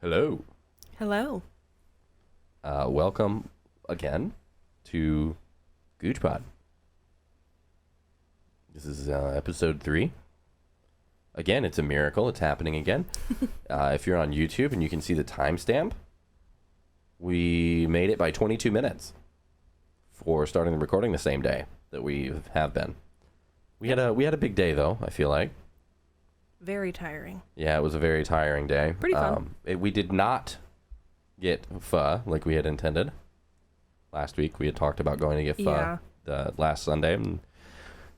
Hello. Hello. Welcome again to Goojpod. This is episode 3. Again, it's a miracle. It's happening again. If you're on YouTube and you can see the timestamp, we made it by 22 minutes for starting the recording the same day that we have been. We had a big day though, I feel like. Very tiring. Yeah, it was a very tiring day. Pretty fun. We did not get pho like we had intended. Last week we had talked about going to get pho last Sunday and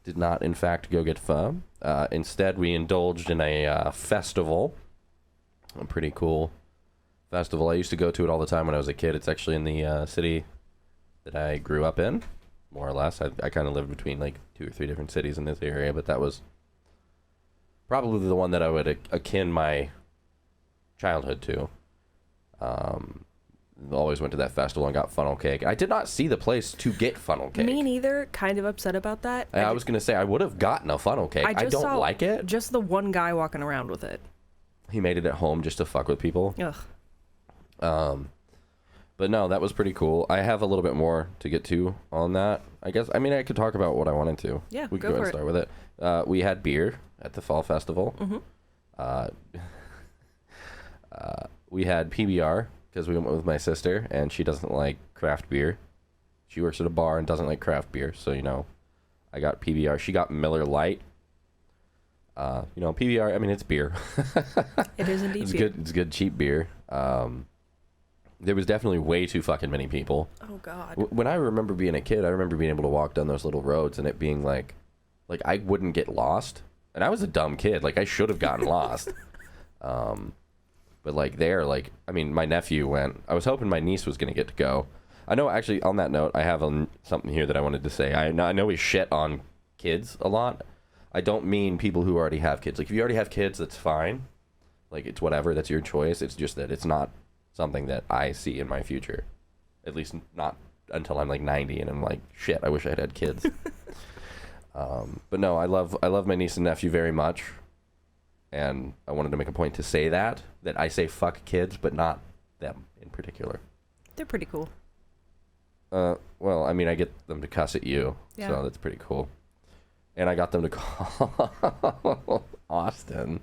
did not in fact go get pho. Instead we indulged in a festival. A pretty cool festival. I used to go to it all the time when I was a kid. It's actually in the city that I grew up in, more or less. I kind of lived between like 2 or 3 different cities in this area, but that was probably the one that I would akin my childhood to. Always went to that festival and got funnel cake. I did not see the place to get funnel cake. Me neither. Kind of upset about that. I was going to say, I would have gotten a funnel cake. I don't like it. Just the one guy walking around with it. He made it at home just to fuck with people. Ugh. But no, that was pretty cool. I have a little bit more to get to on that. I guess, I mean, I could talk about what I wanted to. Yeah, we could go ahead and start with it. We had beer at the fall festival. Mm-hmm. We had PBR because we went with my sister, and she doesn't like craft beer. She works at a bar and doesn't like craft beer, so, you know, I got PBR. She got Miller Lite. PBR, I mean, it's beer. It is indeed it's beer. good. It's good, cheap beer. There was definitely way too fucking many people. Oh, God. When I remember being a kid, I remember being able to walk down those little roads and it being like I wouldn't get lost. And I was a dumb kid. Like, I should have gotten lost. But, like, I mean, my nephew went. I was hoping my niece was going to get to go. I know, actually, on that note, I have something here that I wanted to say. I know we shit on kids a lot. I don't mean people who already have kids. Like, if you already have kids, that's fine. Like, it's whatever. That's your choice. It's just that it's not something that I see in my future. At least not until I'm, like, 90 and I'm like, shit, I wish I had kids. But no, I love my niece and nephew very much. And I wanted to make a point to say that I say fuck kids, but not them in particular. They're pretty cool. Well, I mean, I get them to cuss at you, Yeah. so that's pretty cool. And I got them to call Austin.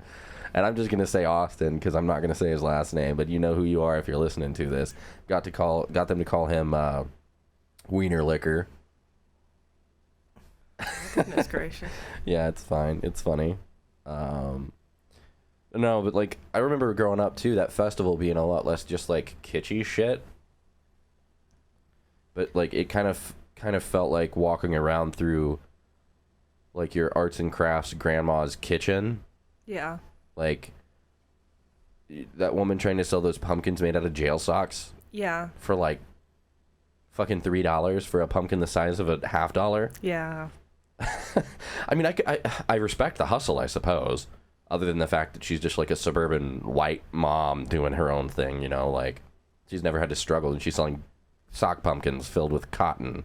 And I'm just going to say Austin because I'm not going to say his last name, but you know who you are if you're listening to this. Got them to call him Wiener Liquor. Goodness gracious. Yeah, it's fine. It's funny. No, but like I remember growing up too, that festival being a lot less just like kitschy shit. But like it kind of felt like walking around through like your arts and crafts grandma's kitchen. Yeah. Like that woman trying to sell those pumpkins made out of jail socks. Yeah. For like fucking $3 for a pumpkin the size of a $50. Yeah. I mean, I respect the hustle, I suppose, other than the fact that she's just like a suburban white mom doing her own thing, you know, like she's never had to struggle and she's selling sock pumpkins filled with cotton.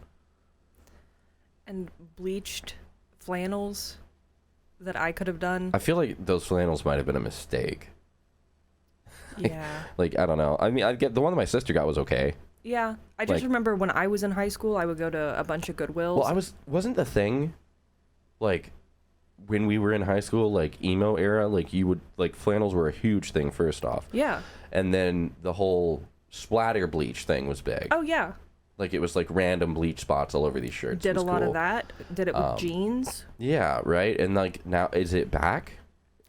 And bleached flannels that I could have done. I feel like those flannels might have been a mistake. Yeah. Like, I don't know. I mean, I get the one that my sister got was okay. Yeah. I just remember when I was in high school, I would go to a bunch of Goodwills. Well, wasn't the thing, like, when we were in high school, like, emo era, like, you would, like, flannels were a huge thing, first off. Yeah. And then the whole splatter bleach thing was big. Oh, yeah. Like, it was, like, random bleach spots all over these shirts. Did a lot cool. of that. Did it with jeans. Yeah, right? And, like, now, is it back?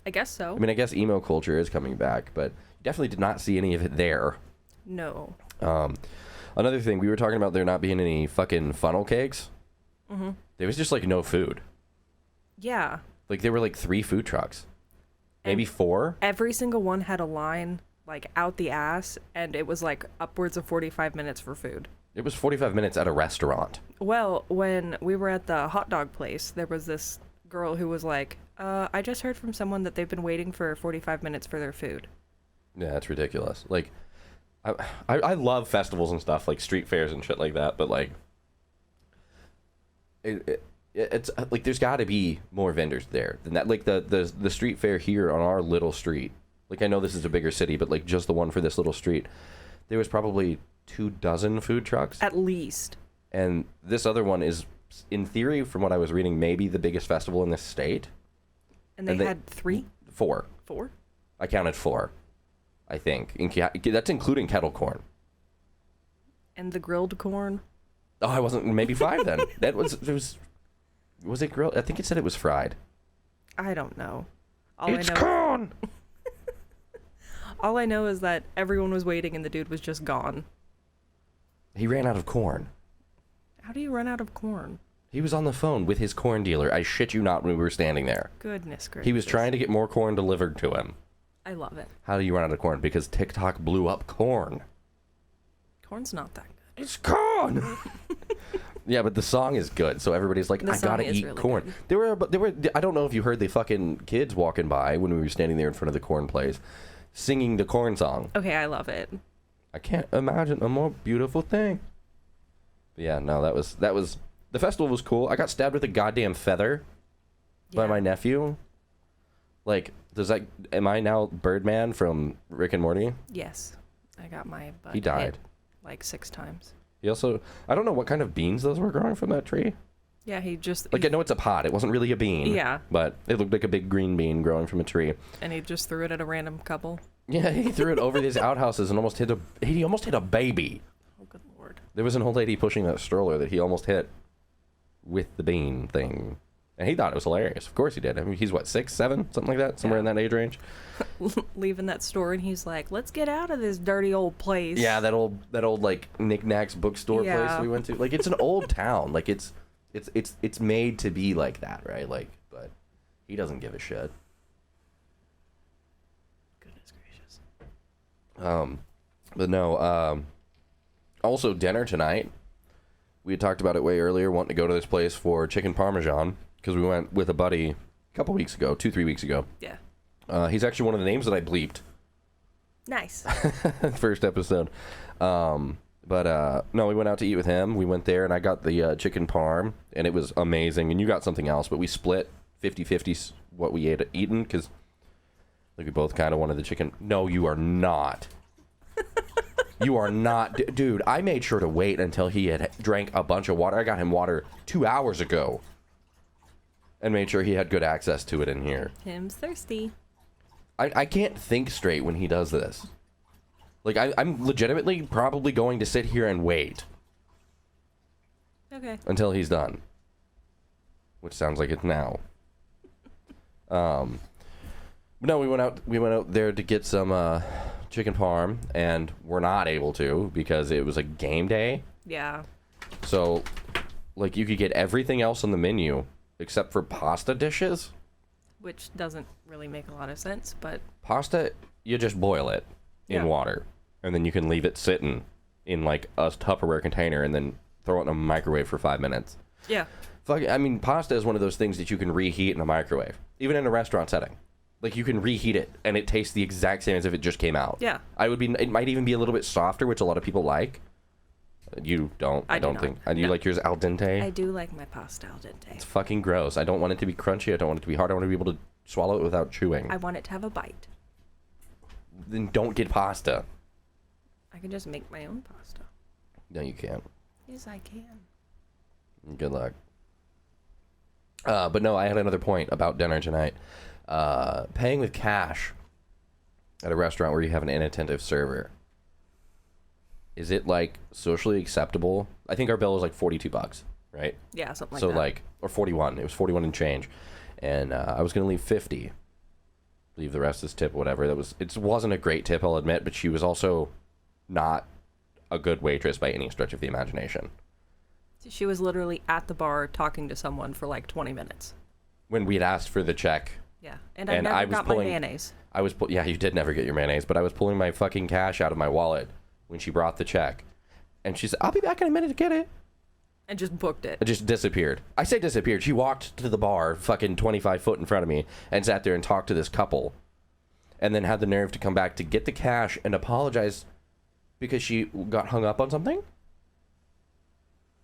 I guess so. I mean, I guess emo culture is coming back, but definitely did not see any of it there. No. Another thing, we were talking about there not being any fucking funnel cakes. Mm-hmm. There was just, like, no food. Yeah. Like, there were, like, 3 food trucks. Maybe 4? Every single one had a line, like, out the ass, and it was, like, upwards of 45 minutes for food. It was 45 minutes at a restaurant. Well, when we were at the hot dog place, there was this girl who was like, I just heard from someone that they've been waiting for 45 minutes for their food. Yeah, that's ridiculous. Like, I love festivals and stuff, like street fairs and shit like that, but, like, it's like there's got to be more vendors there than that. Like the street fair here on our little street, Like, I know this is a bigger city, but, like, just the one for this little street, there was probably 24 food trucks. At least. And this other one is, in theory, from what I was reading, maybe the biggest festival in this state. And they had 3? 4. 4? I counted 4, I think. That's including kettle corn. And the grilled corn? Oh, I wasn't. Maybe 5 then. Was it grilled? I think it said it was fried. I don't know. It's corn! All I know is that everyone was waiting and the dude was just gone. He ran out of corn. How do you run out of corn? He was on the phone with his corn dealer. I shit you not when we were standing there. Goodness gracious. He was trying to get more corn delivered to him. I love it. How do you run out of corn? Because TikTok blew up corn. Corn's not that good. It's corn! Yeah, but the song is good, so everybody's like, I gotta eat really corn. Good. There were. I don't know if you heard the fucking kids walking by when we were standing there in front of the corn place, singing the corn song. Okay, I love it. I can't imagine a more beautiful thing. But yeah, no, that was the festival was cool. I got stabbed with a goddamn feather by my nephew. Like, am I now Birdman from Rick and Morty? Yes, I got my butt. He died hit like 6 times. He also, I don't know what kind of beans those were growing from that tree. Yeah, I know it's a pod. It wasn't really a bean. Yeah. But it looked like a big green bean growing from a tree. And he just threw it at a random couple. Yeah, he threw it over these outhouses and he almost hit a baby. Oh, good lord. There was an old lady pushing that stroller that he almost hit with the bean thing. And he thought it was hilarious. Of course he did. I mean, he's what, 6, 7? Something like that? Somewhere in that age range? Leaving that store and he's like, let's get out of this dirty old place. Yeah, that old like knickknacks bookstore place we went to. Like, it's an old town. Like, it's made to be like that, right? Like, but he doesn't give a shit. Goodness gracious. But no, also dinner tonight. We had talked about it way earlier, wanting to go to this place for chicken parmesan, because we went with a buddy a couple weeks ago, 2-3 weeks ago. Yeah. He's actually one of the names that I bleeped. Nice. First episode. No, we went out to eat with him. We went there, and I got the chicken parm, and it was amazing. And you got something else, but we split 50-50 what we eaten, because we both kind of wanted the chicken. No, you are not. You are not. Dude, I made sure to wait until he had drank a bunch of water. I got him water 2 hours ago. And made sure he had good access to it in here. Tim's thirsty. I can't think straight when he does this. Like, I'm legitimately probably going to sit here and wait. Okay. Until he's done. Which sounds like it's now. No, we went out there to get some chicken parm, and we're not able to because it was a game day. Yeah. So, like, you could get everything else on the menu except for pasta dishes. Which doesn't really make a lot of sense, but... Pasta, you just boil it in water, and then you can leave it sitting in, like, a Tupperware container and then throw it in a microwave for 5 minutes. Yeah. I mean, pasta is one of those things that you can reheat in a microwave, even in a restaurant setting. Like, you can reheat it, and it tastes the exact same as if it just came out. Yeah. It might even be a little bit softer, which a lot of people like. You don't. I don't think. You like yours al dente? I do like my pasta al dente. It's fucking gross. I don't want it to be crunchy. I don't want it to be hard. I want to be able to swallow it without chewing. I want it to have a bite. Then don't get pasta. I can just make my own pasta. No, you can't. Yes, I can. Good luck. But no, I had another point about dinner tonight. Paying with cash at a restaurant where you have an inattentive server. Is it, like, socially acceptable? I think our bill was, like, $42, right? Yeah, something like that. So, like, or 41. It was 41 and change. And I was going to leave 50. Leave the rest as tip, whatever. It wasn't a great tip, I'll admit, but she was also not a good waitress by any stretch of the imagination. She was literally at the bar talking to someone for, like, 20 minutes. When we had asked for the check. Yeah, and I never got my mayonnaise. Yeah, you did never get your mayonnaise, but I was pulling my fucking cash out of my wallet when she brought the check. And she said, I'll be back in a minute to get it. And just booked it. It just disappeared. I say disappeared. She walked to the bar fucking 25 foot in front of me and sat there and talked to this couple. And then had the nerve to come back to get the cash and apologize because she got hung up on something?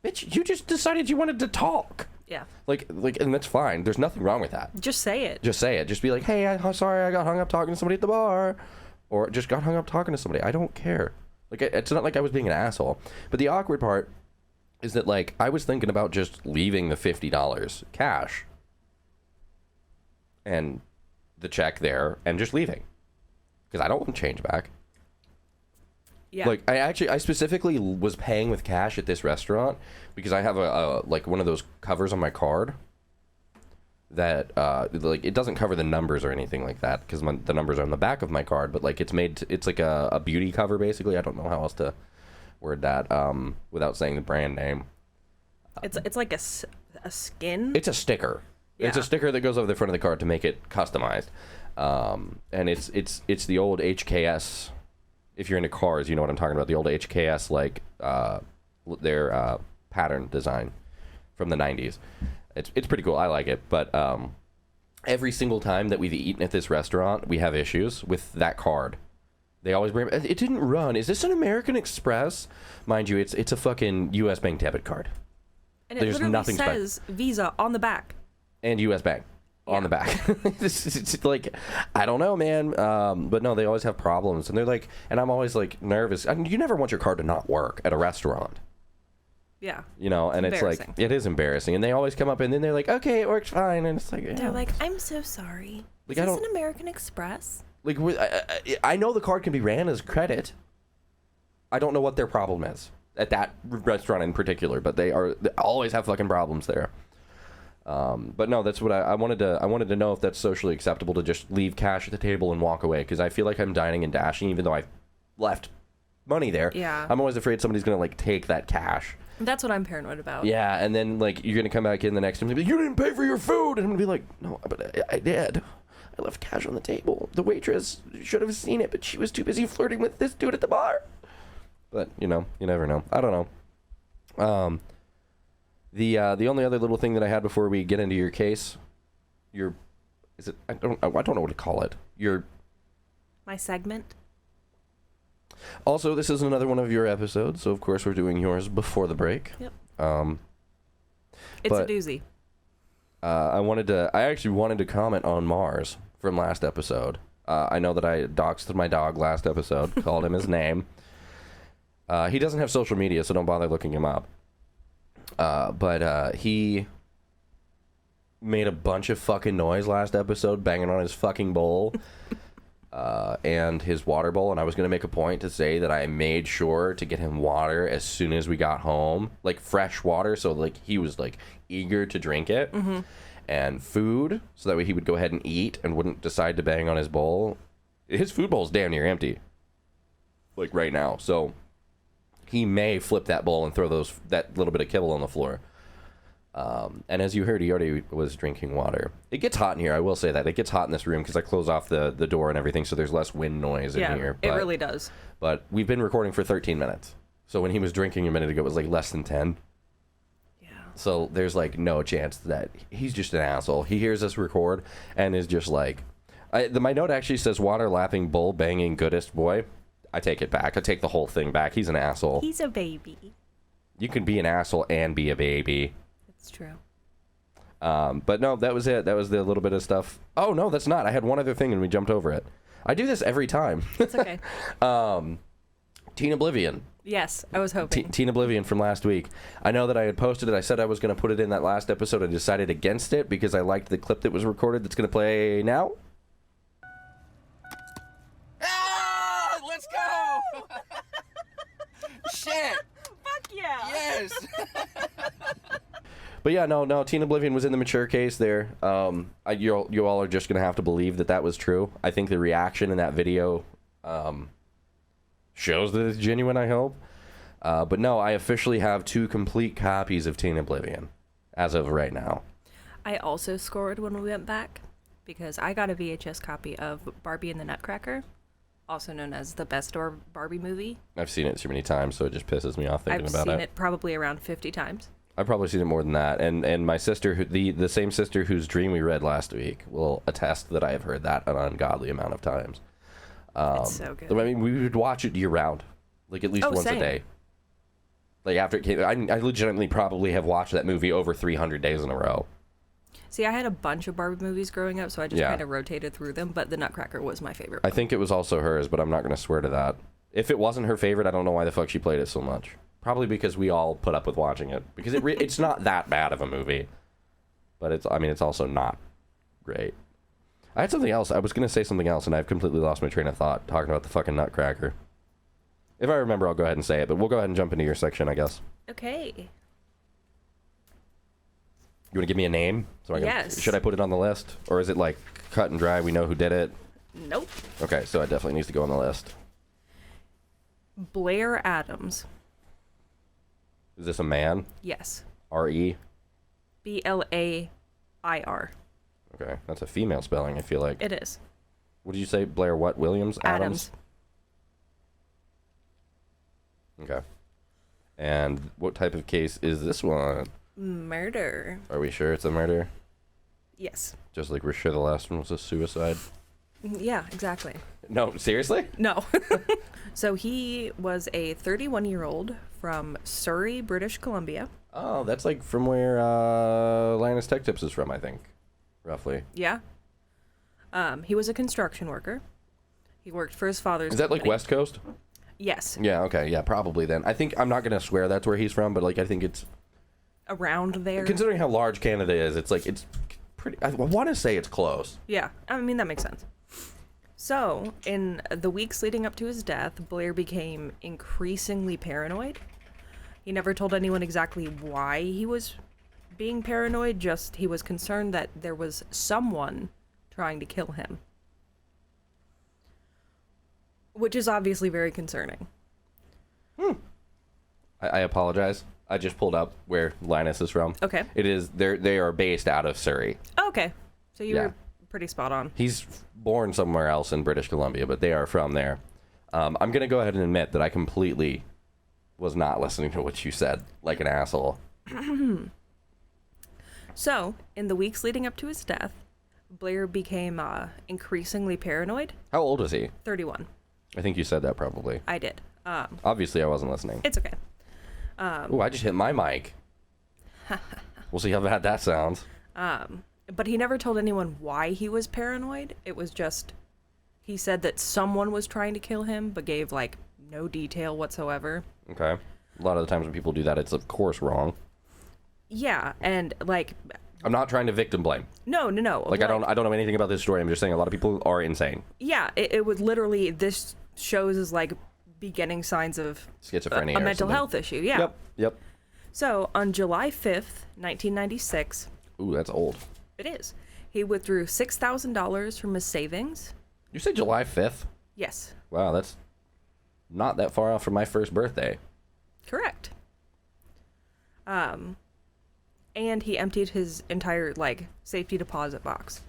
Bitch, you just decided you wanted to talk. Yeah. Like, and that's fine. There's nothing wrong with that. Just say it. Just say it. Just be like, hey, I'm sorry, I got hung up talking to somebody at the bar. Or just got hung up talking to somebody. I don't care. Like, it's not like I was being an asshole. But the awkward part is that, like, I was thinking about just leaving the $50 cash and the check there and just leaving. Because I don't want change back. Yeah. Like, I specifically was paying with cash at this restaurant because I have a like one of those covers on my card that like it doesn't cover the numbers or anything like that because the numbers are on the back of my card, but like it's like a beauty cover basically. I don't know how else to word that without saying the brand name. It's like a skin. It's a sticker. Yeah. It's a sticker that goes over the front of the card to make it customized. And it's the old HKS. If you're into cars, you know what I'm talking about. The old HKS, like, their pattern design from the 90s. It's pretty cool. I like it. But every single time that we've eaten at this restaurant, we have issues with that card. They always bring it didn't run. Is this an American Express? Mind you, it's a fucking U.S. Bank debit card. And it literally says Visa on the back. And U.S. Bank. On the back. It's like, I don't know, man. But no, they always have problems. And they're like, and I'm always like nervous. I mean, you never want your card to not work at a restaurant. Yeah. You know, and it's like, it is embarrassing. And they always come up and then they're like, okay, it works fine. And it's like, yeah. They're like, I'm so sorry. Like, is this an American Express? Like, I know the card can be ran as credit. I don't know what their problem is at that restaurant in particular, but they always have fucking problems there. But no, that's what I wanted to know if that's socially acceptable to just leave cash at the table and walk away, because I feel like I'm dining and dashing even though I left money there. Yeah. I'm always afraid somebody's gonna like take that cash. That's what I'm paranoid about. Yeah, and then like you're gonna come back in the next time and be like, you didn't pay for your food, and I'm gonna be like, no, but I did. I left cash on the table. The waitress should have seen it, but she was too busy flirting with this dude at the bar. But you know, you never know. I don't know. The only other little thing that I had before we get into your case, I don't know what to call it. My segment. Also, this is another one of your episodes, so of course we're doing yours before the break. Yep. It's a doozy. I actually wanted to comment on Mars from last episode. I know that I doxed my dog last episode, called him his name. He doesn't have social media, so don't bother looking him up. But he made a bunch of fucking noise last episode, banging on his fucking bowl, and his water bowl. And I was going to make a point to say that I made sure to get him water as soon as we got home, like fresh water. So like he was like eager to drink it, and food, so that way he would go ahead and eat and wouldn't decide to bang on his bowl. His food bowl's damn near empty, like right now. So he may flip that bowl and throw that little bit of kibble on the floor. And as you heard, he already was drinking water. It gets hot in here, I will say that. It gets hot in this room because I close off the door and everything, so there's less wind noise in here. Yeah, it really does. But we've been recording for 13 minutes. So when he was drinking a minute ago, it was like less than 10. Yeah. So there's like no chance that he's just an asshole. He hears us record and is just like... my note actually says water lapping, bull banging, goodest boy. I take it back. I take the whole thing back. He's an asshole. He's a baby. You can be an asshole and be a baby. It's true. But no, that was it. That was the little bit of stuff. Oh, no, that's not. I had one other thing and we jumped over it. I do this every time. It's okay. Teen Oblivion. Yes, I was hoping. Teen Oblivion from last week. I know that I had posted it. I said I was going to put it in that last episode. I decided against it because I liked the clip that was recorded that's going to play now. Let's go! Shit! Fuck yeah! Yes! But yeah, no, Teen Oblivion was in the mature case there. You all are just going to have to believe that was true. I think the reaction in that video shows that it's genuine, I hope. But no, I officially have 2 complete copies of Teen Oblivion as of right now. I also scored when we went back because I got a VHS copy of Barbie and the Nutcracker, also known as the Best Door Barbie movie. I've seen it too many times, so it just pisses me off thinking about it. I've seen it probably around 50 times. I've probably seen it more than that. And my sister, the same sister whose dream we read last week, will attest that I have heard that an ungodly amount of times. It's so good. I mean, we would watch it year round, like at least once a day. Like, after it came, I legitimately probably have watched that movie over 300 days in a row. See, I had a bunch of Barbie movies growing up, so I just Yeah. kind of rotated through them, but the Nutcracker was my favorite. I think it was also hers, but I'm not going to swear to that. If it wasn't her favorite, I don't know why the fuck she played it so much. Probably because we all put up with watching it. Because it's not that bad of a movie. But it's also not great. I had something else. I was going to say something else, and I've completely lost my train of thought talking about the fucking Nutcracker. If I remember, I'll go ahead and say it, but we'll go ahead and jump into your section, I guess. Okay. You want to give me a name? So I can, Yes. Should I put it on the list? Or is it like cut and dry, we know who did it? Nope. Okay, so it definitely needs to go on the list. Blair Adams. Is this a man? Yes. R-E? Blair. Okay, that's a female spelling, I feel like. It is. What did you say? Blair what? Williams? Adams? Okay. And what type of case is this one? Murder. Are we sure it's a murder? Yes. Just like we're sure the last one was a suicide? Yeah, exactly. No, seriously? No. So he was a 31-year-old from Surrey, British Columbia. Oh, that's like from where Linus Tech Tips is from, I think. Roughly. Yeah. He was a construction worker. He worked for his father's Is that like company. West Coast? Yes. Yeah, okay, yeah, probably then. I think, I'm not going to swear that's where he's from, but like I think it's, Around there. considering how large Canada is, it's like, it's pretty, I want to say it's close. Yeah, I mean, that makes sense. So, in the weeks leading up to his death, Blair became increasingly paranoid. He never told anyone exactly why he was being paranoid, just he was concerned that there was someone trying to kill him. Which is obviously very concerning. I apologize. I just pulled up where Linus is from. Okay. It is, they are based out of Surrey. Okay. So you Yeah. were pretty spot on. He's born somewhere else in British Columbia, but they are from there. I'm going to go ahead and admit that I completely was not listening to what you said, like an asshole. So, in the weeks leading up to his death, Blair became increasingly paranoid. How old is he? 31. I think you said that probably. I did. Obviously, I wasn't listening. It's okay. Ooh, I just hit my mic. We'll see how bad that sounds. But he never told anyone why he was paranoid. It was just, he said that someone was trying to kill him, but gave, like, no detail whatsoever. Okay. A lot of the times when people do that, it's of course wrong. Yeah, and, like... I'm not trying to victim blame. No. Like, I don't know anything about this story. I'm just saying a lot of people are insane. Yeah, it would literally, this shows as, like, beginning signs of... Schizophrenia a or mental something. health issue, yeah. Yep. So, on July 5th, 1996... Ooh, that's old. It is. He withdrew $6,000 from his savings. You say July 5th? Yes, Wow, that's not that far off from my first birthday. correct. And he emptied his entire, like, safety deposit box.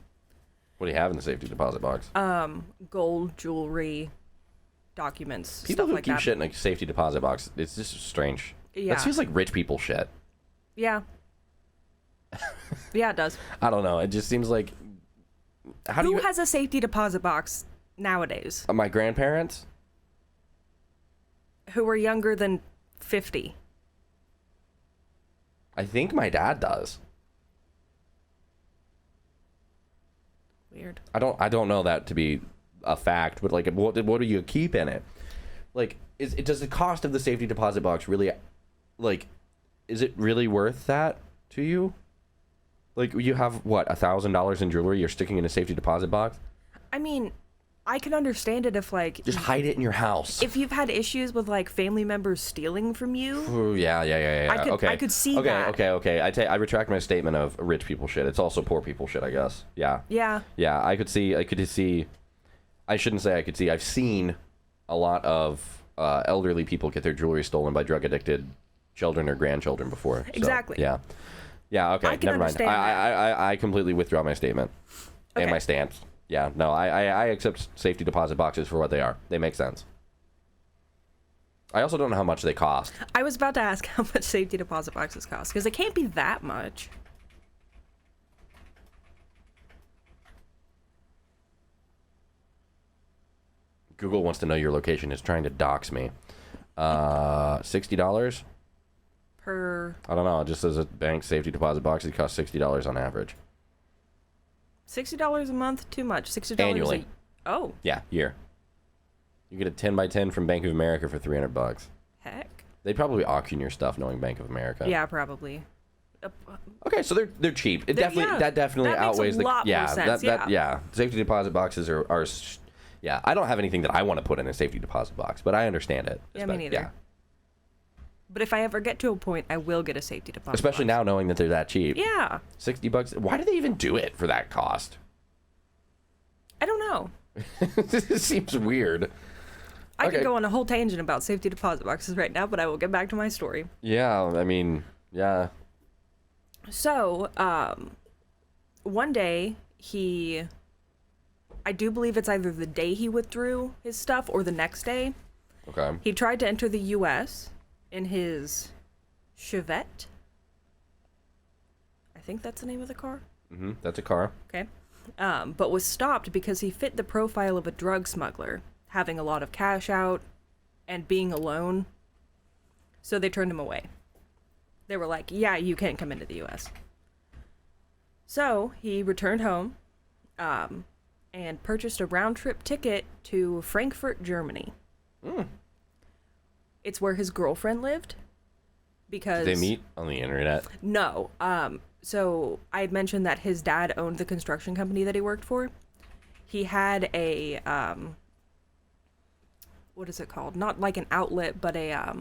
What do you have in the safety deposit box? Gold, jewelry, documents, People stuff who like keep that. shit in a safety deposit box, it's just strange. Yeah. That feels like rich people shit. Yeah. Yeah, it does. I don't know. It just seems like... How do Who you... has a safety deposit box nowadays? My grandparents? Who are younger than 50? I think my dad does. Weird. I don't know that to be a fact, but like, what do you keep in it? Like, does the cost of the safety deposit box really, like, is it really worth that to you? Like, you have what, $1,000 in jewelry you're sticking in a safety deposit box? I mean, I can understand it if, like, Just hide it in your house. if you've had issues with, like, family members stealing from you. Ooh, yeah. I could see that. Okay. I retract my statement of rich people shit. It's also poor people shit, I guess. Yeah. Yeah. Yeah, I could see. I shouldn't say I could see. I've seen a lot of elderly people get their jewelry stolen by drug addicted children or grandchildren before. So, Exactly. yeah. Yeah. Okay. I can Never mind. understand I completely withdraw my statement and Okay. my stance. Yeah. No. I accept safety deposit boxes for what they are. They make sense. I also don't know how much they cost. I was about to ask how much safety deposit boxes cost, because it can't be that much. Google wants to know your location. Is trying to dox me. $60. per I don't know. It just says a bank safety deposit box. It costs $60 on average. $60 a month? Too much. $60 Annually. Oh, Yeah, year. You get a 10 by 10 from Bank of America for $300. heck. They'd probably auction your stuff knowing Bank of America. Yeah, probably. Okay, so they're cheap. That definitely that makes outweighs a lot more sense, Safety deposit boxes are yeah. I don't have anything that I want to put in a safety deposit box, but I understand it. Yeah, me neither. Yeah. But if I ever get to a point, I will get a safety deposit Especially box. now knowing that they're that cheap. Yeah. $60. Why do they even do it for that cost? I don't know. This seems weird. I Okay. could go on a whole tangent about safety deposit boxes right now, but I will get back to my story. Yeah, I mean, yeah. So, one day, I do believe it's either the day he withdrew his stuff or the next day, Okay. he tried to enter the U.S. in his Chevette. I think that's the name of the car. That's a car. Okay. But was stopped because he fit the profile of a drug smuggler, having a lot of cash out and being alone. So they turned him away. They were like, yeah, you can't come into the U.S. So he returned home and purchased a round-trip ticket to Frankfurt, Germany. It's where his girlfriend lived. Because Did they meet on the internet? No. So I had mentioned that his dad owned the construction company that he worked for. He had a what is it called? Not like an outlet, but a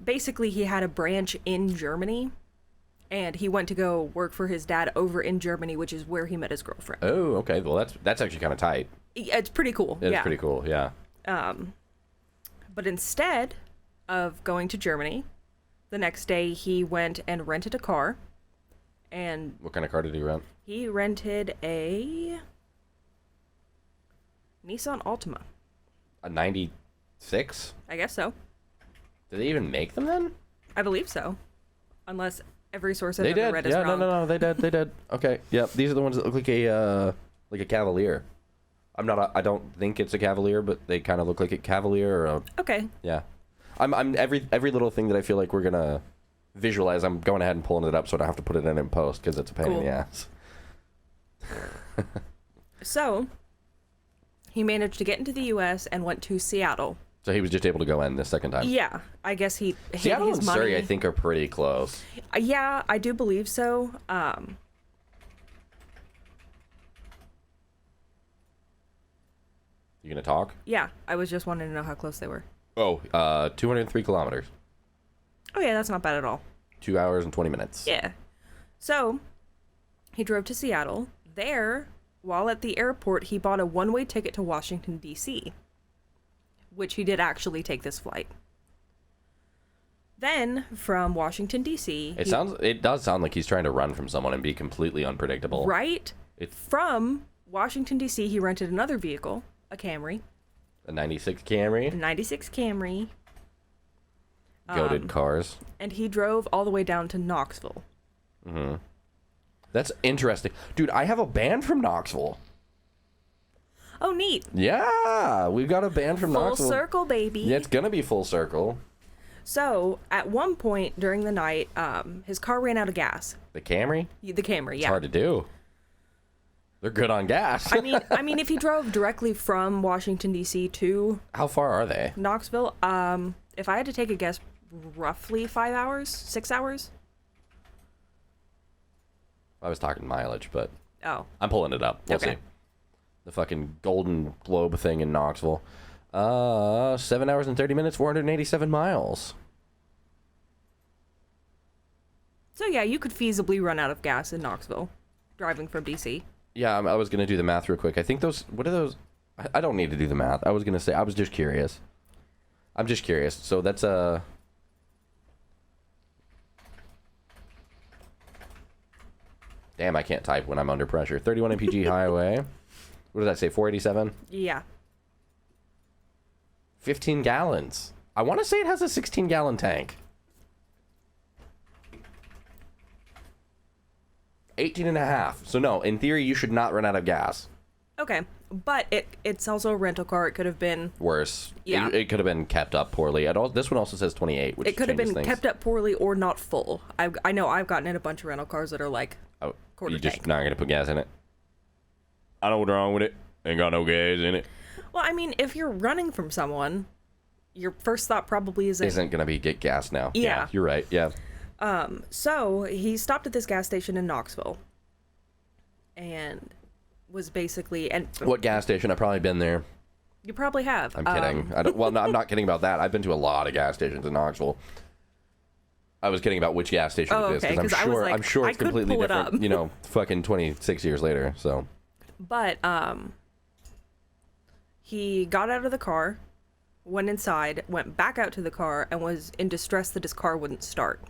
basically he had a branch in Germany, and he went to go work for his dad over in Germany, which is where he met his girlfriend. Oh, okay. Well, that's actually kind of tight. It's pretty cool. It's yeah. pretty cool, yeah. But instead of going to Germany, the next day he went and rented a car, and What kind of car did he rent? he rented a Nissan Altima. A 96? I guess so. Did they even make them then? I believe so. Unless every source I've They ever did. read is Yeah, wrong. no, they did. Okay, yep. These are the ones that look like a Cavalier. I don't think it's a Cavalier, but they kind of look like a Cavalier or a, Okay. yeah. I'm every little thing that I feel like we're gonna visualize, I'm going ahead and pulling it up so I don't have to put it in post because it's a pain in Cool. the ass. So, he managed to get into the U.S. and went to Seattle. So he was just able to go in this second time. Yeah, I guess he hid Seattle his and money. Surrey, I think, are pretty close. Yeah, I do believe so. You gonna talk? Yeah, I was just wanting to know how close they were. Oh, 203 kilometers. Oh yeah, that's not bad at all. 2 hours and 20 minutes. Yeah. So, he drove to Seattle. There, while at the airport, he bought a one-way ticket to Washington, D.C., which he did actually take this flight. Then, from Washington, D.C. It does sound like he's trying to run from someone and be completely unpredictable. Right? It's From Washington, D.C., he rented another vehicle, a Camry, a 96 Camry. a 96 Camry, Goated cars. and he drove all the way down to Knoxville. That's interesting. Dude, I have a band from Knoxville. Oh, neat. Yeah, we've got a band from Full Knoxville. circle, baby. Yeah, it's gonna be full circle. So, at one point during the night, his car ran out of gas. The Camry? The Camry, It's yeah. hard to do. They're good on gas. I mean, if he drove directly from Washington D.C. to How far are they? Knoxville, if I had to take a guess, roughly 5 hours, 6 hours. I was talking mileage, but Oh, I'm pulling it up. We'll Okay. see. The fucking Golden Globe thing in Knoxville. 7 hours and 30 minutes, 487 miles. so yeah, you could feasibly run out of gas in Knoxville, driving from D.C. Yeah, I was going to do the math real quick. I think what are those? I don't need to do the math. I was going to say, I was just curious. I'm just curious. So that's damn, I can't type when I'm under pressure. 31 mpg highway. What does that say? 487? Yeah. 15 gallons. I want to say it has a 16-gallon tank. 18 and a half. So no, in theory, you should not run out of gas. Okay, but it's also a rental car. It could have been Worse. Yeah. It could have been kept up poorly. This one also says 28, which it could have changes been things. kept up poorly or not full. I know I've gotten in a bunch of rental cars that are like Oh, quarter you just tank. not gonna put gas in it? I know what's wrong with it. Ain't got no gas in it. Well, I mean, if you're running from someone, your first thought probably Isn't gonna be get gas now. Yeah. You're right. Yeah. So he stopped at this gas station in Knoxville, and was basically What gas station? I've probably been there. you probably have. I'm kidding. I don't. Well, no, I'm not kidding about that. I've been to a lot of gas stations in Knoxville. I was kidding about which gas station Oh, it is okay, because 'cause I was like, I'm sure I it's could completely pull it different. up. You know, fucking 26 years later. So But he got out of the car, went inside, went back out to the car, and was in distress that his car wouldn't start.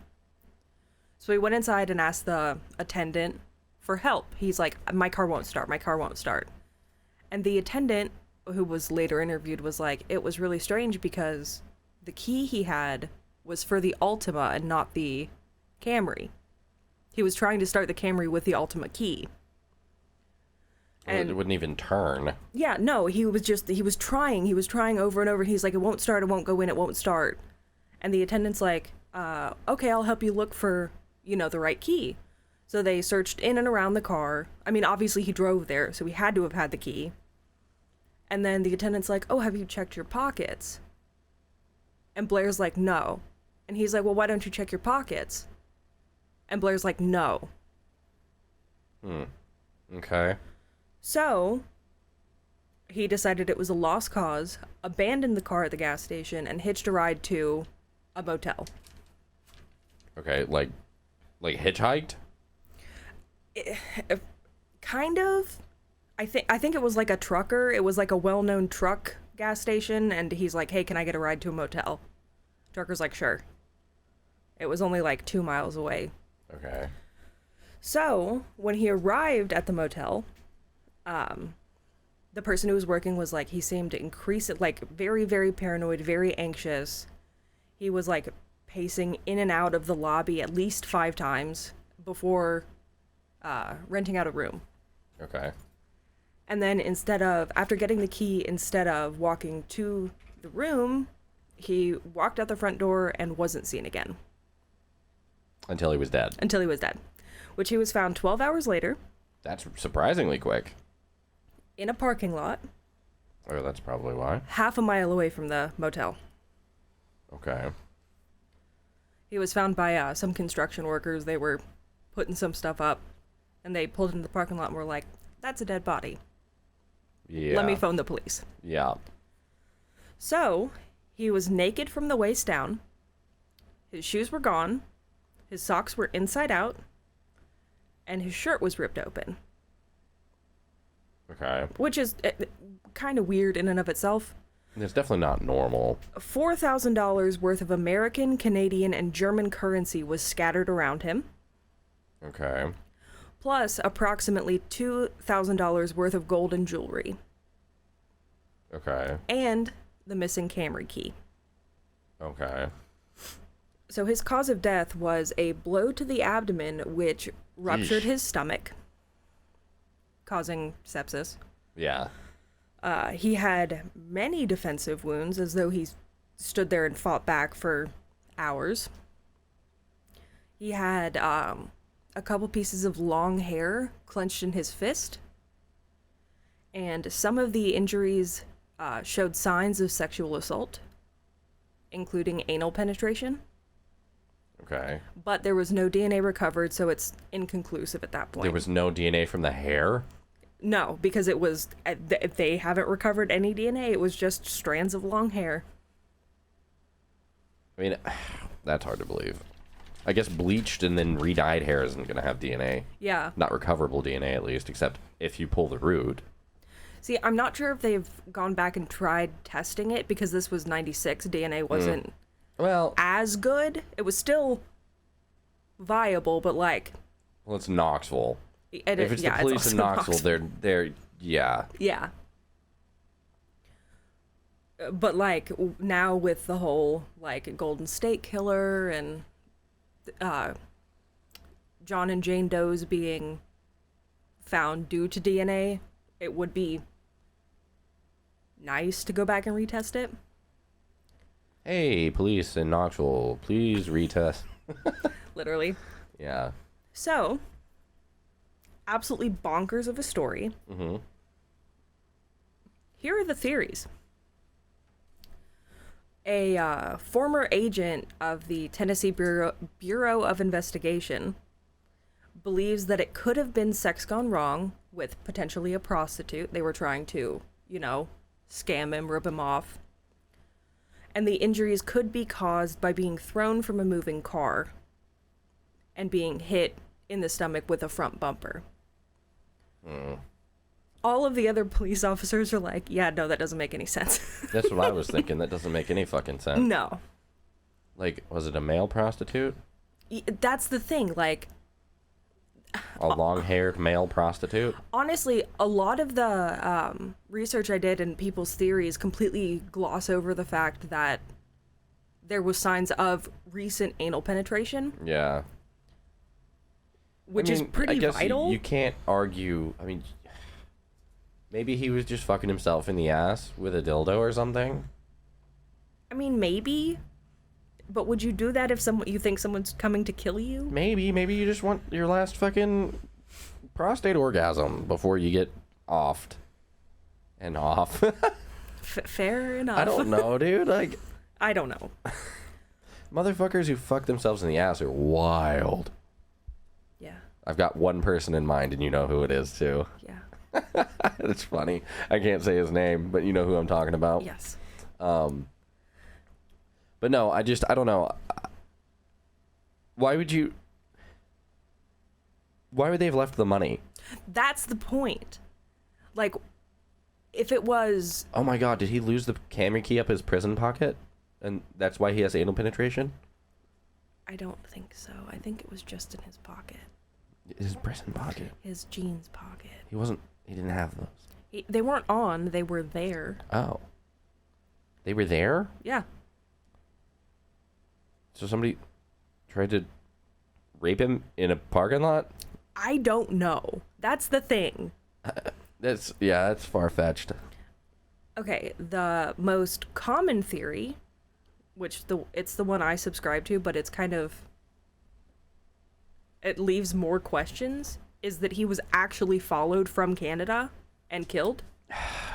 So he went inside and asked the attendant for help. He's like, my car won't start, my car won't start. And the attendant, who was later interviewed, was like, it was really strange because the key he had was for the Altima and not the Camry. He was trying to start the Camry with the Altima key. it wouldn't even turn. Yeah, no, he was trying over and over, and he's like, it won't start, it won't go in, it won't start. And the attendant's like, okay, I'll help you look for, the right key. So they searched in and around the car. I mean, obviously he drove there, so he had to have had the key. And then the attendant's like, oh, have you checked your pockets? And Blair's like, no. And he's like, well, why don't you check your pockets? And Blair's like, no. Okay. So, he decided it was a lost cause, abandoned the car at the gas station, and hitched a ride to a motel. Okay. Like hitchhiked. Kind of. I think it was like a trucker. It was like a well-known truck gas station, and he's like, hey, can I get a ride to a motel? Trucker's like, sure. It was only like 2 miles away. Okay. So, when he arrived at the motel, the person who was working was like, he seemed very, very paranoid, very anxious. He was like pacing in and out of the lobby at least 5 times before renting out a room. Okay. And then after getting the key, instead of walking to the room, he walked out the front door and wasn't seen again. Until he was dead. Until he was dead. Which he was found 12 hours later. That's surprisingly quick. In a parking lot. Oh, that's probably why. Half a mile away from the motel. Okay. He was found by some construction workers. They were putting some stuff up. And they pulled into the parking lot and were like, that's a dead body. Yeah. Let me phone the police. Yeah. So, he was naked from the waist down. His shoes were gone. His socks were inside out. And his shirt was ripped open. Okay. Which is kind of weird in and of itself. It's definitely not normal. $4,000 worth of American, Canadian, and German currency was scattered around him. Okay. Plus approximately $2,000 worth of gold and jewelry. Okay. And the missing Camry key. Okay. So his cause of death was a blow to the abdomen, which ruptured his stomach, causing sepsis. Yeah. He had many defensive wounds, as though he stood there and fought back for hours. He had a couple pieces of long hair clenched in his fist. And some of the injuries showed signs of sexual assault, including anal penetration. Okay. But there was no DNA recovered, so it's inconclusive at that point. There was no DNA from the hair? No, because it was, they haven't recovered any DNA. It was just strands of long hair. I mean, that's hard to believe. I guess bleached and then re-dyed hair isn't going to have DNA. Yeah. Not recoverable DNA, at least, except if you pull the root. See, I'm not sure if they've gone back and tried testing it, because this was 96. DNA wasn't Well, as good. It was still viable, but like... well, it's Knoxville. If it's the police in Knoxville, they're yeah. Yeah. But like now with the whole like Golden State Killer and John and Jane Doe's being found due to DNA, it would be nice to go back and retest it. Hey, police in Knoxville, please retest. Literally. Yeah. So, absolutely bonkers of a story. Mm-hmm. Here are the theories. A former agent of the Tennessee Bureau of Investigation believes that it could have been sex gone wrong with potentially a prostitute. They were trying to, scam him, rip him off. And the injuries could be caused by being thrown from a moving car and being hit in the stomach with a front bumper. All of the other police officers are like, yeah, no, that doesn't make any sense. That's what I was thinking. That doesn't make any fucking sense. No. Like, was it a male prostitute? That's the thing, like... A long-haired male prostitute? Honestly, a lot of the research I did and people's theories completely gloss over the fact that there was signs of recent anal penetration. Yeah. Which is pretty I guess vital. You can't argue. I mean, maybe he was just fucking himself in the ass with a dildo or something. I mean, maybe. But would you do that if you think someone's coming to kill you? Maybe you just want your last fucking prostate orgasm before you get offed and off. Fair enough. I don't know, dude. Like, I don't know. motherfuckers who fuck themselves in the ass are wild. Yeah. I've got one person in mind, and you know who it is too. Yeah. It's funny. I can't say his name, but you know who I'm talking about. Yes. But no, I don't know. Why would they have left the money? That's the point. Like, if it was... Oh my god, did he lose the camera key up his prison pocket? And that's why he has anal penetration? I don't think so. I think it was just in his pocket. His prison pocket? His jeans pocket. He didn't have those. They weren't on, they were there. Oh. They were there? Yeah. So somebody tried to rape him in a parking lot? I don't know. That's the thing. That's far-fetched. Okay, the most common theory, which it's the one I subscribe to, but it's kind of... It leaves more questions, is that he was actually followed from Canada and killed.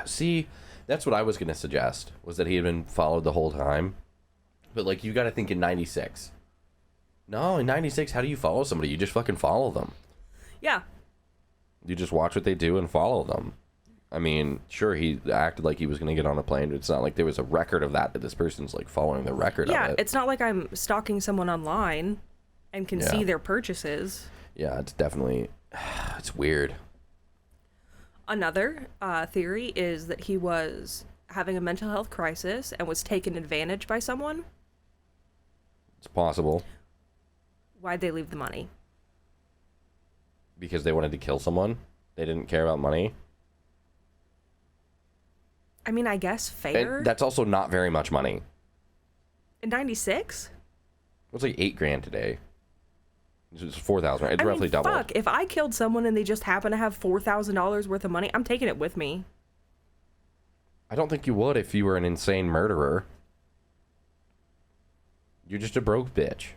See, that's what I was going to suggest, was that he had been followed the whole time. But, like, you got to think in 96. No, in 96, how do you follow somebody? You just fucking follow them. Yeah. You just watch what they do and follow them. I mean, sure, he acted like he was going to get on a plane, but it's not like there was a record of that this person's, like, following the record of it. Yeah, it's not like I'm stalking someone online and can see their purchases. Yeah, it's definitely... It's weird. Another theory is that he was having a mental health crisis and was taken advantage by someone. It's possible. Why'd they leave the money? Because they wanted to kill someone? They didn't care about money? I mean, I guess fair. And that's also not very much money. In 96? It's like $8,000 today. It's 4,000. It's roughly double. Fuck, if I killed someone and they just happen to have $4,000 worth of money, I'm taking it with me. I don't think you would if you were an insane murderer. You're just a broke bitch.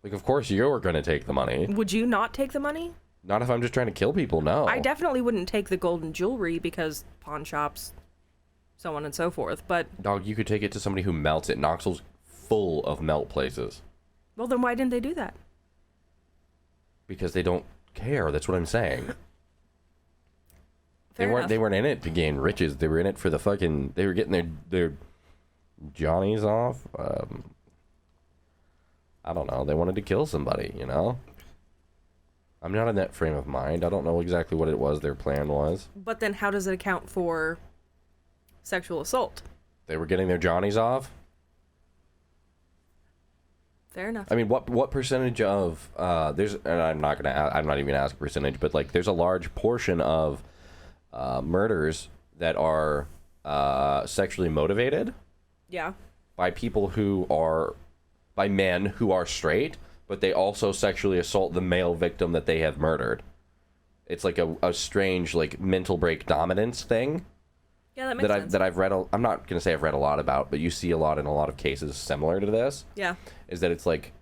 Like, of course you're going to take the money. Would you not take the money? Not if I'm just trying to kill people, no. I definitely wouldn't take the golden jewelry because pawn shops, so on and so forth, but... Dog, you could take it to somebody who melts it. Knoxville's full of melt places. Well, then why didn't they do that? Because they don't care. That's what I'm saying. Fair enough. They weren't in it to gain riches. They were in it for the fucking... They were getting their Johnnies off. I don't know. They wanted to kill somebody, you know? I'm not in that frame of mind. I don't know exactly what it was their plan was. But then how does it account for sexual assault? They were getting their Johnnies off? Fair enough. I mean, what percentage of there's, and I'm not even gonna ask a percentage, but like there's a large portion of murders that are sexually motivated. Yeah. By men who are straight, but they also sexually assault the male victim that they have murdered. It's like a strange like mental break dominance thing Yeah, that makes sense. I've read. I'm not gonna say I've read a lot about, but you see a lot in a lot of cases similar to this. Yeah. Is that it's like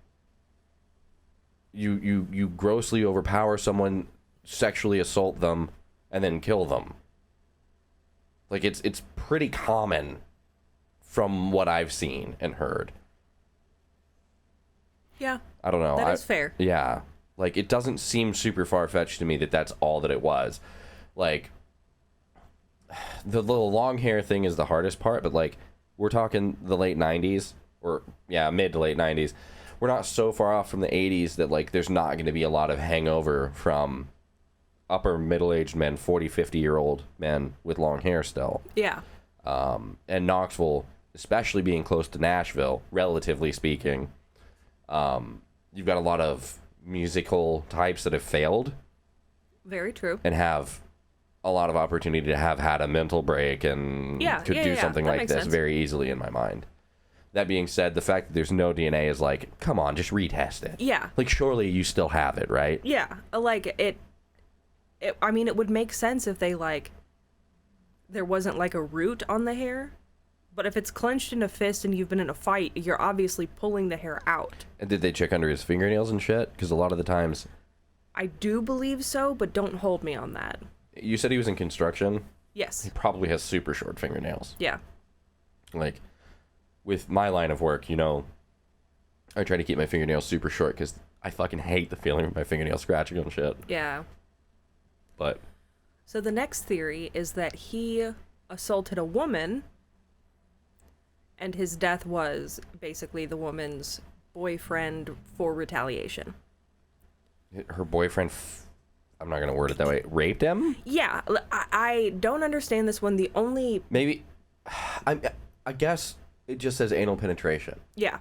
you grossly overpower someone, sexually assault them, and then kill them. Like it's pretty common from what I've seen and heard. Yeah. I don't know. That is fair. Yeah. Like, it doesn't seem super far-fetched to me that that's all that it was. Like, the little long hair thing is the hardest part, but, like, we're talking the late 90s, or, yeah, mid to late 90s. We're not so far off from the 80s that, like, there's not going to be a lot of hangover from upper middle-aged men, 40, 50-year-old men with long hair still. Yeah. And Knoxville, especially being close to Nashville, relatively speaking, you've got a lot of musical types that have failed Very true. and have a lot of opportunity to have had a mental break and could do something that like makes this sense. very easily in my mind. That being said, the fact that there's no DNA is like, come on, just retest it. Yeah. Like, surely you still have it, right? Yeah. Like, I mean, it would make sense if they, like, there wasn't, like, a root on the hair. But if it's clenched in a fist and you've been in a fight, you're obviously pulling the hair out. And did they check under his fingernails and shit? Because a lot of the times... I do believe so, but don't hold me on that. You said he was in construction? Yes. He probably has super short fingernails. Yeah. Like, with my line of work, you know, I try to keep my fingernails super short because I fucking hate the feeling of my fingernails scratching on shit. Yeah. But... So the next theory is that he assaulted a woman, and his death was basically the woman's boyfriend for retaliation. her boyfriend, I'm not going to word it that way, raped him? Yeah, I don't understand this one. The only... Maybe, I guess it just says anal penetration. Yeah.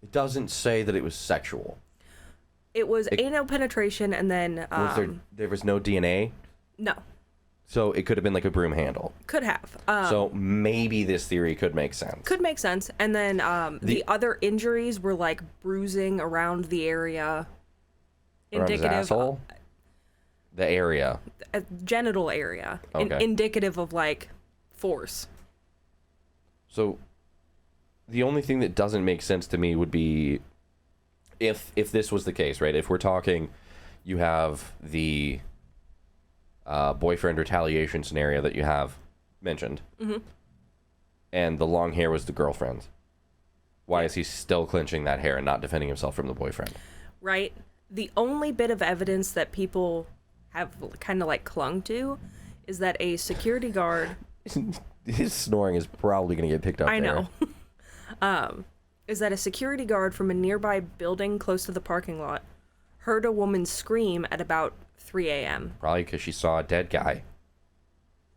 It doesn't say that it was sexual. It was anal penetration, and then... there was no DNA? No. So it could have been like a broom handle. Could have. So maybe this theory could make sense. Could make sense. And then the other injuries were like bruising around the area. Around his asshole? The area. Genital area. Okay. Indicative of like force. So the only thing that doesn't make sense to me would be if this was the case, right? If we're talking, you have the boyfriend retaliation scenario that you have mentioned, and the long hair was the girlfriend's. Why is he still clenching that hair and not defending himself from the boyfriend? Right. The only bit of evidence that people have kind of like clung to is that a security guard... His snoring is probably going to get picked up. I there. know. Is that a security guard from a nearby building close to the parking lot heard a woman scream at about 3 a.m. Probably because she saw a dead guy.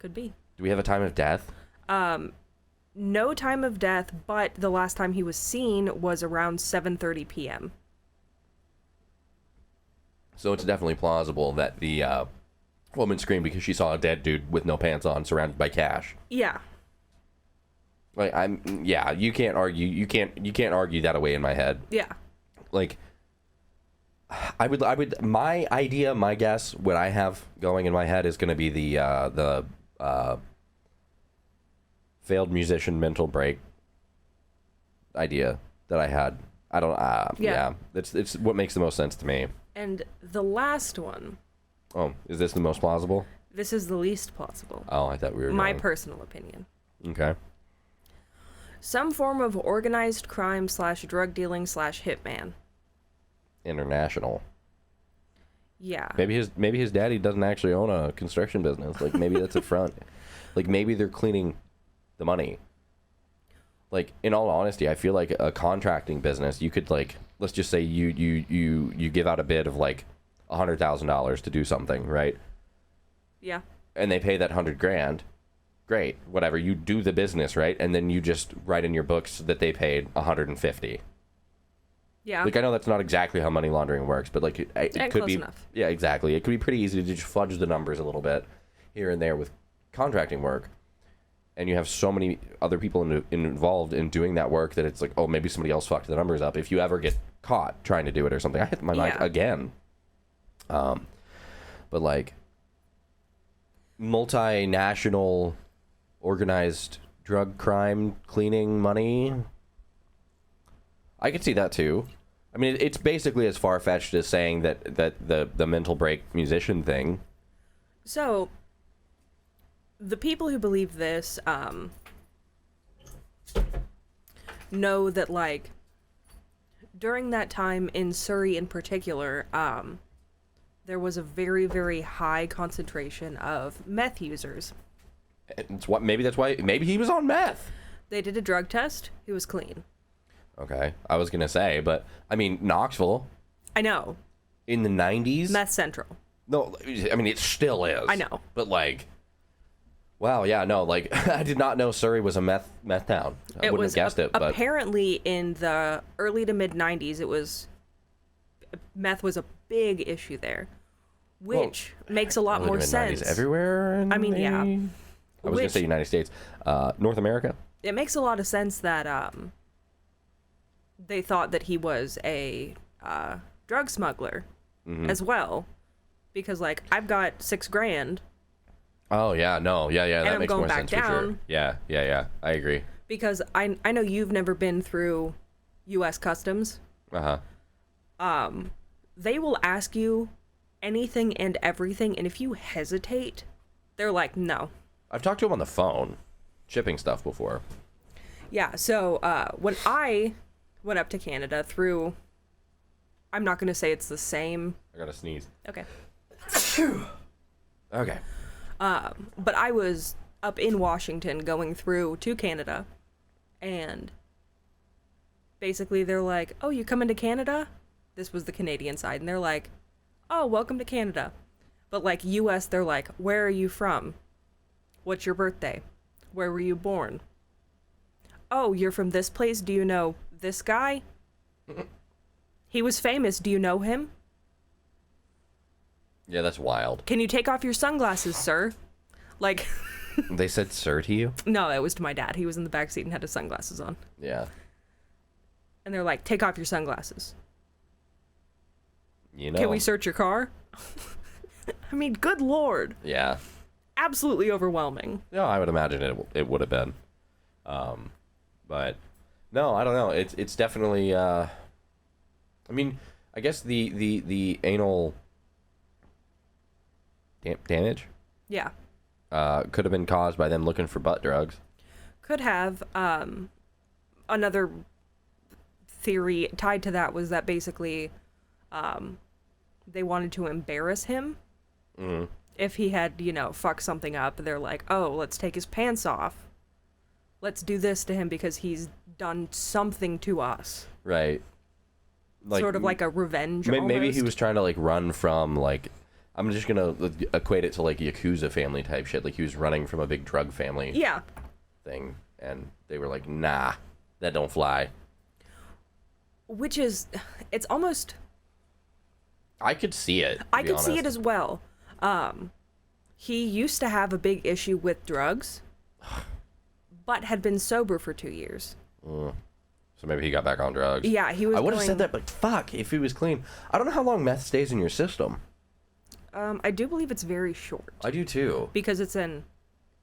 Could be. Do we have a time of death? No time of death, but the last time he was seen was around 7:30 p.m. So it's definitely plausible that the woman screamed because she saw a dead dude with no pants on, surrounded by cash. Yeah. Like you can't argue. You can't argue that away in my head. Yeah. Like, I would. My idea, my guess, what I have going in my head is going to be the failed musician mental break idea that I had. I don't. Yeah. It's what makes the most sense to me. And the last one. Oh, is this the most plausible? This is the least plausible. Oh, I thought we were. My going. personal opinion. Okay. Some form of organized crime / drug dealing / hitman. International. Yeah. Maybe his daddy doesn't actually own a construction business. Like, maybe that's a front. Like, maybe they're cleaning the money. Like, in all honesty, I feel like a contracting business, you could, like, let's just say you give out a bid of like $100,000 to do something, right? Yeah. And they pay that $100,000. Great, whatever. You do the business, right? And then you just write in your books that they paid $150,000. Yeah. Like, I know that's not exactly how money laundering works, but like it could close be enough. Yeah, exactly. It could be pretty easy to just fudge the numbers a little bit here and there with contracting work, and you have so many other people involved in doing that work that it's like, oh, maybe somebody else fucked the numbers up if you ever get caught trying to do it or something. I hit my mic again. but like multinational organized drug crime cleaning money, I could see that too. I mean, it's basically as far-fetched as saying that the mental break musician thing. So, the people who believe this know that, like, during that time in Surrey in particular, there was a very, very high concentration of meth users. It's what, maybe that's why, maybe he was on meth. They did a drug test. He was clean. Okay, I was gonna say, but I mean, Knoxville I know. in the 90s. Meth Central. No, I mean, it still is. I know. But like, wow, yeah, no, like, I did not know Surrey was a meth town. I wouldn't have guessed it, but apparently in the early to mid 90s, meth was a big issue there, which makes a lot more sense. Everywhere. I mean, yeah. I was gonna say United States, North America. It makes a lot of sense that they thought that he was a drug smuggler as well, because like I've got $6,000. Oh yeah, no, yeah, that I'm makes going more back sense for sure. down. Yeah, I agree. Because I know you've never been through U.S. Customs. They will ask you anything and everything, and if you hesitate, they're like, no. I've talked to him on the phone, shipping stuff before. Yeah, so when I went up to Canada through, I'm not going to say it's the same. I gotta sneeze. Okay. Okay. But I was up in Washington going through to Canada, and basically they're like, oh, you coming to Canada? This was the Canadian side, and they're like, oh, welcome to Canada. But like US, they're like, where are you from? What's your birthday? Where were you born? Oh, you're from this place? Do you know this guy? He was famous. Do you know him? Yeah, that's wild. Can you take off your sunglasses, sir? Like... They said sir to you? No, it was to my dad. He was in the back seat and had his sunglasses on. Yeah. And they're like, take off your sunglasses. You know. Can we search your car? I mean, good lord. Yeah. Absolutely overwhelming. No, I would imagine it would have been. But no, I don't know. It's definitely. I mean, I guess the anal damage. Yeah. Could have been caused by them looking for butt drugs. Could have. Another theory tied to that was that basically, they wanted to embarrass him. Mm-hmm. If he had, fucked something up. They're like, oh, let's take his pants off. Let's do this to him because he's done something to us. Right. Like, sort of like a revenge maybe he almost. was trying to like run from like, I'm just gonna equate it to like Yakuza family type shit. Like he was running from a big drug family thing, and they were like, nah, that don't fly. Which is, it's almost... I could see it. I could see it as well. He used to have a big issue with drugs, but had been sober for 2 years. So maybe he got back on drugs. Yeah, he was. I would have said that, but fuck, if he was clean. I don't know how long meth stays in your system. I do believe it's very short. I do too. Because it's an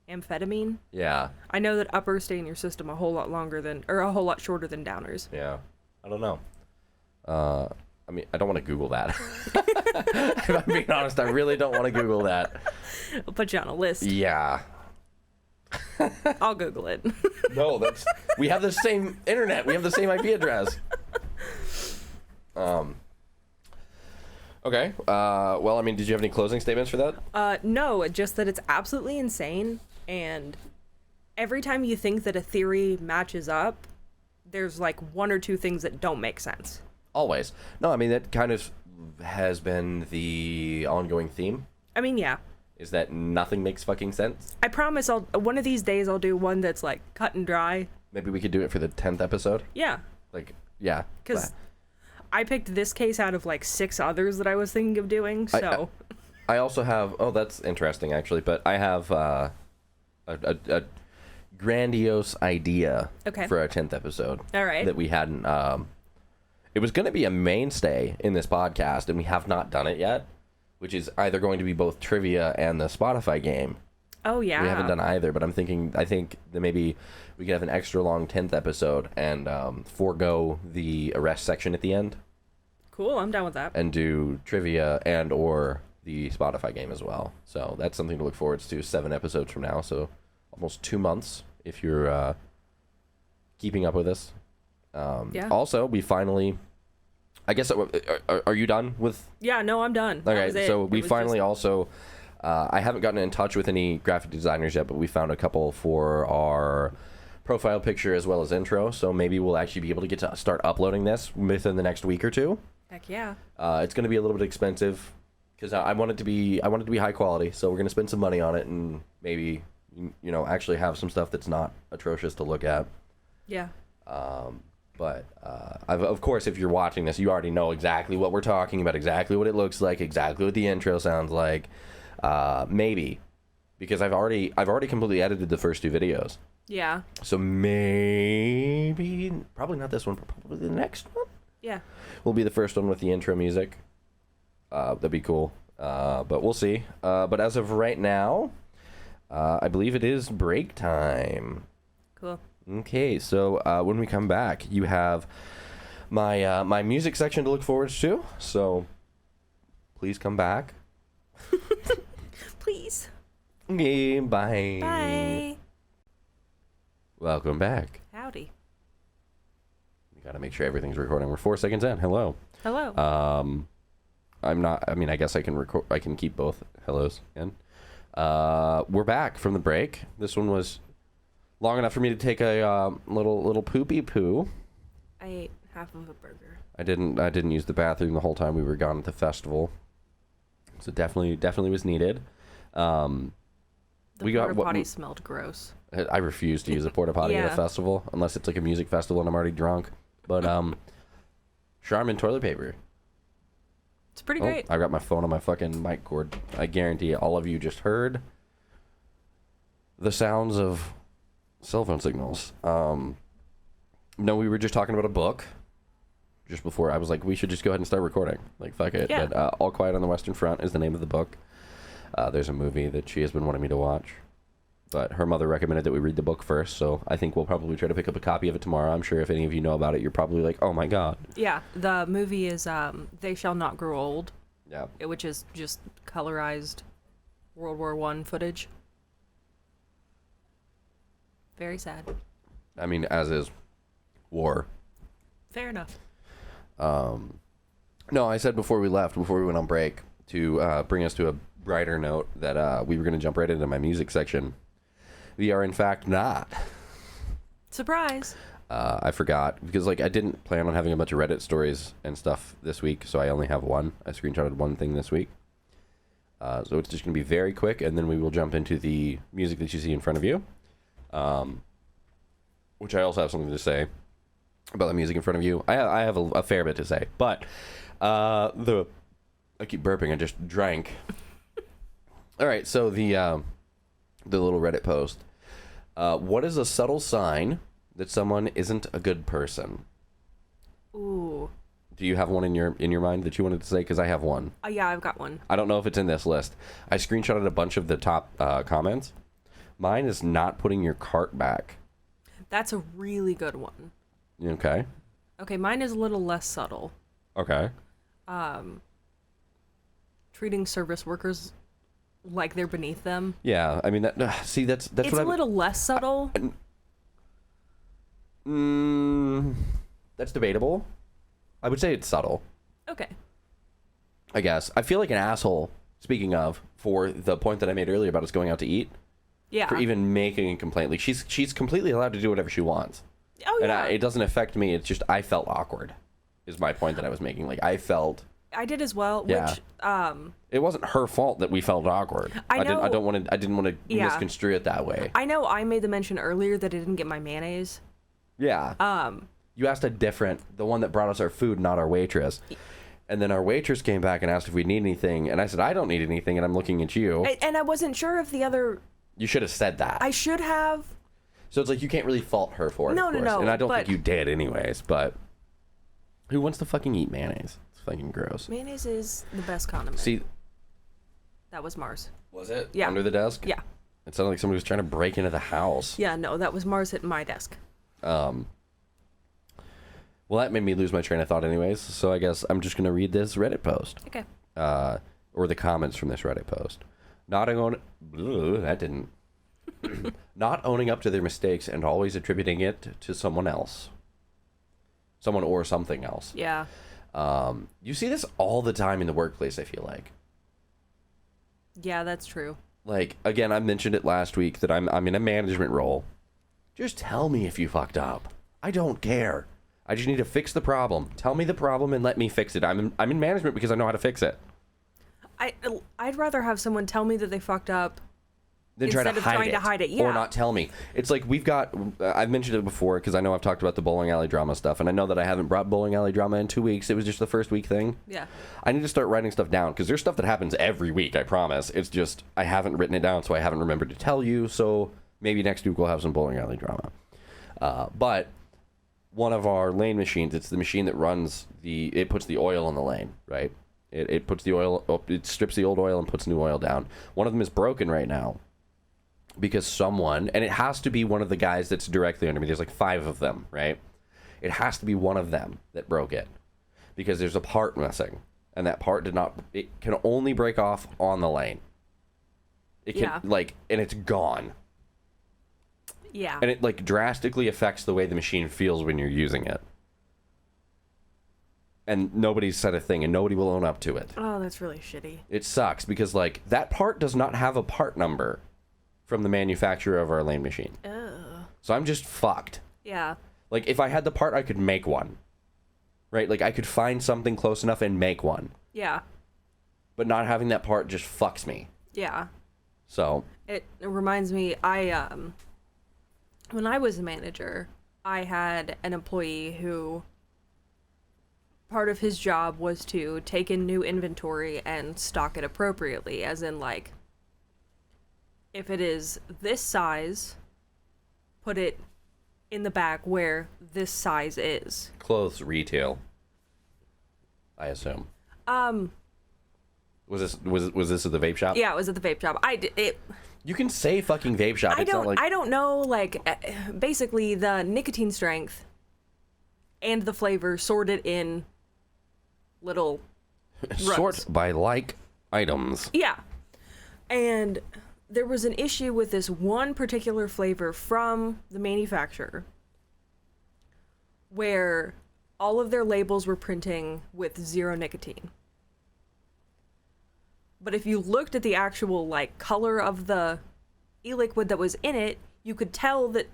amphetamine. Yeah. I know that uppers stay in your system a whole lot shorter than downers. Yeah. I don't know. I mean, I don't want to Google that. If I'm being honest, I really don't want to Google that. I'll put you on a list. Yeah. I'll Google it. No, we have the same internet. We have the same IP address. Okay. Well, I mean, did you have any closing statements for that? No, just that it's absolutely insane, and every time you think that a theory matches up, there's like one or two things that don't make sense. Always. No, I mean, that kind of has been the ongoing theme. I mean, yeah. Is that nothing makes fucking sense? I promise one of these days I'll do one that's like cut and dry. Maybe we could do it for the 10th episode? Yeah. Like, yeah. Because I picked this case out of like 6 others that I was thinking of doing, so... I also have... Oh, that's interesting, actually. But I have a grandiose idea for our 10th episode. All right. That we hadn't... It was going to be a mainstay in this podcast, and we have not done it yet, which is either going to be both trivia and the Spotify game. Oh, yeah. We haven't done either, but I think that maybe we could have an extra long 10th episode and forego the arrest section at the end. Cool, I'm down with that. And do trivia and or the Spotify game as well. So that's something to look forward to 7 episodes from now. So almost 2 months if you're keeping up with us. Yeah. Also, we finally... I guess, are you done with... Yeah, no, I'm done. Okay, so we finally also... I haven't gotten in touch with any graphic designers yet, but we found a couple for our profile picture as well as intro. So maybe we'll actually be able to get to start uploading this within the next week or two. Heck yeah. It's going to be a little bit expensive because I want it to be high quality. So we're going to spend some money on it and maybe actually have some stuff that's not atrocious to look at. Yeah. But of course, if you're watching this, you already know exactly what we're talking about, exactly what it looks like, exactly what the intro sounds like. Maybe because I've already completely edited the first 2 videos. Yeah. So maybe probably not this one, but probably the next one. Yeah. Will be the first one with the intro music. That'd be cool. But we'll see. But as of right now, I believe it is break time. Cool. Okay, so when we come back, you have my my music section to look forward to. So please come back. Please. Okay, bye. Bye. Welcome back. Howdy. We gotta make sure everything's recording. We're 4 seconds in. Hello. Hello. I'm not. I mean, I guess I can record. I can keep both hellos in. We're back from the break. This one was long enough for me to take a little poopy poo. I ate half of a burger. I didn't use the bathroom the whole time we were gone at the festival. So definitely was needed. The porta potty smelled gross. I refuse to use a porta potty at a festival unless it's like a music festival and I'm already drunk. But Charmin toilet paper. It's pretty great. I got my phone on my fucking mic cord. I guarantee all of you just heard the sounds of cell phone signals. No, we were just talking about a book. Just before I was like, we should just go ahead and start recording. Like, fuck it. Yeah. But All Quiet on the Western Front is the name of the book. There's a movie that she has been wanting me to watch. But her mother recommended that we read the book first, so I think we'll probably try to pick up a copy of it tomorrow. I'm sure if any of you know about it, you're probably like, oh my god. Yeah, the movie is They Shall Not Grow Old. Yeah. Which is just colorized World War I footage. Very sad. I mean, as is war. Fair enough. No, I said before we went on break, to bring us to a brighter note, that we were going to jump right into my music section. We are, in fact, not. Surprise. I forgot, because I didn't plan on having a bunch of Reddit stories and stuff this week, so I only have one. I screenshotted one thing this week. So it's just going to be very quick, and then we will jump into the music that you see in front of you, which I also have something to say about the music in front of you. I have a fair bit to say, but I keep burping. I just drank. All right, so the little Reddit post. What is a subtle sign that someone isn't a good person? Ooh. Do you have one in your mind that you wanted to say? Because I have one. Yeah, I've got one. I don't know if it's in this list. I screenshotted a bunch of the top comments. Mine is not putting your cart back. That's a really good one. Okay. Okay, mine is a little less subtle. Okay. Treating service workers like they're beneath them. Yeah, I mean that. See, that's it's what a little less subtle. That's debatable. I would say it's subtle. Okay. I guess. I feel like an asshole, speaking of, for the point that I made earlier about us going out to eat. Yeah. For even making a complaint. Like, she's completely allowed to do whatever she wants. Oh, yeah. And it doesn't affect me. It's just I felt awkward, is my point that I was making. Like, I did as well, yeah. Which, it wasn't her fault that we felt awkward. I didn't want to misconstrue it that way. I know I made the mention earlier that I didn't get my mayonnaise. Yeah. You asked the one that brought us our food, not our waitress. And then our waitress came back and asked if we need anything, and I said, I don't need anything, and I'm looking at you. And I wasn't sure if the other... You should have said that. I should have. So it's like, you can't really fault her for it, No. And I don't think you did anyways, but... Who wants to fucking eat mayonnaise? It's fucking gross. Mayonnaise is the best condiment. See, That was Mars. Was it? Yeah. Under the desk? Yeah. It sounded like somebody was trying to break into the house. Yeah, no, that was Mars at my desk. Well, that made me lose my train of thought anyways, so I guess I'm just going to read this Reddit post. Okay. Or the comments from this Reddit post. Not owning up to their mistakes and always attributing it to someone else. Someone or something else. Yeah. You see this all the time in the workplace, I feel like. Yeah, that's true. Like, again, I mentioned it last week that I'm in a management role. Just tell me if you fucked up. I don't care. I just need to fix the problem. Tell me the problem and let me fix it. I'm in management because I know how to fix it. I'd rather have someone tell me that they fucked up Than instead trying to of hide trying it, to hide it. Yeah. or not tell me. It's like I've mentioned it before because I know I've talked about the bowling alley drama stuff, and I know that I haven't brought bowling alley drama in 2 weeks. It was just the first week thing. Yeah. I need to start writing stuff down because there's stuff that happens every week, I promise. It's just I haven't written it down, so I haven't remembered to tell you, so maybe next week we'll have some bowling alley drama. But one of our lane machines, it's the machine that runs it puts the oil in the lane, right? It puts the oil, it strips the old oil and puts new oil down. One of them is broken right now because someone, and it has to be one of the guys that's directly under me. There's like 5 of them, right? It has to be one of them that broke it because there's a part missing, and that part it can only break off on the lane. It can, and it's gone. Yeah. And it drastically affects the way the machine feels when you're using it. And nobody's said a thing, and nobody will own up to it. Oh, that's really shitty. It sucks because that part does not have a part number from the manufacturer of our lane machine. Ugh. So I'm just fucked. Yeah. Like, if I had the part, I could make one. Right? Like, I could find something close enough and make one. Yeah. But not having that part just fucks me. Yeah. So. It reminds me, when I was a manager, I had an employee who part of his job was to take in new inventory and stock it appropriately, as in, if it is this size, put it in the back where this size is. Clothes retail, I assume. Was this at the vape shop? Yeah, it was at the vape shop. You can say fucking vape shop. I don't know, basically the nicotine strength and the flavor sorted in little sort by like items. Yeah. And there was an issue with this one particular flavor from the manufacturer where all of their labels were printing with 0 nicotine. But if you looked at the actual color of the e-liquid that was in it, you could tell that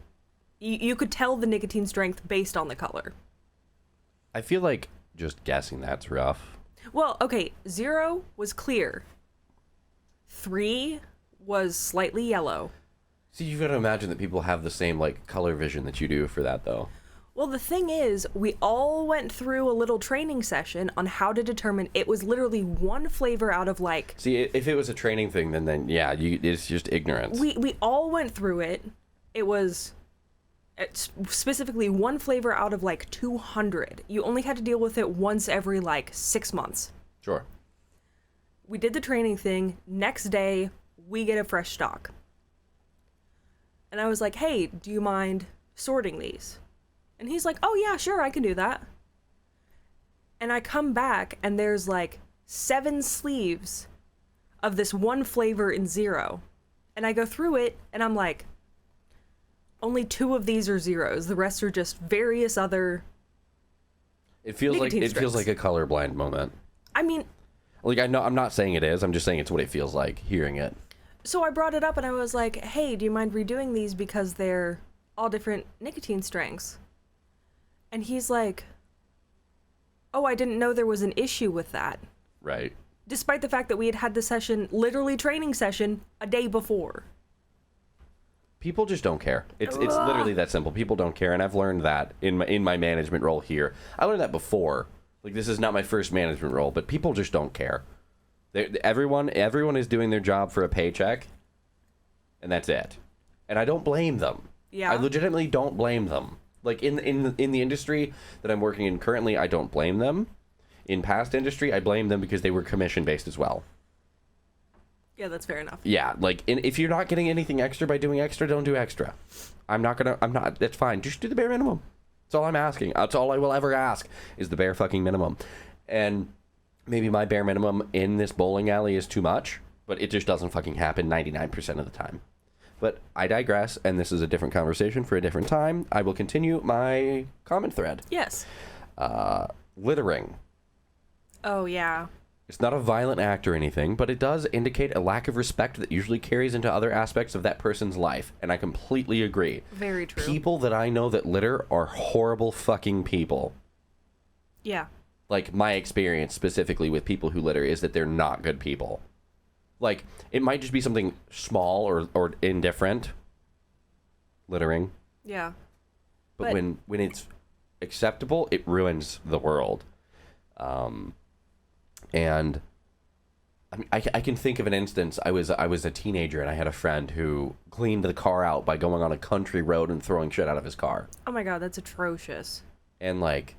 you could tell the nicotine strength based on the color. I feel like just guessing that's rough. Well, okay, 0 was clear. 3 was slightly yellow. See, you've got to imagine that people have the same color vision that you do for that, though. Well, the thing is, we all went through a little training session on how to determine it was literally one flavor out of See, if it was a training thing, then yeah, it's just ignorance. We all went through it. It was specifically one flavor out of 200. You only had to deal with it once every 6 months. Sure. We did the training thing. Next day, we get a fresh stock. And I was like, hey, do you mind sorting these? And he's like, oh yeah, sure, I can do that. And I come back and there's 7 sleeves of this one flavor in 0. And I go through it and I'm like, only 2 of these are 0s. The rest are just various other It feels like a colorblind moment. I mean, I know I'm not saying it is. I'm just saying it's what it feels like hearing it. So I brought it up and I was like, hey, do you mind redoing these because they're all different nicotine strengths? And he's like, oh, I didn't know there was an issue with that. Right. Despite the fact that we had the session, literally training session, a day before. People just don't care. It's literally that simple. People don't care, and I've learned that in my management role here. I learned that before. This is not my first management role, but people just don't care. Everyone is doing their job for a paycheck, and that's it. And I don't blame them. Yeah. I legitimately don't blame them. In the industry that I'm working in currently, I don't blame them. In past industry, I blame them because they were commission based as well. Yeah, that's fair enough. Yeah, like, if you're not getting anything extra by doing extra, don't do extra. That's fine. Just do the bare minimum. That's all I'm asking. That's all I will ever ask is the bare fucking minimum. And maybe my bare minimum in this bowling alley is too much, but it just doesn't fucking happen 99% of the time. But I digress, and this is a different conversation for a different time. I will continue my comment thread. Yes. Littering. Oh, yeah. It's not a violent act or anything, but it does indicate a lack of respect that usually carries into other aspects of that person's life, and I completely agree. Very true. People that I know that litter are horrible fucking people. Yeah. Like, my experience specifically with people who litter is that they're not good people. Like, it might just be something small or indifferent. Littering. Yeah. But when it's acceptable, it ruins the world. And I mean, I can think of an instance. I was a teenager and I had a friend who cleaned the car out by going on a country road and throwing shit out of his car. Oh my god, that's atrocious. And like,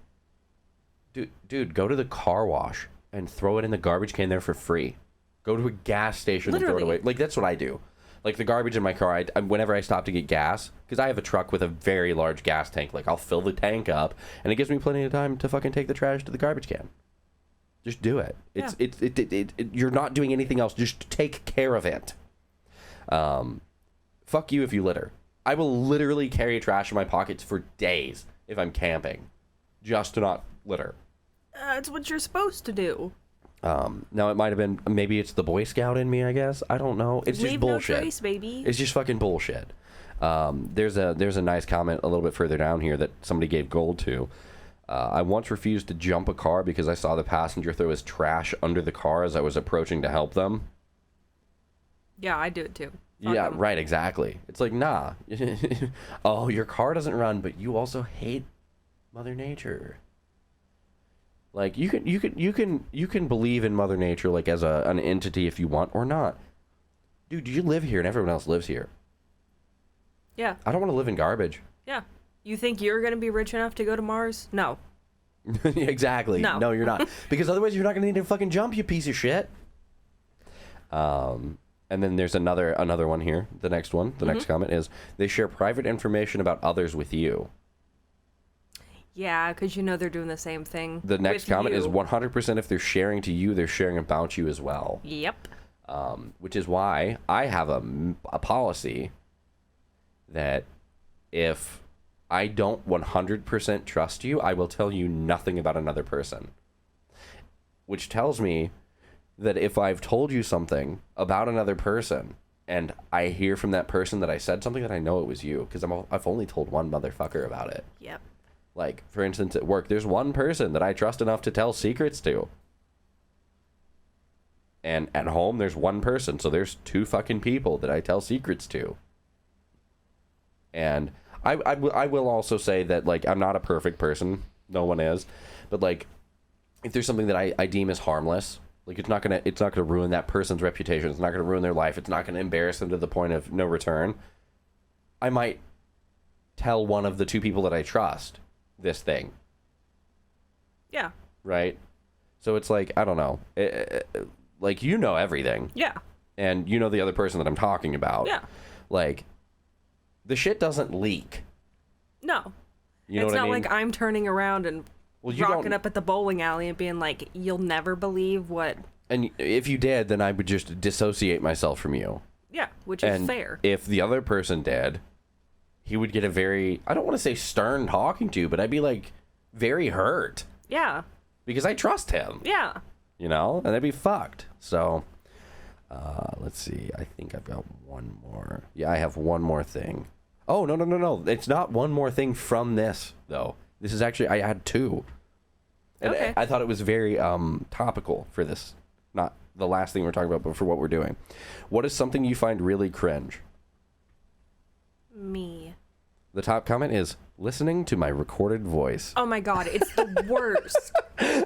dude, go to the car wash and throw it in the garbage can there for free. Go to a gas station and throw it away. Like, that's what I do. Like, the garbage in my car, whenever I stop to get gas, because I have a truck with a very large gas tank, like, I'll fill the tank up, and it gives me plenty of time to fucking take the trash to the garbage can. Just do it. You're not doing anything else. Just take care of it. Fuck you if you litter. I will literally carry trash in my pockets for days if I'm camping, just to not litter. It's what you're supposed to do. Now it might have been, maybe it's the Boy Scout in me, I guess. I don't know. It's just bullshit. No trace, baby. It's just fucking bullshit. There's a nice comment a little bit further down here that somebody gave gold to. I once refused to jump a car because I saw the passenger throw his trash under the car as I was approaching to help them. Yeah, I do it too. Yeah, right, exactly. It's like, nah. Oh, your car doesn't run, but you also hate Mother Nature. Like, you can believe in Mother Nature like as an entity if you want or not. Dude, you live here and everyone else lives here. Yeah. I don't want to live in garbage. Yeah. You think you're going to be rich enough to go to Mars? No. Exactly. No, you're not. Because otherwise you're not going to need to fucking jump, you piece of shit. And then there's another one here. The next one, the next comment is, they share private information about others with you. Yeah, because you know they're doing the same thing. The next comment is 100% if they're sharing to you, they're sharing about you as well. Yep. Which is why I have a policy that if I don't 100% trust you, I will tell you nothing about another person. Which tells me that if I've told you something about another person and I hear from that person that I said something, that I know it was you, because I've only told one motherfucker about it. Yep. Like, for instance, at work, there's one person that I trust enough to tell secrets to. And at home, there's one person, so there's two fucking people that I tell secrets to. And I will also say that, like, I'm not a perfect person. No one is. But, like, if there's something that I deem as harmless, like, it's not gonna ruin that person's reputation. It's not gonna ruin their life. It's not gonna embarrass them to the point of no return. I might tell one of the two people that I trust this thing. Yeah. Right? So it's like, I don't know. Like, you know everything. Yeah. And you know the other person that I'm talking about. Yeah. Like, the shit doesn't leak. No. You know it's what I not mean? like I'm turning around and rocking up at the bowling alley and being like, you'll never believe what... And if you did, then I would just dissociate myself from you. Yeah, which is fair. If the other person did, he would get a very, I don't want to say stern talking to, but I'd be like very hurt. Yeah. Because I trust him. Yeah. You know? And I'd be fucked. So, let's see. I think I've got one more. Yeah, I have one more thing. Oh, no. It's not one more thing from this, though. This is actually, I had two. And okay. I thought it was very topical for this. Not the last thing we're talking about, but for what we're doing. What is something you find really cringe? Me. The top comment is listening to my recorded voice. Oh my god, it's the worst.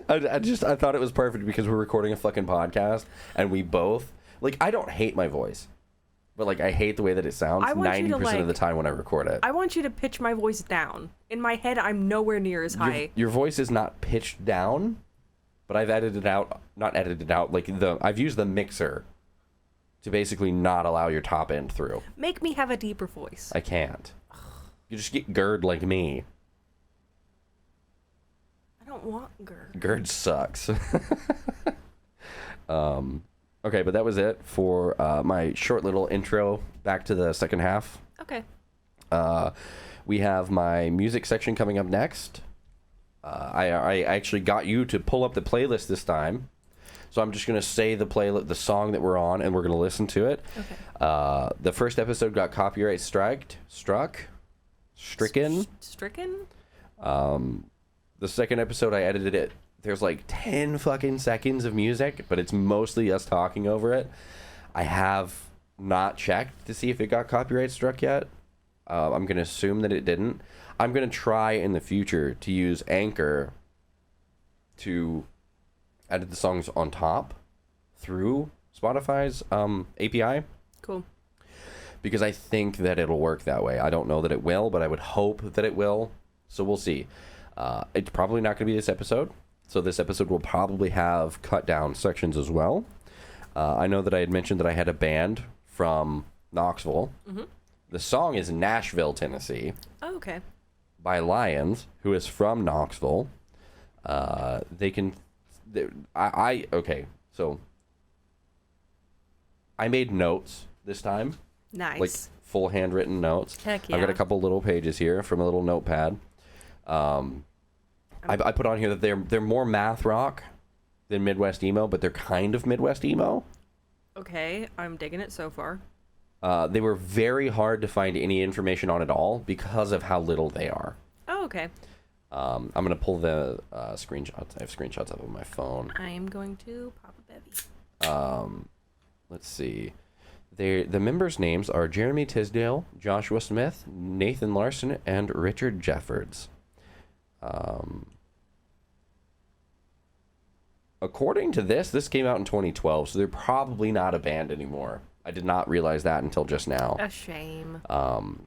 I thought it was perfect because we're recording a fucking podcast and we both, like, I don't hate my voice, but like I hate the way that it sounds 90% of the time when I record it. I want you to pitch my voice down. In my head, I'm nowhere near as high. Your voice is not pitched down, but I've edited out, not edited out, like I've used the mixer to basically not allow your top end through. Make me have a deeper voice. I can't. You just get GERD like me. I don't want GERD. GERD sucks. Okay, but that was it for my short little intro back to the second half. Okay. We have my music section coming up next. I actually got you to pull up the playlist this time. So I'm just going to say the song that we're on, and we're going to listen to it. Okay. The first episode got copyright stricken. Stricken? The second episode, I edited it. There's like 10 fucking seconds of music, but it's mostly us talking over it. I have not checked to see if it got copyright struck yet. I'm going to assume that it didn't. I'm going to try in the future to use Anchor to edit the songs on top through Spotify's API. Cool. Because I think that it'll work that way. I don't know that it will, but I would hope that it will. So we'll see. It's probably not going to be this episode. So this episode will probably have cut down sections as well. I know that I had mentioned that I had a band from Knoxville. Mm-hmm. The song is Nashville, Tennessee. Oh, okay. By Lions, who is from Knoxville. Okay, so I made notes this time. Nice. Like full handwritten notes. Heck yeah. I've got a couple little pages here from a little notepad. I put on here that they're more math rock than Midwest emo, but they're kind of Midwest emo. Okay, I'm digging it so far. They were very hard to find any information on at all because of how little they are. Oh, okay. I'm going to pull the screenshots. I have screenshots up on my phone. I'm going to pop a bevy. Let's see. The members' names are Jeremy Tisdale, Joshua Smith, Nathan Larson, and Richard Jeffords. According to this came out in 2012, so they're probably not a band anymore. I did not realize that until just now. A shame.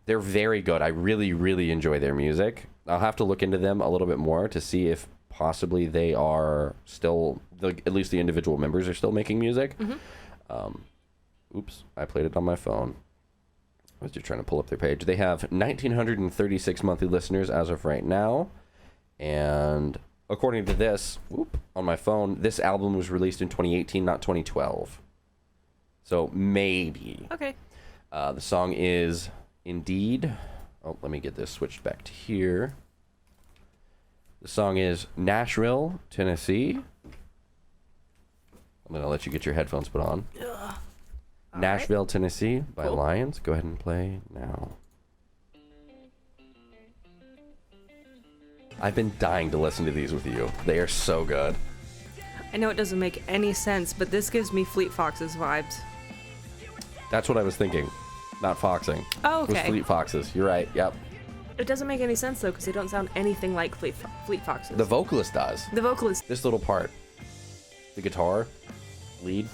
They're very good. I really, really enjoy their music. I'll have to look into them a little bit more to see if possibly they are still, at least the individual members are still making music. Mm-hmm. Oops, I played it on my phone. I was just trying to pull up their page. They have 1,936 monthly listeners as of right now. And according to this, on my phone, this album was released in 2018, not 2012. So maybe. Okay. The song is Indeed. Oh, let me get this switched back to here. The song is Nashville, Tennessee. I'm going to let you get your headphones put on. Nashville, right. Tennessee by Cool. Lions. Go ahead and play now. I've been dying to listen to these with you. They are so good. I know it doesn't make any sense, but this gives me Fleet Foxes vibes. That's what I was thinking. Not foxing. Oh, It was okay. Fleet Foxes. You're right. Yep. It doesn't make any sense, though, because they don't sound anything like Fleet Foxes. The vocalist does. The vocalist. This little part. The guitar. Lead.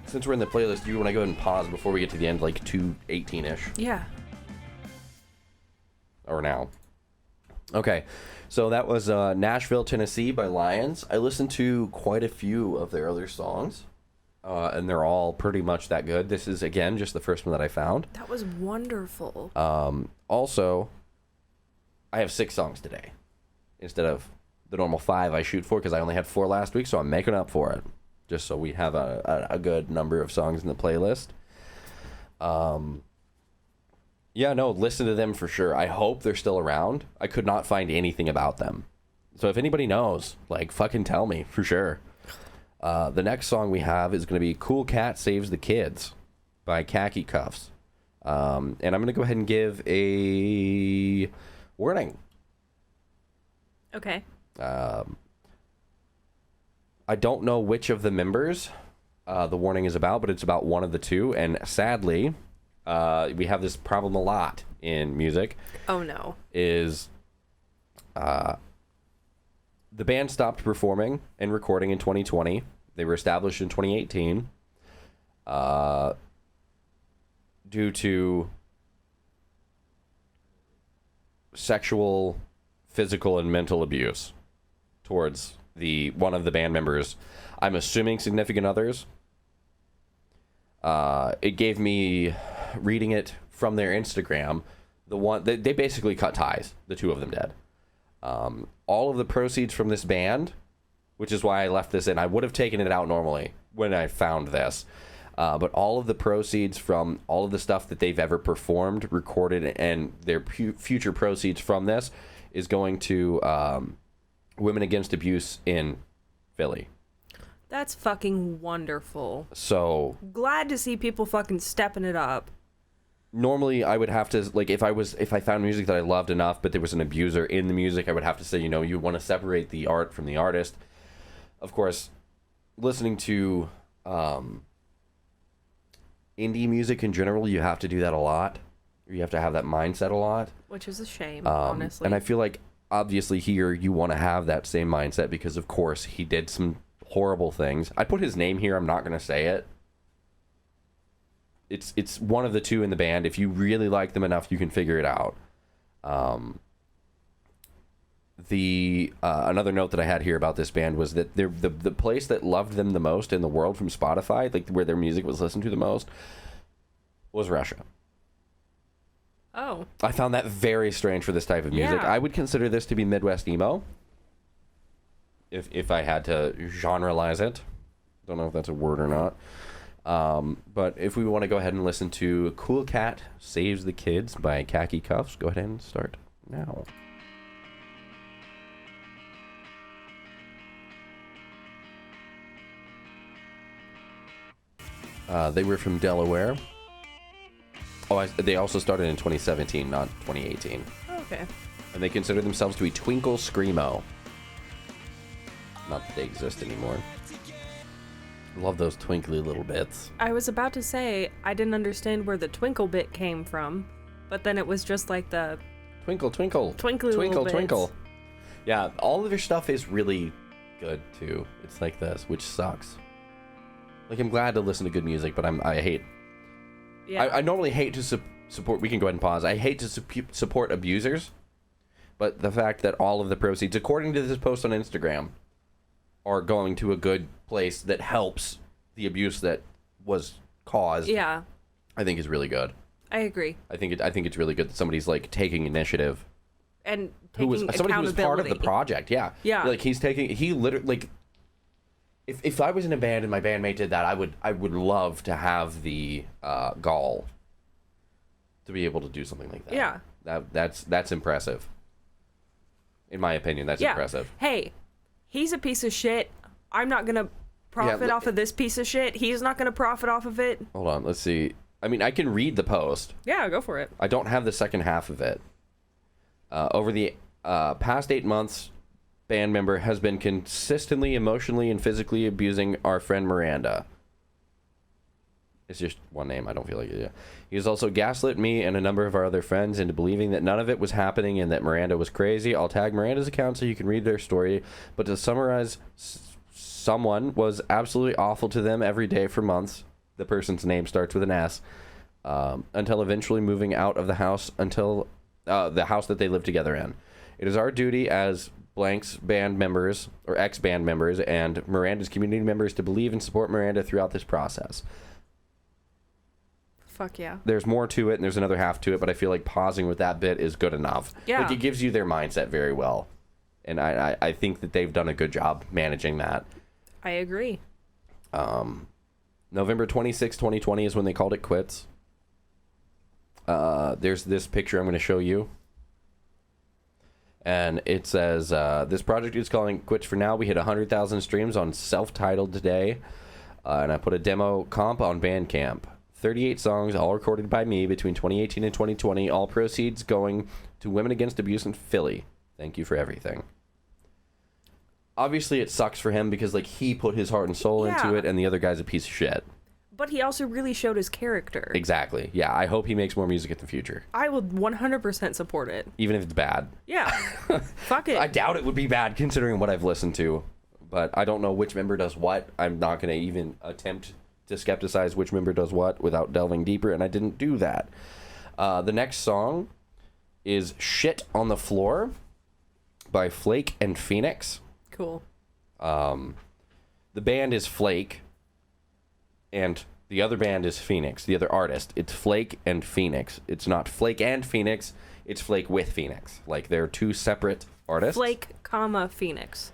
Since we're in the playlist, do you want to go ahead and pause before we get to the end, like 2:18-ish? Yeah. Or now. Okay. So that was Nashville, Tennessee by Lions. I listened to quite a few of their other songs. And they're all pretty much that good. This is, again, just the first one that I found. That was wonderful. Also, I have 6 songs today. Instead of the normal 5 I shoot for, because I only had 4 last week, so I'm making up for it. Just so we have a good number of songs in the playlist. Yeah, no, listen to them for sure. I hope they're still around. I could not find anything about them. So if anybody knows, like, fucking tell me for sure. The next song we have is going to be Cool Cat Saves the Kids by Khaki Cuffs. And I'm going to go ahead and give a warning. Okay. I don't know which of the members the warning is about, but it's about one of the two. And sadly, we have this problem a lot in music. Oh, no. Is the band stopped performing and recording in 2020. They were established in 2018 due to sexual, physical, and mental abuse towards one of the band members, I'm assuming significant others. It gave me, reading it from their Instagram, they basically cut ties. The two of them did. All of the proceeds from this band, which is why I left this in. I would have taken it out normally when I found this. But all of the proceeds from all of the stuff that they've ever performed, recorded, and their future proceeds from this is going to Women Against Abuse in Philly. That's fucking wonderful. So glad to see people fucking stepping it up. Normally I would have to, like, if I found music that I loved enough, but there was an abuser in the music, I would have to say, you want to separate the art from the artist. Of course, listening to indie music in general, you have to do that a lot. You have to have that mindset a lot. Which is a shame, honestly. And I feel like, obviously, here you want to have that same mindset because, of course, he did some horrible things. I put his name here. I'm not going to say it. It's one of the two in the band. If you really like them enough, you can figure it out. Another note that I had here about this band was that the place that loved them the most in the world from Spotify, like where their music was listened to the most, was Russia. Oh. I found that very strange for this type of music. Yeah. I would consider this to be Midwest emo. If I had to genre-lize it. Don't know if that's a word or not. But if we want to go ahead and listen to Cool Cat Saves the Kids by Khaki Cuffs, go ahead and start now. They were from Delaware. They also started in 2017, not 2018. Okay. And they consider themselves to be Twinkle Screamo. Not that they exist anymore. Love those twinkly little bits. I was about to say, I didn't understand where the twinkle bit came from, but then it was just like the... Twinkle, twinkle. Twinkly twinkle, little bits. twinkle. Yeah, all of their stuff is really good, too. It's like this, which sucks. Like, I'm glad to listen to good music, but I hate... Yeah. I normally hate to support... We can go ahead and pause. I hate to support abusers, but the fact that all of the proceeds, according to this post on Instagram, are going to a good place that helps the abuse that was caused. Yeah. I think is really good. I agree. I think it's really good that somebody's like taking initiative. And taking Somebody who was part of the project. Yeah. Yeah. Like he literally, like, if I was in a band and my bandmate did that, I would love to have the gall to be able to do something like that. Yeah. That's impressive. In my opinion, that's impressive. Hey, he's a piece of shit. I'm not gonna profit off of this piece of shit. He's not gonna profit off of it. Hold on, let's see. I mean, I can read the post. Yeah, go for it. I don't have the second half of it. Over the past 8 months, band member has been consistently emotionally and physically abusing our friend Miranda. It's just one name. I don't feel like it. Yeah. He has also gaslit me and a number of our other friends into believing that none of it was happening and that Miranda was crazy. I'll tag Miranda's account so you can read their story. But to summarize, someone was absolutely awful to them every day for months. The person's name starts with an S. Until eventually moving out of the house until the house that they live together in. It is our duty as blank's band members or ex-band members and Miranda's community members to believe and support Miranda throughout this process. Fuck yeah. There's more to it, and there's another half to it, but I feel like pausing with that bit is good enough. Yeah. Like, it gives you their mindset very well. And I think that they've done a good job managing that. I agree. November 26, 2020 is when they called it quits. There's this picture I'm going to show you. And it says, this project is calling quits for now. We hit 100,000 streams on self-titled today. And I put a demo comp on Bandcamp. 38 songs, all recorded by me between 2018 and 2020. All proceeds going to Women Against Abuse in Philly. Thank you for everything. Obviously, it sucks for him because, like, he put his heart and soul into it, and the other guy's a piece of shit. But he also really showed his character. Exactly. Yeah, I hope he makes more music in the future. I would 100% support it. Even if it's bad. Yeah. Fuck it. I doubt it would be bad considering what I've listened to. But I don't know which member does what. I'm not going to even attempt to skepticize which member does what without delving deeper, and I didn't do that. The next song is Shit on the Floor by Flake and Phoenix. Cool. The band is Flake, and the other band is Phoenix, the other artist. It's Flake and Phoenix. It's not Flake and Phoenix. It's Flake with Phoenix. Like, they're two separate artists. Flake, comma, Phoenix.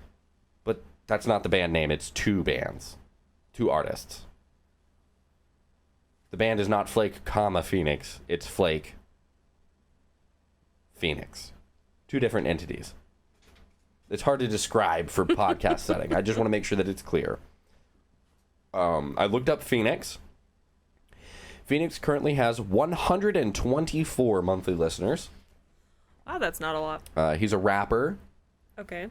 But that's not the band name. It's two bands. Two artists. The band is not Flake, comma, Phoenix. It's Flake, Phoenix. Two different entities. It's hard to describe for podcast setting. I just want to make sure that it's clear. I looked up Phoenix. Phoenix currently has 124 monthly listeners. Wow, that's not a lot. He's a rapper. Okay.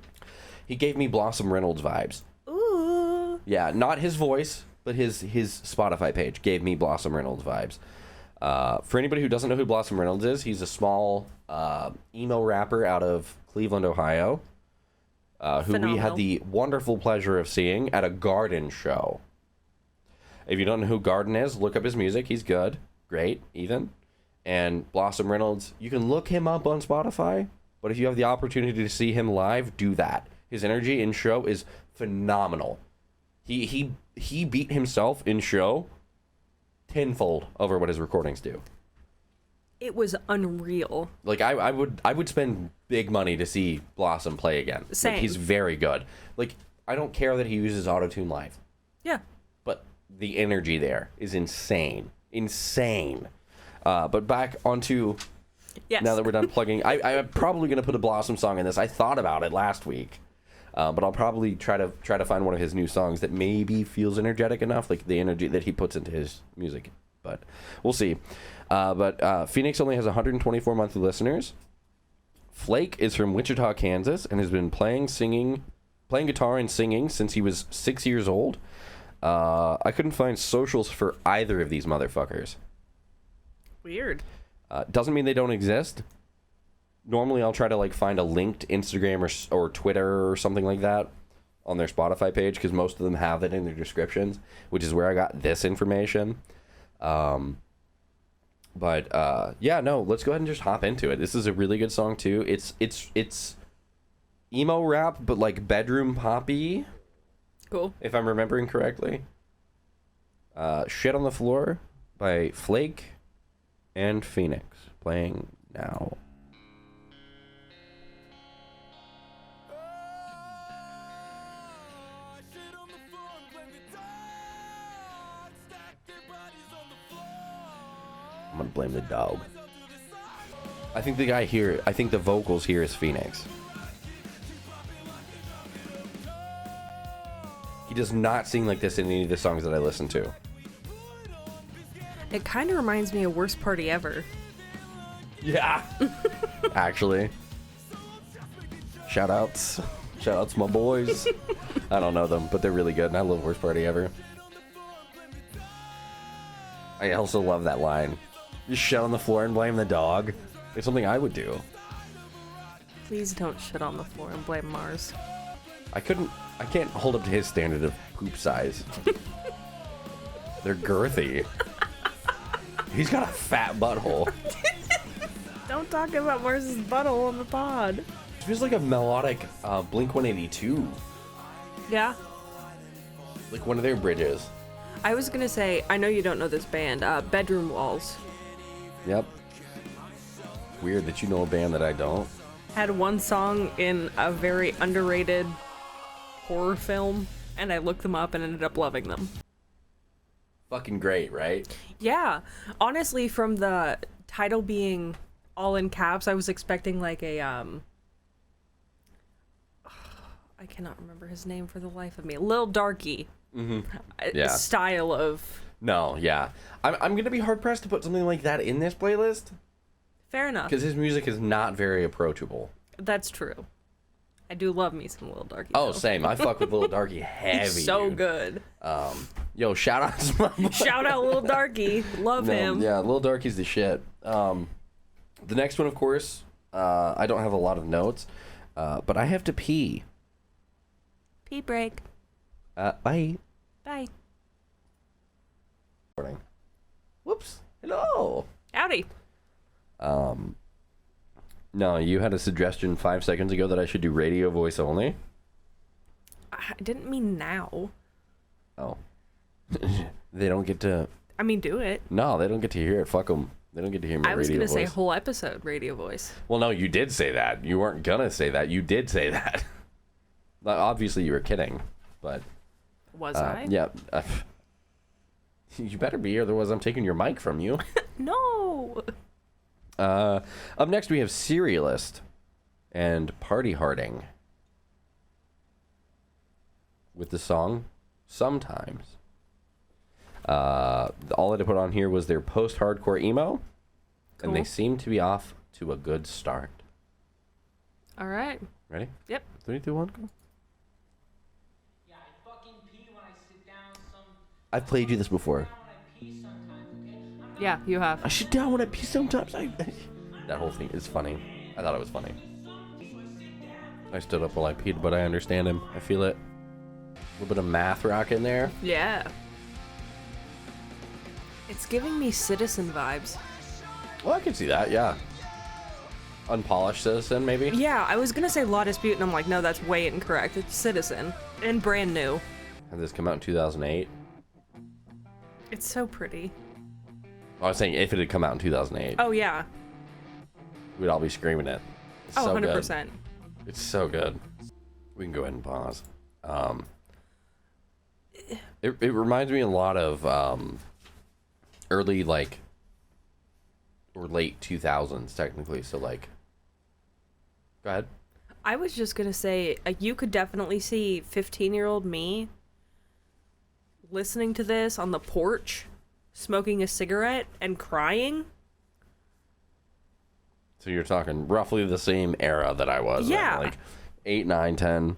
He gave me Blossom Reynolds vibes. Ooh. Yeah, not his voice, but his Spotify page gave me Blossom Reynolds vibes. For anybody who doesn't know who Blossom Reynolds is, he's a small emo rapper out of Cleveland, Ohio, who we had the wonderful pleasure of seeing at a Garden show. If you don't know who Garden is, look up his music. He's good. Great, even. And Blossom Reynolds, you can look him up on Spotify, but if you have the opportunity to see him live, do that. His energy in show is phenomenal. He beat himself in show tenfold over what his recordings do. It was unreal. Like, I would spend big money to see Blossom play again. Same. Like, he's very good. Like, I don't care that he uses autotune live. Yeah. But the energy there is insane. Insane. But back onto... Yes. Now that we're done plugging, I'm probably going to put a Blossom song in this. I thought about it last week. But I'll probably try to find one of his new songs that maybe feels energetic enough, like the energy that he puts into his music. But we'll see. But Phoenix only has 124 monthly listeners. Flake is from Wichita, Kansas, and has been playing guitar and singing since he was 6 years old. I couldn't find socials for either of these motherfuckers. Weird. Doesn't mean they don't exist. Normally, I'll try to find a linked Instagram or Twitter or something like that on their Spotify page, because most of them have it in their descriptions, which is where I got this information. Yeah, no, let's go ahead and just hop into it. This is a really good song too. It's emo rap, but like bedroom poppy. Cool. If I'm remembering correctly. Shit on the Floor by Flake and Phoenix, playing now. I'm gonna blame the dog. I think the vocals here is Phoenix. He does not sing like this in any of the songs that I listen to. It kind of reminds me of Worst Party Ever. Yeah. Actually. Shout outs my boys. I don't know them, but they're really good, and I love Worst Party Ever. I also love that line. You shit on the floor and blame the dog. It's something I would do. Please don't shit on the floor and blame Mars. I can't hold up to his standard of poop size. They're girthy. He's got a fat butthole. Don't talk about Mars's butthole on the pod. It feels like a melodic Blink-182. Yeah. Like one of their bridges. I was gonna say, I know you don't know this band, Bedroom Walls. Yep. Weird that you know a band that I don't. Had one song in a very underrated horror film, and I looked them up and ended up loving them. Fucking great, right? Yeah. Honestly, from the title being all in caps, I was expecting like a, I cannot remember his name for the life of me. Lil Darky. Mm-hmm. Yeah. Style of... No, yeah. I'm going to be hard-pressed to put something like that in this playlist. Fair enough. Because his music is not very approachable. That's true. I do love me some Lil Darky. Oh, though. same. I fuck with Lil Darky heavy. He's so dude. good. Yo, shout out to my boy. Shout out Lil Darky. Love him. Yeah, Lil Darky's the shit. The next one, of course, I don't have a lot of notes, but I have to pee. Pee break. Bye. Bye. Morning. Whoops. Hello. Howdy. No, you had a suggestion 5 seconds ago that I should do radio voice only. I didn't mean now. Oh. They don't get to... I mean, do it. No, they don't get to hear it. Fuck them. They don't get to hear my radio voice. I was going to say whole episode radio voice. Well, no, you did say that. You weren't going to say that. You did say that. Obviously, you were kidding, but... Was I? Yeah. You better be, otherwise I'm taking your mic from you. No! Up next, we have Serialist and Party Harding with the song Sometimes. All I had to put on here was their post-hardcore emo, and they Cool. seem to be off to a good start. All right. Ready? Yep. 3, 2, 1, go. Yeah, I fucking pee when I sit down. I've played you this before. When I pee sometimes, okay? Yeah, you have. I sit down when I pee sometimes. That whole thing is funny. I thought it was funny. I stood up while I peed, but I understand him. I feel it. A little bit of math rock in there. Yeah. It's giving me Citizen vibes. Well, I can see that, yeah. Unpolished Citizen, maybe? Yeah, I was going to say Law Dispute, and I'm like, no, that's way incorrect. It's Citizen. And brand new. Had this come out in 2008? It's so pretty. I was saying if it had come out in 2008, Oh, yeah. we'd all be screaming it. It's Oh, so 100%. good. It's so good. We can go ahead and pause. It reminds me a lot of early, like, or late 2000s, technically. So, like, go ahead. I was just going to say, you could definitely see 15-year-old me listening to this on the porch, smoking a cigarette, and crying. So you're talking roughly the same era that I was in. Yeah. Like 8, 9, 10,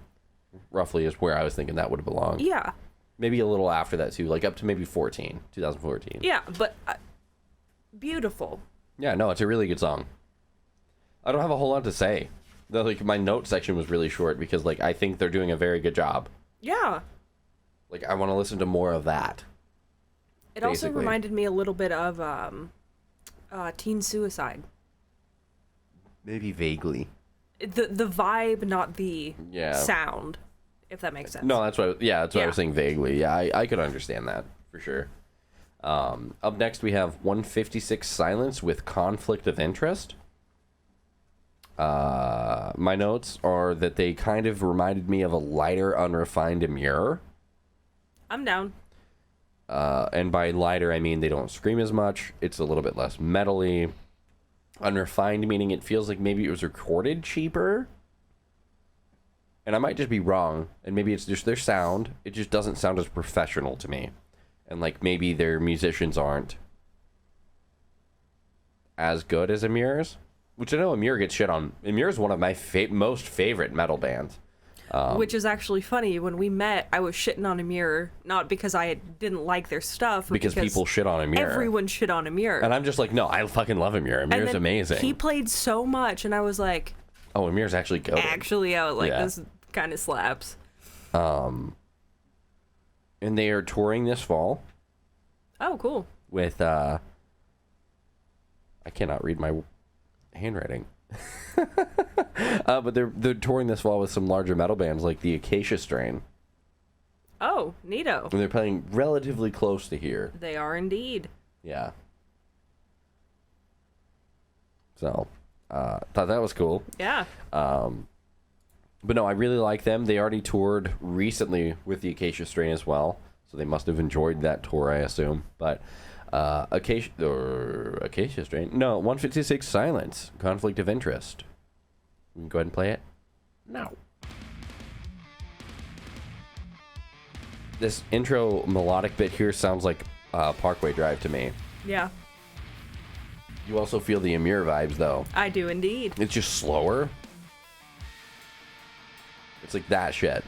roughly is where I was thinking that would have belonged. Yeah. Maybe a little after that, too. Like up to maybe 2014. Yeah, but beautiful. Yeah, no, it's a really good song. I don't have a whole lot to say. Like, my note section was really short because, like, I think they're doing a very good job. Yeah. Like, I want to listen to more of that. It also Basically. reminded me a little bit of teen suicide. Maybe vaguely. The vibe, not the Yeah. sound, if that makes sense. No, that's what. Yeah, that's what I Yeah. was saying vaguely. Yeah, I could understand that for sure. Up next, we have 156 Silence with Conflict of Interest. My notes are that they kind of reminded me of a lighter, unrefined Amur. I'm down. And by lighter, I mean they don't scream as much. It's a little bit less metally. Unrefined meaning it feels like maybe it was recorded cheaper. And I might just be wrong. And maybe it's just their sound. It just doesn't sound as professional to me. And like maybe their musicians aren't as good as Amur's. Which I know Amur gets shit on. Amur's one of my most favorite metal bands. Which is actually funny. When we met, I was shitting on Amur, not because I didn't like their stuff, but Because people shit on Amur. everyone shit on Amur. And I'm just like, no, I fucking love Amur. And Amur's then amazing. He played so much, and I was like, Oh, Amur's actually good. actually, I was like, Yeah. this kind of slaps. And they are touring this fall Oh, cool. with I cannot read my handwriting. But they're touring this fall with some larger metal bands like the Acacia Strain. Oh, neato. And they're playing relatively close to here. They are indeed. Yeah. So, thought that was cool. Yeah. But no, I really like them. They already toured recently with the Acacia Strain as well, so they must have enjoyed that tour, I assume. But Acacia Strain, no, 156 Silence, Conflict of Interest. We can go ahead and play it. No. This intro melodic bit here sounds like Parkway Drive to me. Yeah. You also feel the Amur vibes, though. I do indeed. It's just slower. It's like that shit.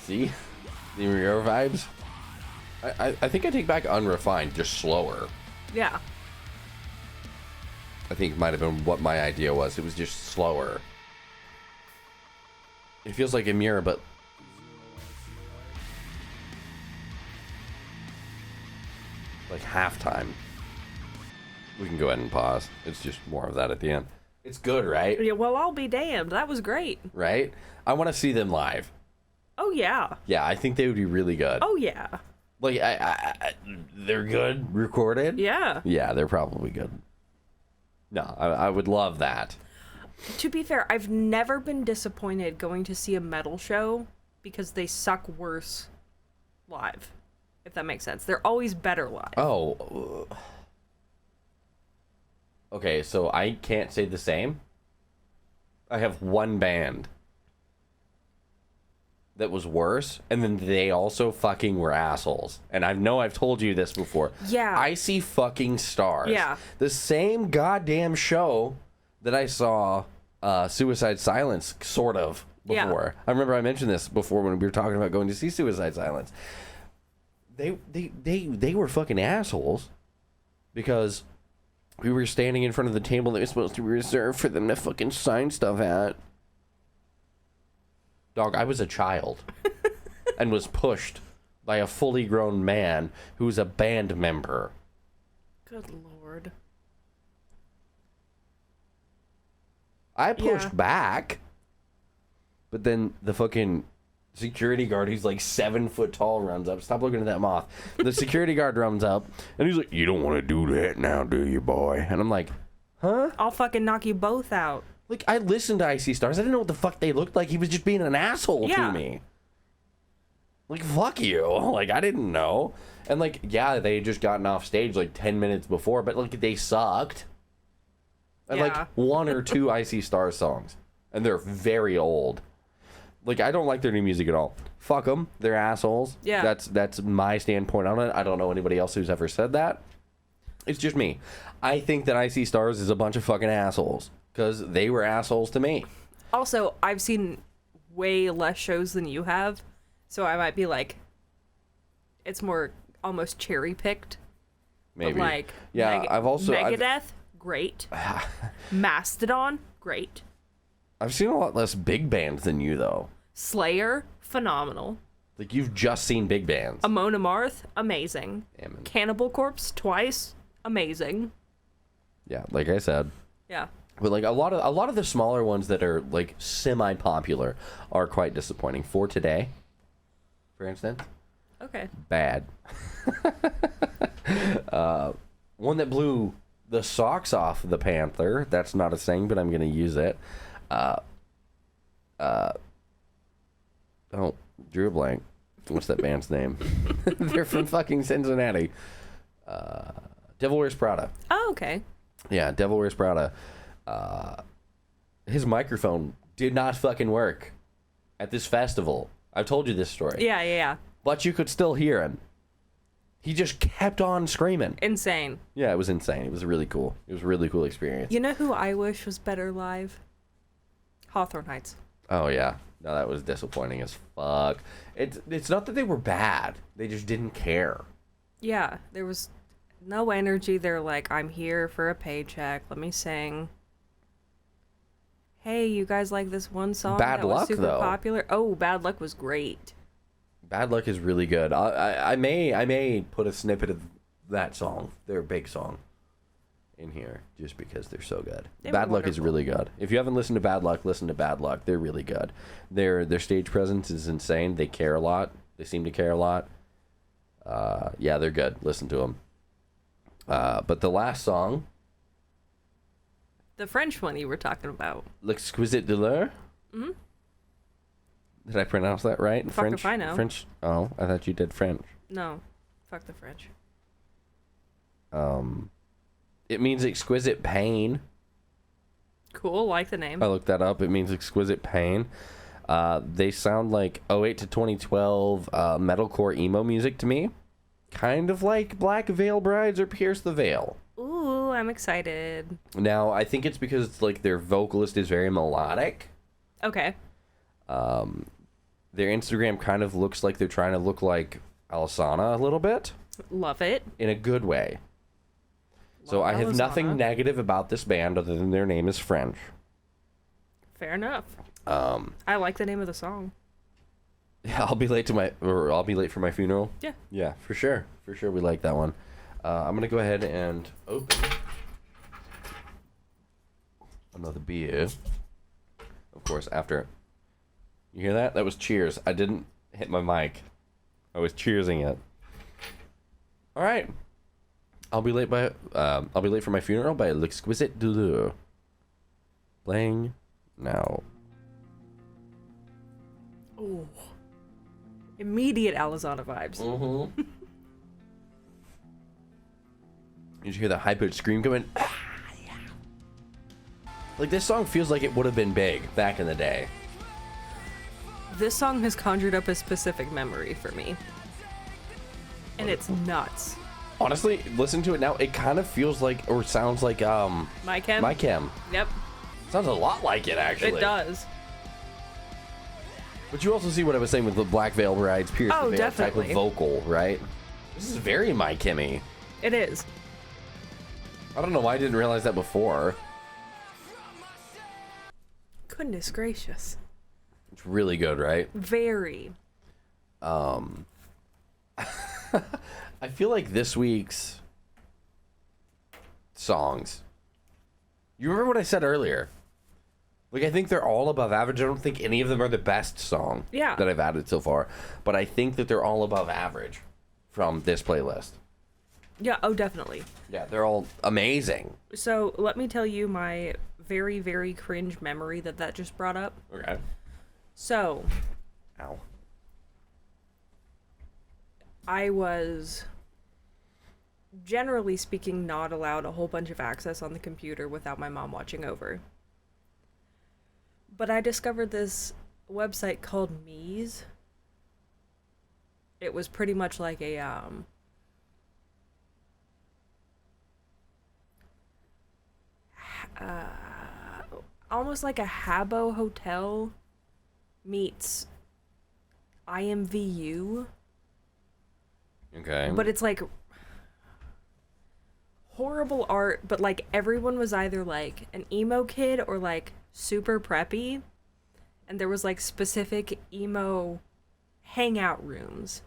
See? The Amur vibes? I think I take back unrefined, just slower. Yeah. I think it might have been what my idea was. It was just slower. It feels like Amur, but like halftime. We can go ahead and pause. It's just more of that at the end. It's good, right? Yeah, well, I'll be damned. That was great. Right? I want to see them live. Oh, yeah. Yeah, I think they would be really good. Oh, yeah. Like, they're good recorded? Yeah. Yeah, they're probably good. No, I would love that. To be fair, I've never been disappointed going to see a metal show because they suck worse live, if that makes sense. They're always better live. Oh. Okay, so I can't say the same. I have one band that was worse, and then they also fucking were assholes. And I know I've told you this before. Yeah. I see fucking stars. Yeah. The same goddamn show that I saw Suicide Silence, sort of, before. Yeah. I remember I mentioned this before when we were talking about going to see Suicide Silence. They were fucking assholes because we were standing in front of the table that was supposed to be reserved for them to fucking sign stuff at. Dog, I was a child and was pushed by a fully grown man who's a band member. Good Lord. I pushed Yeah. back, but then the fucking security guard, who's like 7 foot tall, runs up. Stop looking at that moth. The security guard runs up, and he's like, "You don't want to do that now, do you, boy?" And I'm like, "Huh?" I'll fucking knock you both out. Like, I listened to Icy Stars. I didn't know what the fuck they looked like. He was just being an asshole Yeah. to me. Like, fuck you. Like, I didn't know. And, like, yeah, they had just gotten off stage, like, 10 minutes before, but, like, they sucked. And, Yeah. like, 1 or 2 Icy Stars songs. And they're very old. Like, I don't like their new music at all. Fuck them. They're assholes. Yeah. That's my standpoint on it. I don't know anybody else who's ever said that. It's just me. I think that Icy Stars is a bunch of fucking assholes. Because they were assholes to me. Also, I've seen way less shows than you have, so I might be like, it's more almost cherry picked. Maybe. But like, yeah, I've also... Megadeth, great. Mastodon, great. I've seen a lot less big bands than you, though. Slayer, phenomenal. Like, you've just seen big bands. Amon Amarth, amazing. Amen. Cannibal Corpse, twice, amazing. Yeah, like I said. Yeah. But, like, a lot of the smaller ones that are, like, semi-popular are quite disappointing. For Today, for instance. Okay. Bad. One that blew the socks off the Panther. That's not a saying, but I'm going to use it. Oh, drew a blank. What's that band's name? They're from fucking Cincinnati. Devil Wears Prada. Oh, okay. Yeah, Devil Wears Prada. His microphone did not fucking work at this festival. I've told you this story. Yeah. But you could still hear him. He just kept on screaming. Insane. Yeah, it was insane. It was really cool. It was a really cool experience. You know who I wish was better live? Hawthorne Heights. Oh, yeah. No, that was disappointing as fuck. It's not that they were bad. They just didn't care. Yeah, there was no energy. They're like, I'm here for a paycheck. Let me sing. Hey, you guys like this one song Bad that was Luck, super though. popular? Oh, Bad Luck was great. Bad Luck is really good. I may put a snippet of that song, their big song, in here just because they're so good. They were Bad Luck is wonderful. really good. If you haven't listened to Bad Luck, listen to Bad Luck. They're really good. Their stage presence is insane. They care a lot. They seem to care a lot. Yeah, they're good. Listen to them. But the last song, The French one you were talking about. L'Exquisite Douleur. Mhm. Did I pronounce that right? Fuck French. if I know. French. Oh, I thought you did French. No, fuck the French. It means exquisite pain. Cool, like the name. I looked that up. It means exquisite pain. They sound like 08 to 2012 metalcore emo music to me. Kind of like Black Veil Brides or Pierce the Veil. Ooh, I'm excited. Now, I think it's because it's like their vocalist is very melodic. Okay. Their Instagram kind of looks like they're trying to look like Alisana a little bit. Love it. In a good way. So Love I have Alisana. nothing negative about this band other than their name is French. Fair enough. I like the name of the song. Yeah, I'll be late for my funeral. Yeah. Yeah, for sure. For sure we like that one. I'm going to go ahead and open another beer. Of course, after... You hear that? That was cheers. I didn't hit my mic. I was cheersing it. All right. I'll be late for my funeral by L'Exquisite Douleur. Playing now. Ooh. Immediate Alizana vibes. Mm-hmm. Did you hear the high-pitched scream coming? Like, this song feels like it would have been big back in the day. This song has conjured up a specific memory for me. And it's nuts. Honestly, listen to it now. It kind of feels like, or sounds like, My Chem? My Chem. Yep. Sounds a lot like it, actually. It does. But you also see what I was saying with the Black Veil Brides, Pierce Oh, the Veil definitely. type of vocal, right? This is very My Chemmy. It is. I don't know why I didn't realize that before. Goodness gracious. It's really good, right? Very. I feel like this week's songs. You remember what I said earlier? Like, I think they're all above average. I don't think any of them are the best song that I've added so far. But I think that they're all above average from this playlist. Yeah, oh, definitely. Yeah, they're all amazing. So, let me tell you my very, very cringe memory that just brought up. Okay. So, Ow. I was, generally speaking, not allowed a whole bunch of access on the computer without my mom watching over. But I discovered this website called Mees. It was pretty much like a, almost like a Habbo hotel meets IMVU. Okay. But it's like horrible art, but like everyone was either like an emo kid or like super preppy. And there was like specific emo hangout rooms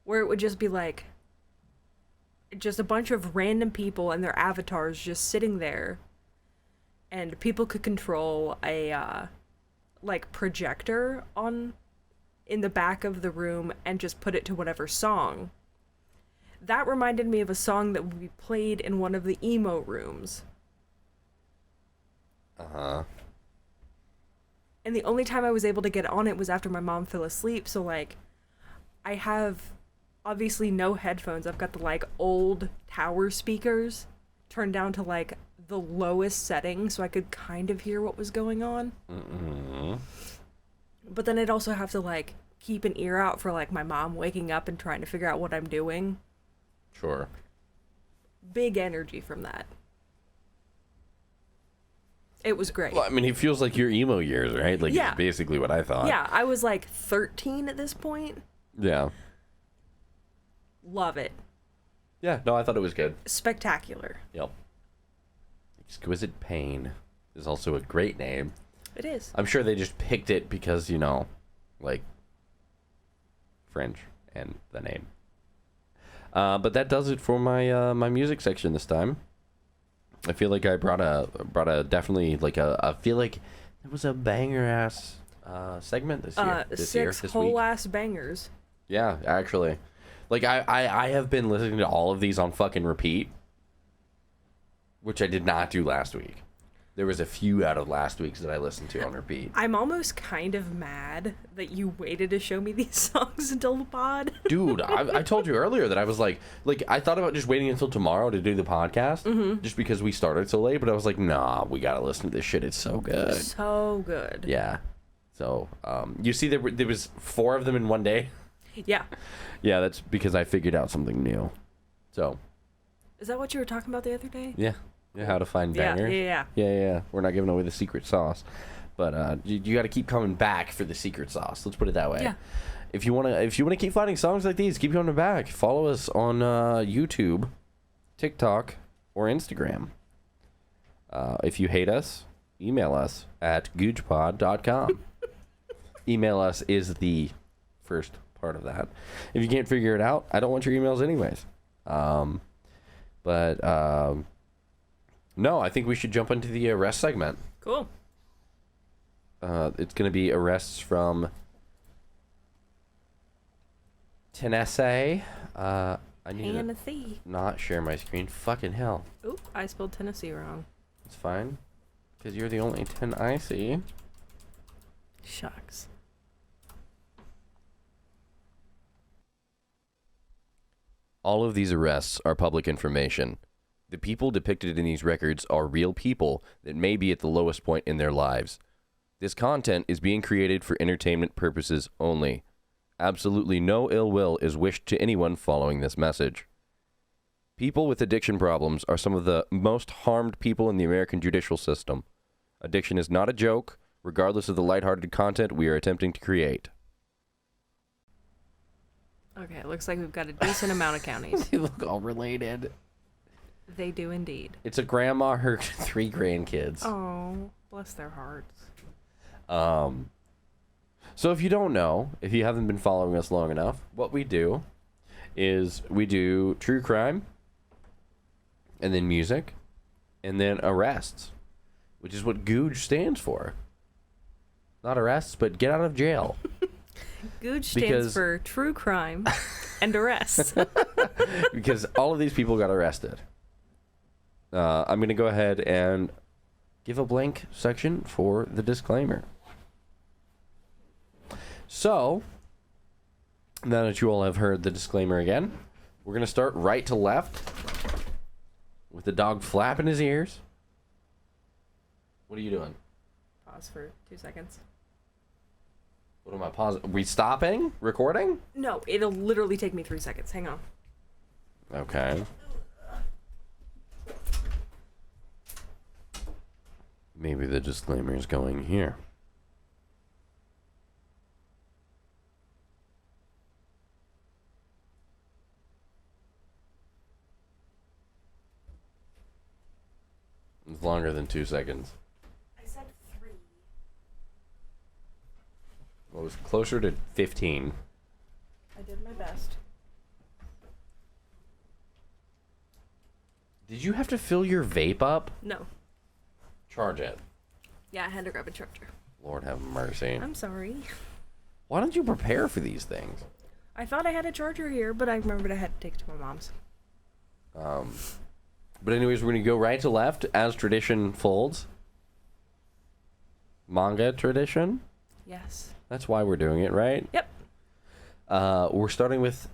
where it would just be like just a bunch of random people and their avatars just sitting there, and people could control a like projector on in the back of the room and just put it to whatever song. That reminded me of a song that would be played in one of the emo rooms. Uh-huh. And the only time I was able to get on it was after my mom fell asleep, so like I have obviously no headphones. I've got the like old tower speakers turned down to like the lowest setting so I could kind of hear what was going on. Mm-hmm. But then I'd also have to like keep an ear out for like my mom waking up and trying to figure out what I'm doing. Sure. Big energy from that. It was great. Well, I mean, it feels like your emo years, right? Like, Yeah. It's basically what I thought. Yeah, I was like 13 at this point. Yeah. Love it. Yeah, no, I thought it was good. Spectacular. Yep. Exquisite Pain is also a great name. It is. I'm sure they just picked it because, you know, like, French and the name. But that does it for my my music section this time. I feel like I brought a definitely like I feel like it was a banger ass segment this year. Six whole ass bangers. Yeah, actually. Like I have been listening to all of these on fucking repeat, which I did not do last week. There was a few out of last week's that I listened to on repeat. I'm almost kind of mad that you waited to show me these songs until the pod. Dude, I told you earlier that I was like I thought about just waiting until tomorrow to do the podcast, just because we started so late. But I was like, nah, we gotta listen to this shit. It's so good. So good. Yeah. So, you see, there was 4 of them in one day. Yeah. Yeah, that's because I figured out something new. So. Is that what you were talking about the other day? Yeah. Yeah, how to find bangers. Yeah. We're not giving away the secret sauce, but you got to keep coming back for the secret sauce. Let's put it that way. Yeah. If you wanna keep finding songs like these, keep coming back. Follow us on YouTube, TikTok, or Instagram. If you hate us, email us at Goojpod.com. Email us is the first part of that. If you can't figure it out, I don't want your emails anyways. No, I think we should jump into the arrest segment. Cool. It's going to be arrests from Tennessee. I need to Tennessee. not share my screen. Fucking hell. Oop, I spelled Tennessee wrong. It's fine. Because you're the only 10 I see. Shucks. All of these arrests are public information. The people depicted in these records are real people that may be at the lowest point in their lives. This content is being created for entertainment purposes only. Absolutely no ill will is wished to anyone following this message. People with addiction problems are some of the most harmed people in the American judicial system. Addiction is not a joke, regardless of the lighthearted content we are attempting to create. Okay, it looks like we've got a decent amount of counties. They look all related. They do indeed. It's a grandma, her 3 grandkids. Oh, bless their hearts. So if you don't know, if you haven't been following us long enough, what we do is we do true crime, and then music, and then arrests, which is what Gooj stands for. Not arrests, but get out of jail. Gooj stands for true crime and arrests. Because all of these people got arrested. I'm going to go ahead and give a blank section for the disclaimer. So, now that you all have heard the disclaimer again, we're going to start right to left with the dog flapping his ears. What are you doing? Pause for 2 seconds. What am I pausing? Are we stopping recording? No, it'll literally take me 3 seconds. Hang on. Okay. Maybe the disclaimer is going here. It's longer than 2 seconds. I said 3. Well, it was closer to 15. I did my best. Did you have to fill your vape up? No. Charge it. Yeah, I had to grab a charger. Lord have mercy. I'm sorry. Why don't you prepare for these things? I thought I had a charger here, but I remembered I had to take it to my mom's. But anyways, we're going to go right to left as tradition folds. Manga tradition. Yes. That's why we're doing it, right? Yep. We're starting with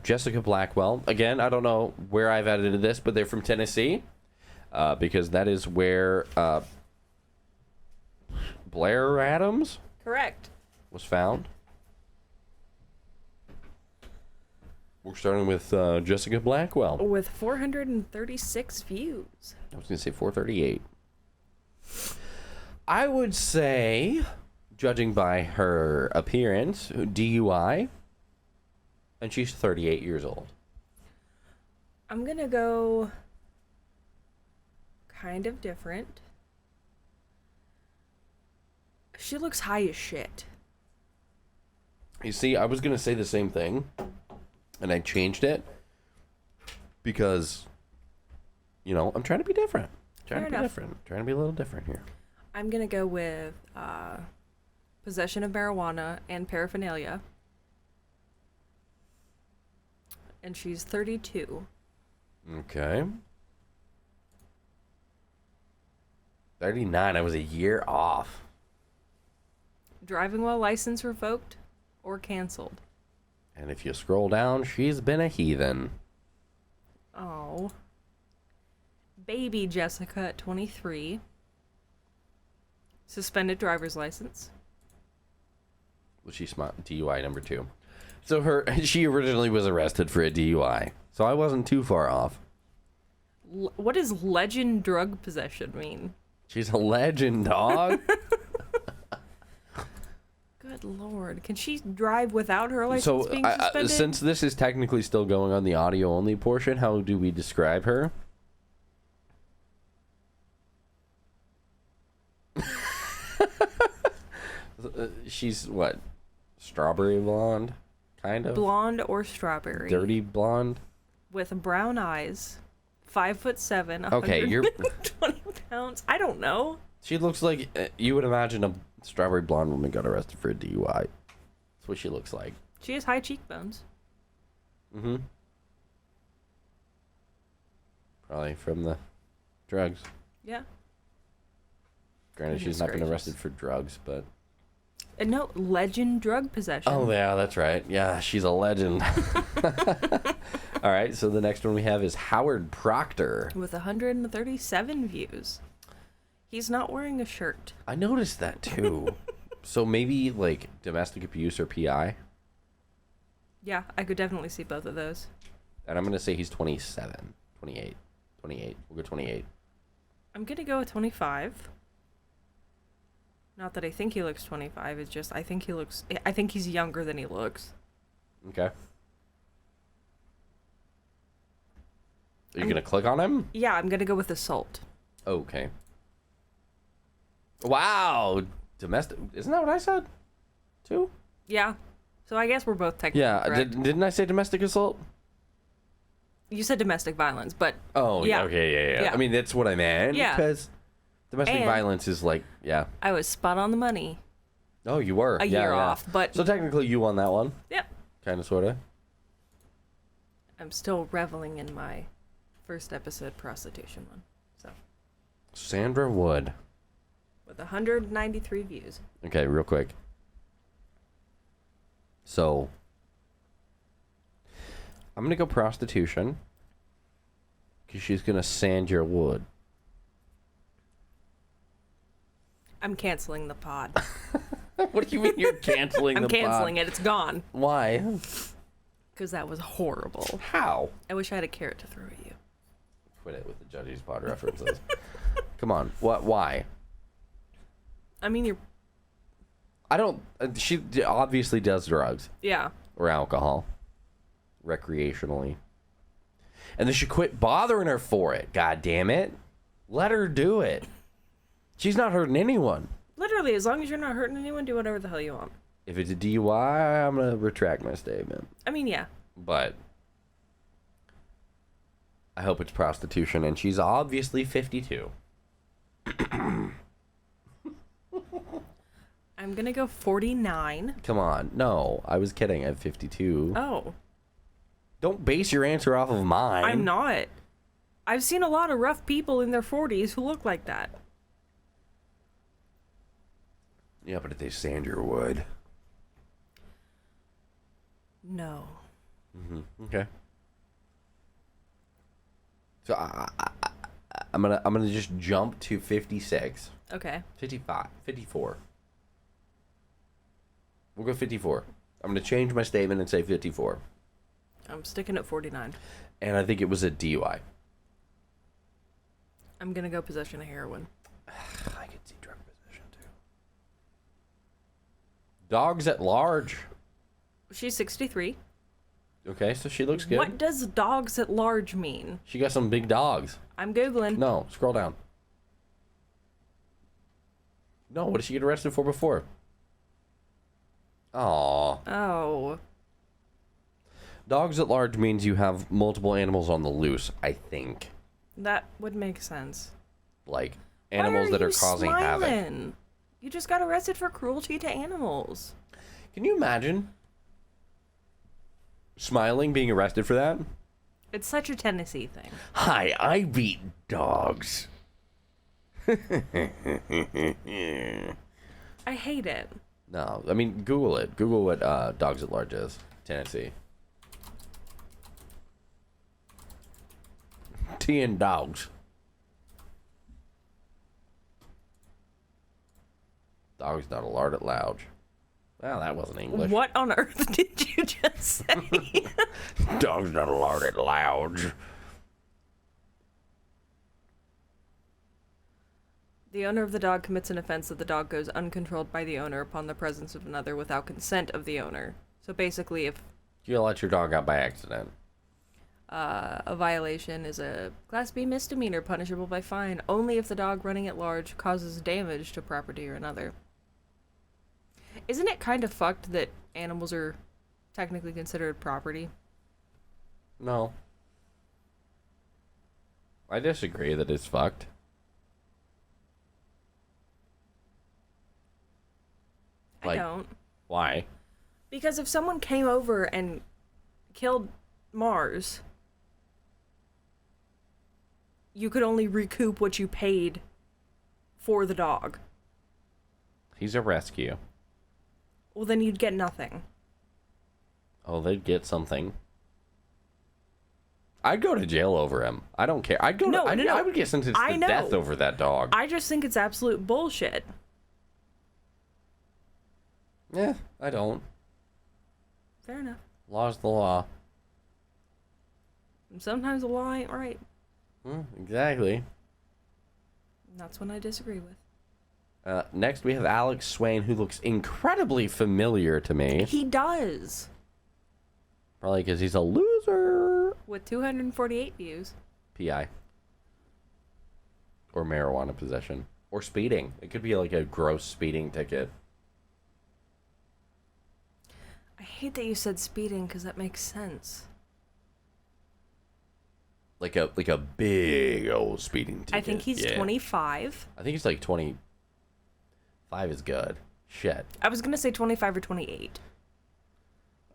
Jessica Blackwell. Again, I don't know where I've edited this, but they're from Tennessee. Because that is where Blair Adams Correct. was found. We're starting with Jessica Blackwell. With 436 views. I was going to say 438. I would say, judging by her appearance, DUI, and she's 38 years old. I'm going to go kind of different. She looks high as shit. You see, I was going to say the same thing, and I changed it because, you know, I'm trying to be different. Trying to be a little different here. I'm going to go with possession of marijuana and paraphernalia. And she's 32. Okay. 39. I was a year off. Driving while license revoked or canceled. And if you scroll down, she's been a heathen. Oh. Baby Jessica at 23. Suspended driver's license. Well, she's DUI number 2. So she originally was arrested for a DUI. So I wasn't too far off. What does legend drug possession mean? She's a legend, dog. Good lord. Can she drive without her license being suspended? Since this is technically still going on the audio only portion, how do we describe her? She's what? Strawberry blonde? Kind of? Blonde or strawberry. Dirty blonde? With brown eyes, 5'7", Okay, you're. 120 pounds. I don't know. She looks like you would imagine a strawberry blonde woman got arrested for a DUI. That's what she looks like. She has high cheekbones. Mm-hmm. Probably from the drugs. Yeah. Granted, she's Goodness not been gracious. arrested for drugs, but. And no, legend drug possession. Oh, yeah, that's right. Yeah, she's a legend. All right, so the next one we have is Howard Proctor. With 137 views. He's not wearing a shirt. I noticed that too. So maybe like domestic abuse or PI. Yeah, I could definitely see both of those. And I'm going to say he's 27, 28, 28. We'll go 28. I'm going to go with 25. Not that I think he looks 25, it's just I think he's younger than he looks. Okay. Are you going to click on him? Yeah, I'm going to go with assault. Okay. Wow. Domestic. Isn't that what I said? Too? Yeah. So I guess we're both technically Yeah. correct. Didn't I say domestic assault? You said domestic violence, but Oh, yeah. Okay, yeah. Yeah. I mean, that's what I meant. Yeah. Because domestic And- violence is like, yeah. I was spot on the money. Oh, you were. A year off, but So technically you won that one. yep. Kind of, sort of. I'm still reveling in my first episode prostitution one. So, Sandra Wood. with 193 views. Okay, real quick. So, I'm going to go prostitution. Because she's going to sand your wood. I'm canceling the pod. What do you mean you're canceling I'm the pod? canceling it. It's gone. Why? Because that was horrible. How? I wish I had a carrot to throw at you. Quit it with the Judge's Pod references. Come on. What? Why? I mean, you're... I don't... she obviously does drugs. Yeah. Or alcohol. Recreationally. And they should quit bothering her for it. God damn it. Let her do it. She's not hurting anyone. Literally, as long as you're not hurting anyone, do whatever the hell you want. If it's a DUI, I'm going to retract my statement. I mean, yeah. But I hope it's prostitution, and she's obviously 52. I'm gonna go 49. Come on. No, I was kidding. I have 52. Oh. Don't base your answer off of mine. I'm not. I've seen a lot of rough people in their 40s who look like that. Yeah, but if they sand your wood. No. Okay. So I'm gonna just jump to 56, Okay. 55, 54. We'll go 54. I'm gonna change my statement and say 54. I'm sticking at 49. And I think it was a DUI. I'm gonna go possession of heroin. I could see drug possession too. Dogs at large. She's 63. Okay, so she looks good. What does dogs at large mean? She got some big dogs. I'm Googling. No, scroll down. No, what did she get arrested for before? Aw. Oh. Dogs at large means you have multiple animals on the loose, I think. That would make sense. Like, animals that are causing havoc. smiling? You just got arrested for cruelty to animals. Can you imagine smiling, being arrested for that? It's such a Tennessee thing. Hi, I beat dogs. I hate it. No, I mean, Google it. Google what dogs at large is. Tennessee. Teen dogs. Dogs not allowed at large. Well, that wasn't English. What on earth did you just say? Dogs not allowed at large. The owner of the dog commits an offense if the dog goes uncontrolled by the owner upon the presence of another without consent of the owner. So basically, if You let your dog out by accident. a violation is a Class B misdemeanor punishable by fine only if the dog running at large causes damage to property or another. Isn't it kind of fucked that animals are technically considered property? No. I disagree that it's fucked. I don't. Why? Because if someone came over and killed Mars, you could only recoup what you paid for the dog. He's a rescue. Well, then you'd get nothing. Oh, they'd get something. I'd go to jail over him. I don't care. I'd go. No, I no. would get sentenced I to know. death over that dog. I just think it's absolute bullshit. Yeah, I don't. Fair enough. Law's the law. And sometimes the law ain't right. Exactly. And that's when I disagree with. Next, we have Alex Swain, who looks incredibly familiar to me. He does. Probably because he's a loser. With 248 views. PI. Or marijuana possession. Or speeding. It could be like a gross speeding ticket. I hate that you said speeding because that makes sense. Like a big old speeding ticket. I think he's 25. I think he's like 25 is good. Shit. I was gonna say 25 or 28.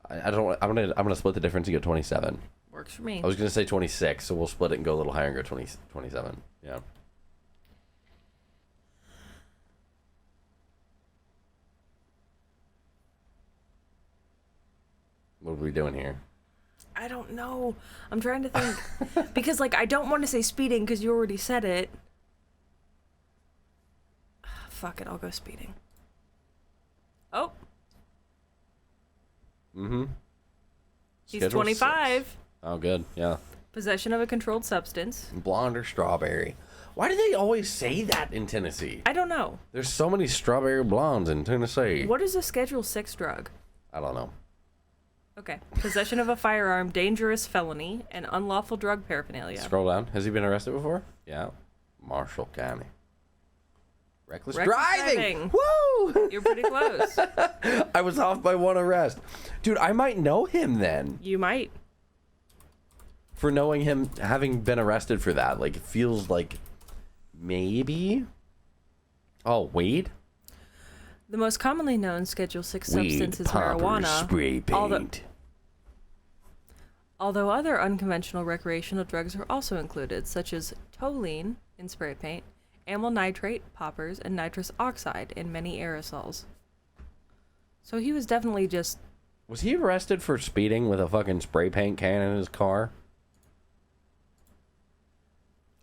I don't. I'm gonna split the difference and go 27. Works for me. I was gonna say 26, so we'll split it and go a little higher and go 27. Yeah. What are we doing here? I don't know. I'm trying to think. Because, like, I don't want to say speeding because you already said it. Fuck it, I'll go speeding. Oh. Mm-hmm. He's Schedule 25. 6. Oh, good. Yeah. Possession of a controlled substance. Blonde or strawberry? Why do they always say that in Tennessee? I don't know. There's so many strawberry blondes in Tennessee. What is a Schedule 6 drug? I don't know. Okay. Possession of a firearm, dangerous felony, and unlawful drug paraphernalia. Scroll down. Has he been arrested before? Yeah. Marshall County. Reckless Reckless driving. driving. Woo! You're pretty close. I was off by one arrest. Dude, I might know him then. You might. For knowing him, having been arrested for that. Like, it feels like maybe. Oh, weed? The most commonly known Schedule 6 substance Weed, is poppers, marijuana. spray paint. Although other unconventional recreational drugs are also included, such as toluene in spray paint, amyl nitrate, poppers, and nitrous oxide in many aerosols. So he was definitely just... Was he arrested for speeding with a fucking spray paint can in his car?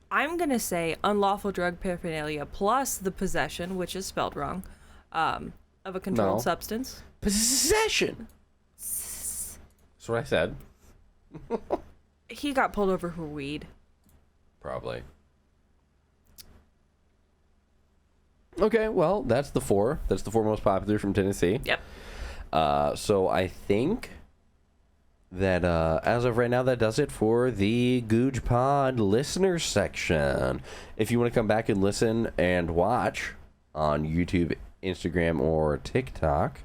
I'm going to say unlawful drug paraphernalia plus the possession, which is spelled wrong, of a controlled No. substance. Possession. That's what I said. He got pulled over for weed. Probably. Okay, well, that's the four. That's the four most popular from Tennessee. Yep. So I think that as of right now, that does it for the Goojpod listener section. If you want to come back and listen and watch on YouTube, Instagram, or TikTok,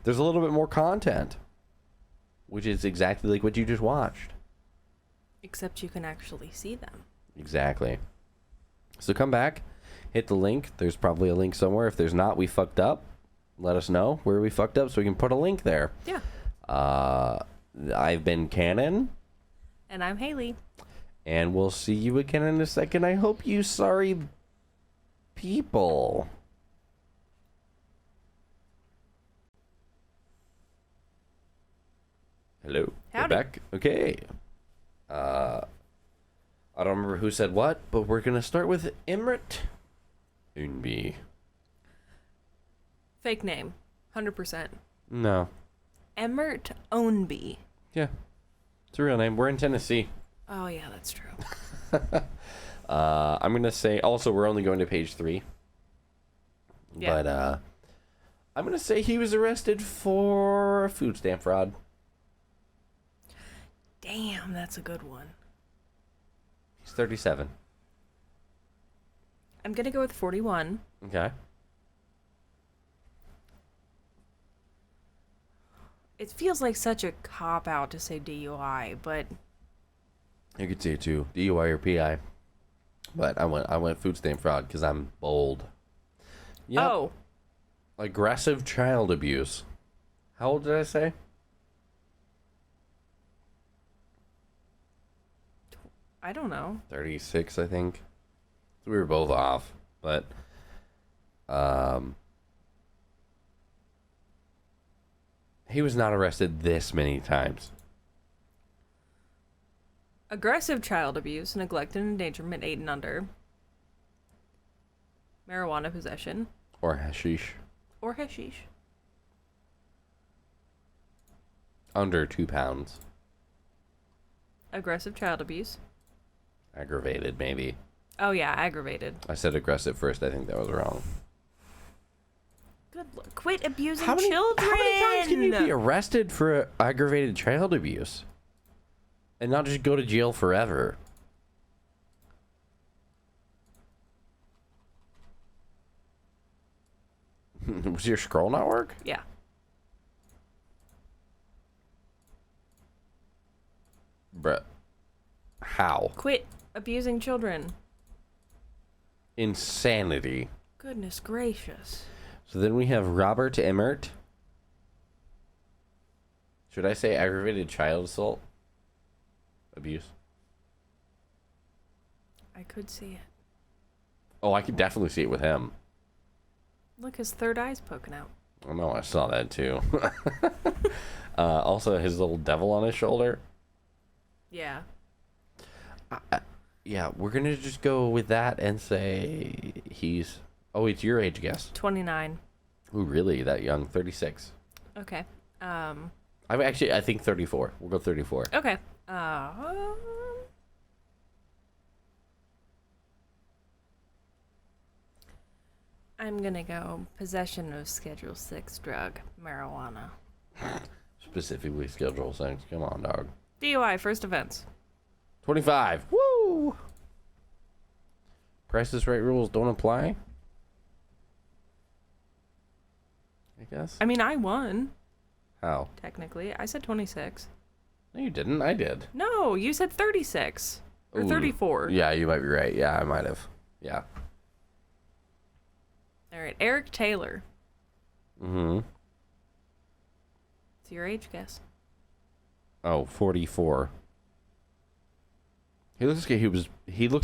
there's a little bit more content, which is exactly like what you just watched. Except you can actually see them. Exactly. So come back, hit the link. There's probably a link somewhere. If there's not, we fucked up. Let us know where we fucked up so we can put a link there. Yeah. I've been Cannon. And I'm Haley. And we'll see you again in a second. I hope you sorry people. Hello. We're Howdy. back. Okay. I don't remember who said what, but we're going to start with Imrit Unby. Fake name. 100%. No. Emmert Ownby. Yeah. It's a real name. We're in Tennessee. Oh, yeah, that's true. I'm going to say, also, we're only going to page 3. Yeah. But, I'm going to say he was arrested for food stamp fraud. Damn, that's a good one. He's 37. I'm going to go with 41. Okay. It feels like such a cop-out to say DUI, but You could say it too, DUI or PI. But I went food stamp fraud because I'm bold. Yep. Oh, Aggressive child abuse. How old did I say? I don't know. 36, I think. So we were both off. But he was not arrested this many times. Aggressive child abuse, neglect and endangerment, 8 and under. Marijuana possession. Or hashish. Or hashish. Under 2 pounds. Aggressive child abuse. Aggravated, maybe. Oh yeah, aggravated. I said aggressive first. I think that was wrong. Good look. Quit abusing How many children! times can you be arrested for aggravated child abuse? And not just go to jail forever? Was your scroll not work? Yeah. Bruh. How? Quit abusing children. Insanity. Goodness gracious. So then we have Robert Emmert. Should I say aggravated child assault? Abuse. I could see it. Oh, I could definitely see it with him. Look, his third eye's poking out. Oh no, I saw that too. Also, his little devil on his shoulder. Yeah. Yeah, we're gonna just go with that and say he's. Oh, it's your age guess. 29. Ooh, really? That young? 36. Okay. I think 34. We'll go 34. Okay. I'm gonna go possession of Schedule 6 drug, marijuana. Specifically, Schedule 6. Come on, dog. DUI, first offense. 25. Woo! Price is Right rules don't apply? I guess. I mean, I won, How? technically. I said 26. No, you didn't. I did. No, you said 36. Or Ooh. 34. Yeah, you might be right. Yeah, I might have. Yeah. All right, Eric Taylor. Mm-hmm. It's your age guess. Oh, 44. He looks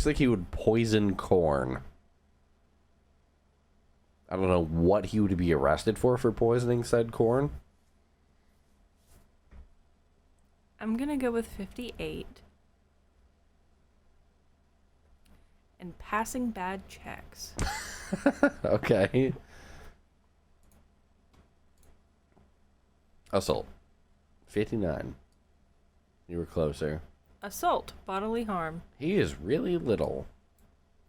like he would poison corn. I don't know what he would be arrested for poisoning said corn. I'm gonna go with 58. And passing bad checks. Okay. Assault. 59. You were closer. Assault, bodily harm. He is really little.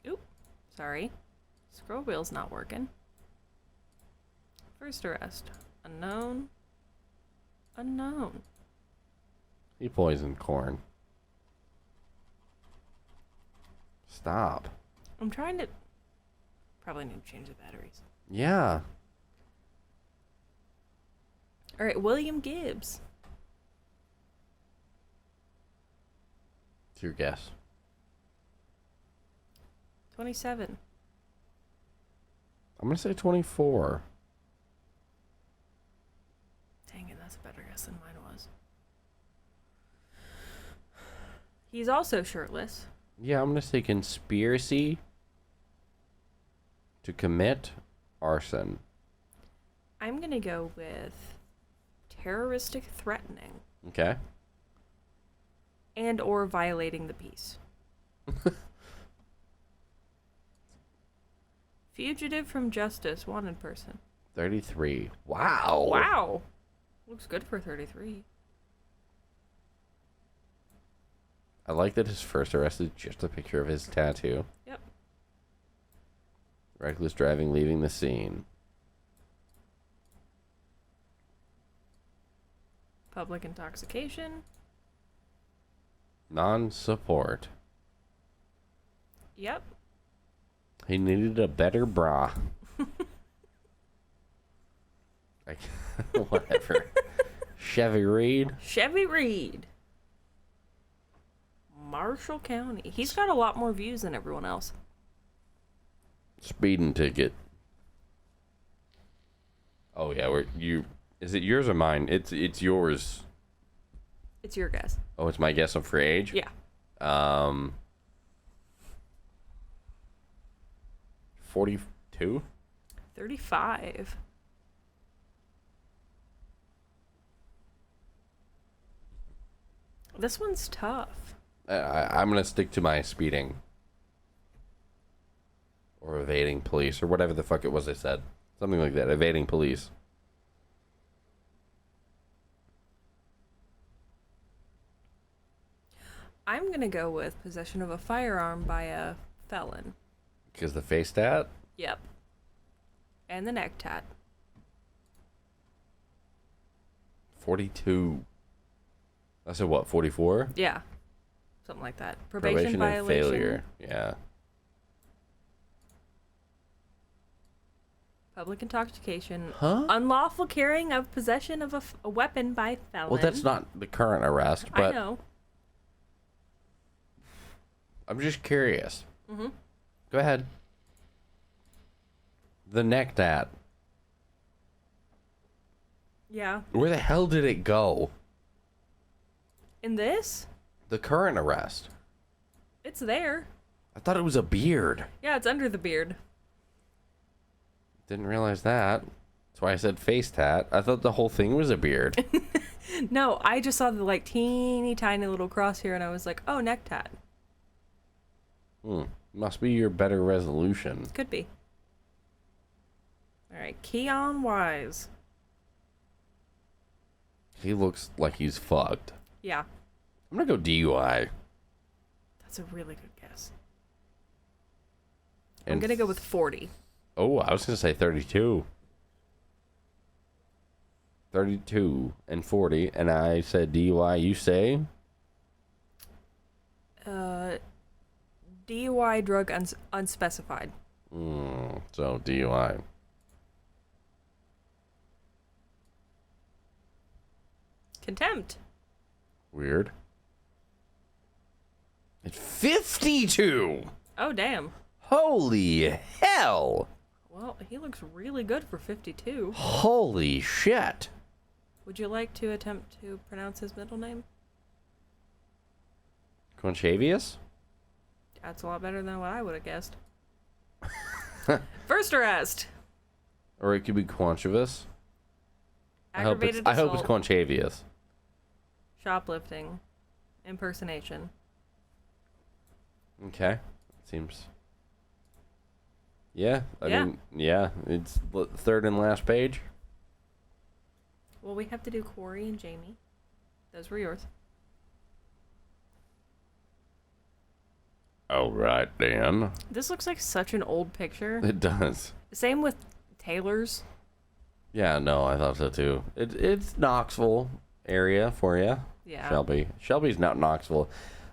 Oop, sorry. Scroll wheel's not working. First arrest. Unknown. Unknown. He poisoned corn. Stop. I'm trying to... Probably need to change the batteries. Yeah. Alright, William Gibbs. It's your guess. 27. I'm going to say 24. Dang it, that's a better guess than mine was. He's also shirtless. Yeah, I'm going to say conspiracy to commit arson. I'm gonna go with terroristic threatening Okay. and or violating the peace. Fugitive from justice, wanted person. 33. Wow. Wow. Looks good for 33. I like that his first arrest is just a picture of his tattoo. Yep. Reckless driving, leaving the scene. Public intoxication. Non-support. Yep. He needed a better bra. Like, whatever. Chevy Reed. Chevy Reed. Marshall County. He's got a lot more views than everyone else. Speeding ticket. Oh yeah, is it yours or mine? It's yours. It's your guess. Oh, it's my guess for age? Yeah. 42? 35. This one's tough. I'm gonna stick to my speeding. Or evading police, or whatever the fuck it was I said. Something like that, evading police. I'm gonna go with possession of a firearm by a felon. Because the face tat? Yep. And the neck tat. 42. I said what, 44? Yeah. Something like that. Probation and violation. failure. Yeah. Public intoxication. Huh? Unlawful carrying of possession of a weapon by felon. Well, that's not the current arrest, I but know. I'm just curious. Mm-hmm. Go ahead. The neck tat. Yeah. Where the hell did it go? In this? The current arrest. It's there. I thought it was a beard. Yeah, it's under the beard. Didn't realize that. That's why I said face tat. I thought the whole thing was a beard. No, I just saw the like teeny tiny little cross here and I was like, oh, neck tat. Must be your better resolution. Could be. Alright, Keon Wise. He looks like he's fucked. Yeah, I'm gonna go DUI. that's a really good guess. And I'm gonna go with 40. Oh, I was gonna say 32. 32 and 40, and I said DUI. You say? DUI drug unspecified. So DUI. Contempt. Weird. It's 52. Oh, damn. Holy hell. Well, he looks really good for 52. Holy shit. Would you like to attempt to pronounce his middle name? Conchavius? That's a lot better than what I would have guessed. First arrest. Or it could be Conchavius. I hope Aggravated it's assault. Conchavius. Shoplifting. Impersonation. Okay. Seems. Yeah. I Yeah. mean, yeah. It's third and last page. Well, we have to do Corey and Jamie. Those were yours. All right, then. This looks like such an old picture. It does. Same with Taylor's. Yeah, no, I thought so too. It's Knoxville area for you. Yeah. Shelby. Shelby's not Knoxville.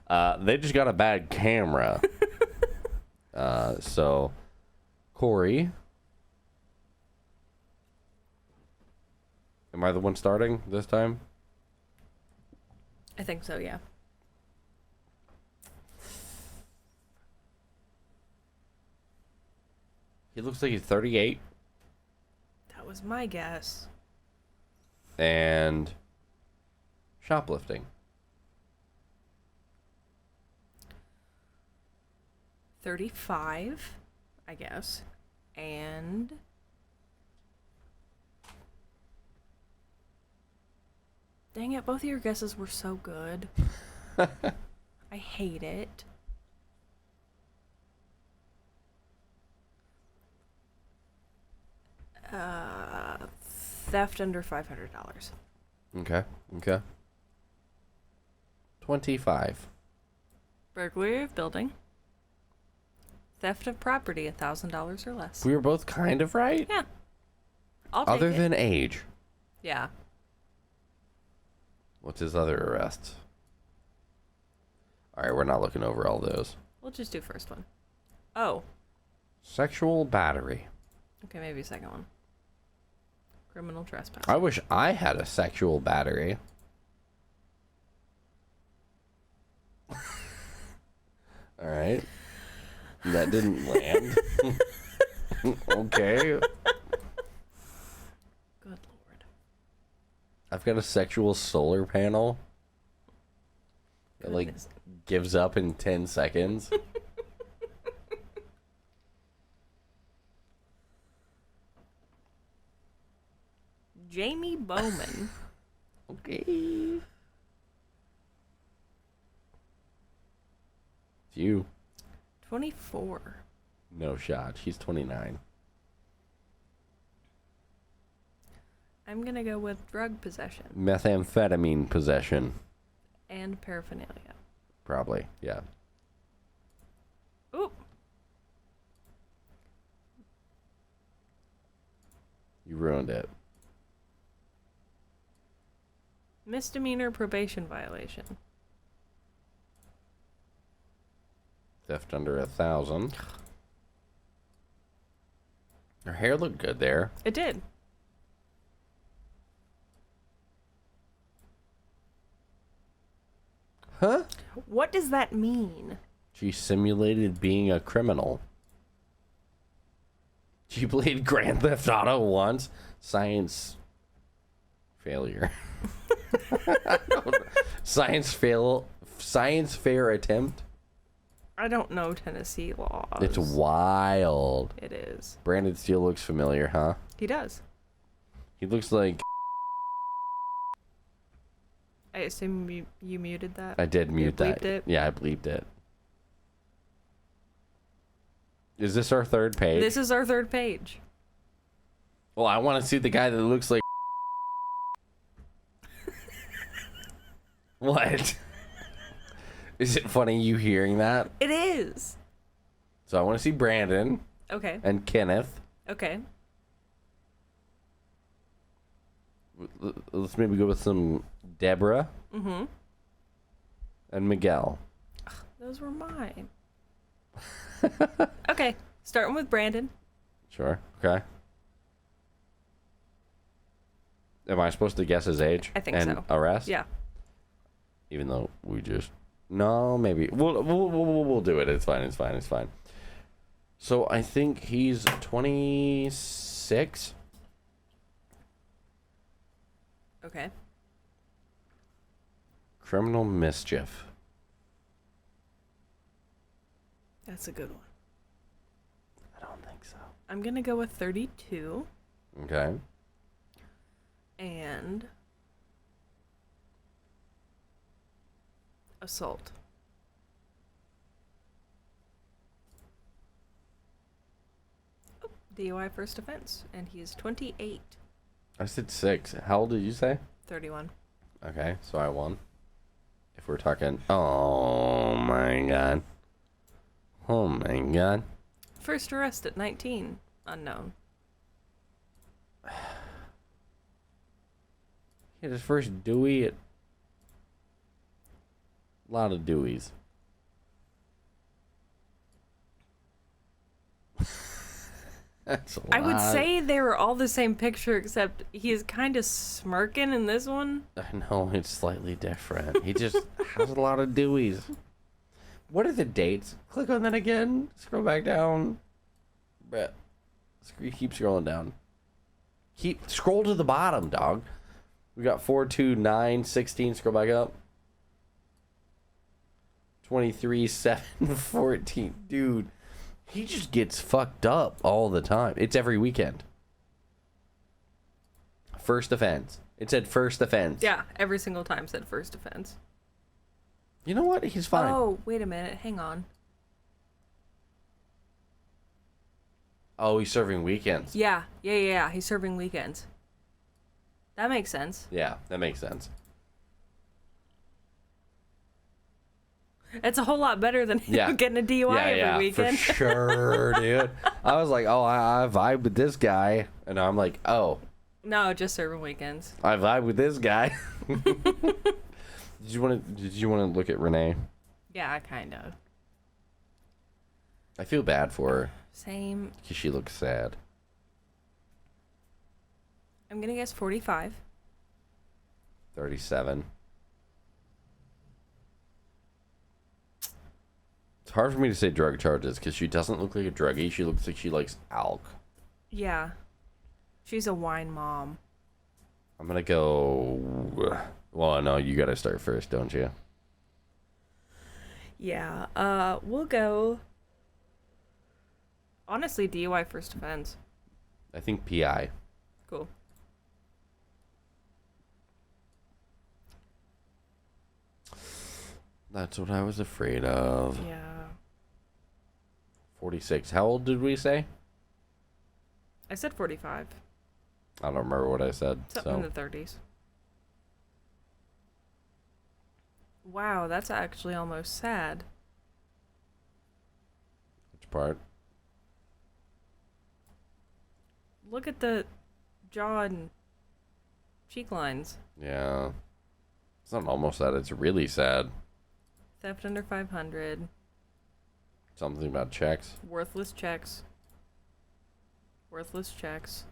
They just got a bad camera. So, Corey. Am I the one starting this time? I think so, yeah. He looks like he's 38. That was my guess. And shoplifting. 35, I guess. And dang it, both of your guesses were so good. I hate it. Theft under $500. Okay. 25. Burglary of building. Theft of property, $1,000 or less. We were both kind of right. Yeah. I'll take Other it. than age. Yeah. What's his other arrests? All right, we're not looking over all those. We'll just do first one. Oh. Sexual battery. Okay, maybe second one. Criminal trespass. I wish I had a sexual battery. All right. That didn't land. Okay. Good Lord. I've got a sexual solar panel that, like, Goodness. gives up in 10 seconds. Jamie Bowman. Okay. It's you. 24. No shot. She's 29. I'm gonna go with drug possession Methamphetamine possession. and paraphernalia. Probably. Yeah. Oop. You ruined it. Misdemeanor probation violation. Theft under 1,000. Her hair looked good there. It did. Huh? What does that mean? She simulated being a criminal. She played Grand Theft Auto once. Science failure. Science fair attempt. I don't know Tennessee laws. It's wild. It is. Brandon Steele looks familiar, huh? He does. He looks like... I assume you muted that. I did mute that. bleeped it? Yeah, I bleeped it. Is this our third page? This is our third page. Well, I want to see the guy that looks like... What? Is it funny you hearing that? It is. So I want to see Brandon Okay. and Kenneth. Okay. Let's maybe go with some Deborah Mm-hmm. and Miguel. Those were mine. Okay. Starting with Brandon. Sure. Okay. Am I supposed to guess his age? I think and so. Arrest? Yeah. Even though we just... No, maybe. We'll do it. It's fine. It's fine. It's fine. So I think he's 26. Okay. Criminal mischief. That's a good one. I don't think so. I'm going to go with 32 Okay. and assault. Oh, DUI first offense, and he is 28. I said 6. How old did you say? 31. Okay, so I won. If we're talking... Oh, my God. Oh, my God. First arrest at 19. Unknown. He had his first Dewey at... A lot of Deweys. That's a lot. I would say they were all the same picture, except he is kind of smirking in this one. I know, it's slightly different. He just has a lot of Deweys. What are the dates? Click on that again. Scroll back down. Brett. Keep scrolling down. Scroll to the bottom, dog. We got 4, 2, 9, 16. Scroll back up. 23, 7, 14. Dude, he just gets fucked up all the time. It's every weekend. First offense. It said first offense. Yeah, every single time said first offense. You know what? He's fine. Oh, wait a minute. Hang on. Oh, he's serving weekends. Yeah. He's serving weekends. That makes sense. Yeah, that makes sense. It's a whole lot better than Yeah. getting a DUI every weekend. For sure, dude. I was like, oh, I vibe with this guy. And I'm like, oh, No, just serving weekends. I vibe with this guy. Did you want to look at Renee? Yeah, kind of. I feel bad for her Same. because she looks sad. I'm going to guess 45. 37. It's hard for me to say drug charges because she doesn't look like a druggie. She looks like she likes alk. Yeah. She's a wine mom. I'm gonna go. Well, no, you gotta start first, don't you? Yeah. We'll go. Honestly, DUI first offense. I think PI. Cool. That's what I was afraid of. Yeah. 46. How old did we say? I said 45. I don't remember what I said. Something in the 30s. Wow, that's actually almost sad. Which part? Look at the jaw and cheek lines. Yeah. It's not almost sad. It's really sad. Theft under 500. Something about checks. Worthless checks. Worthless checks.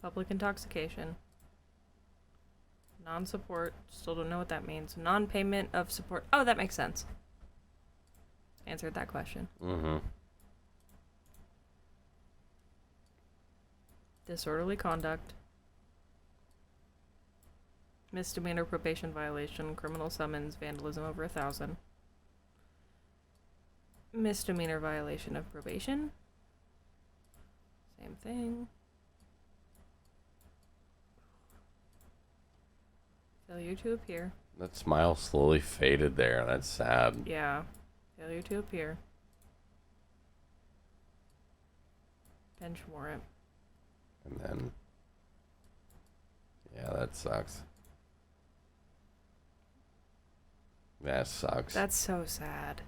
Public intoxication. Non-support. Still don't know what that means. Non-payment of support. Oh, that makes sense. Answered that question. Mm-hmm. Disorderly conduct. Misdemeanor probation violation. Criminal summons. Vandalism over 1,000. Misdemeanor violation of probation. Same thing. Failure to appear. That smile slowly faded there. That's sad. Yeah. Failure to appear. Bench warrant. And then... Yeah, that sucks. That sucks. That's so sad.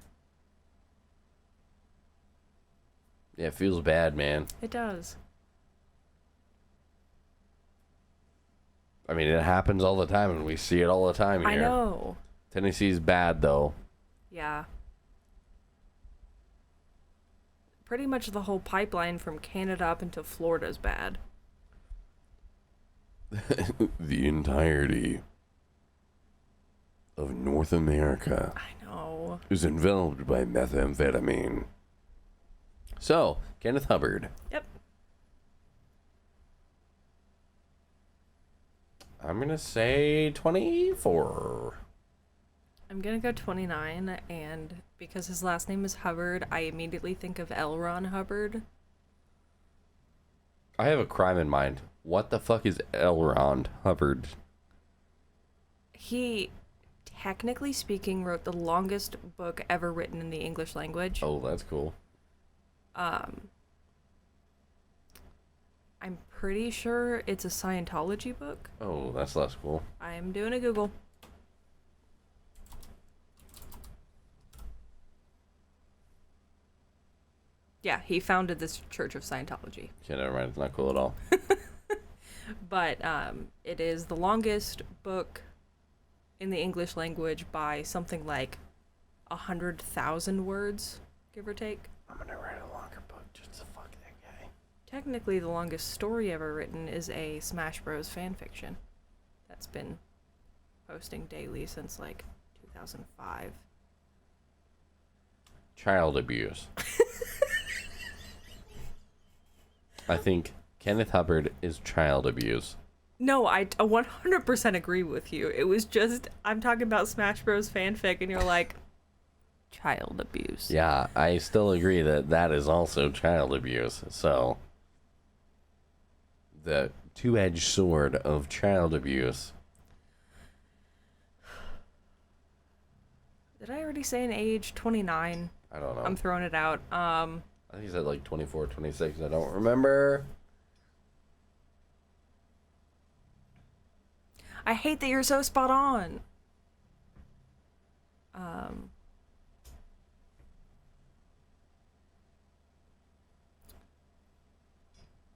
Yeah, it feels bad, man. It does. I mean, it happens all the time, and we see it all the time here. I know. Tennessee's bad, though. Yeah. Pretty much the whole pipeline from Canada up into Florida is bad. The entirety of North America I know. is enveloped by methamphetamine. So, Kenneth Hubbard. Yep. I'm going to say 24. I'm gonna go 29, and because his last name is Hubbard, I immediately think of L. Ron Hubbard. I have a crime in mind. What the fuck is L. Ron Hubbard? He, technically speaking, wrote the longest book ever written in the English language. Oh, that's cool. I'm pretty sure it's a Scientology book. Oh, that's less cool. I'm doing a Google. Yeah, he founded this Church of Scientology. Yeah, never mind. It's not cool at all. But it is the longest book in the English language by something like 100,000 words, give or take. I'm going to write a longer book just to fuck that guy. Technically, the longest story ever written is a Smash Bros. Fan fiction that's been posting daily since like 2005. Child abuse. I think Kenneth Hubbard is child abuse. No, I 100% agree with you. It was just, I'm talking about Smash Bros. Fanfic, and you're like, child abuse. Yeah, I still agree that that is also child abuse. So, the two-edged sword of child abuse. Did I already say an age? 29. I don't know. I'm throwing it out. I think he said like 24, 26. I don't remember. I hate that you're so spot on.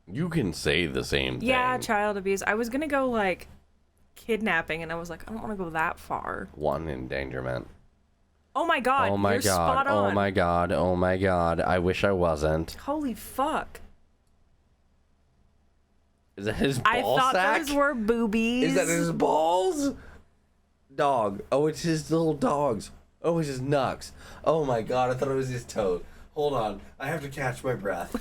You can say the same thing. Yeah, child abuse. I was gonna go like kidnapping, and I was like, I don't want to go that far. One endangerment. Oh my god! Oh my you're god. Spot on. Oh my god. Oh my god. I wish I wasn't. Holy fuck! Is that his ball I thought sack? those were boobies. Is that his balls? dog. Oh, it's his little dogs. Oh, it's his Nux. Oh my god, I thought it was his toad. Hold on, I have to catch my breath.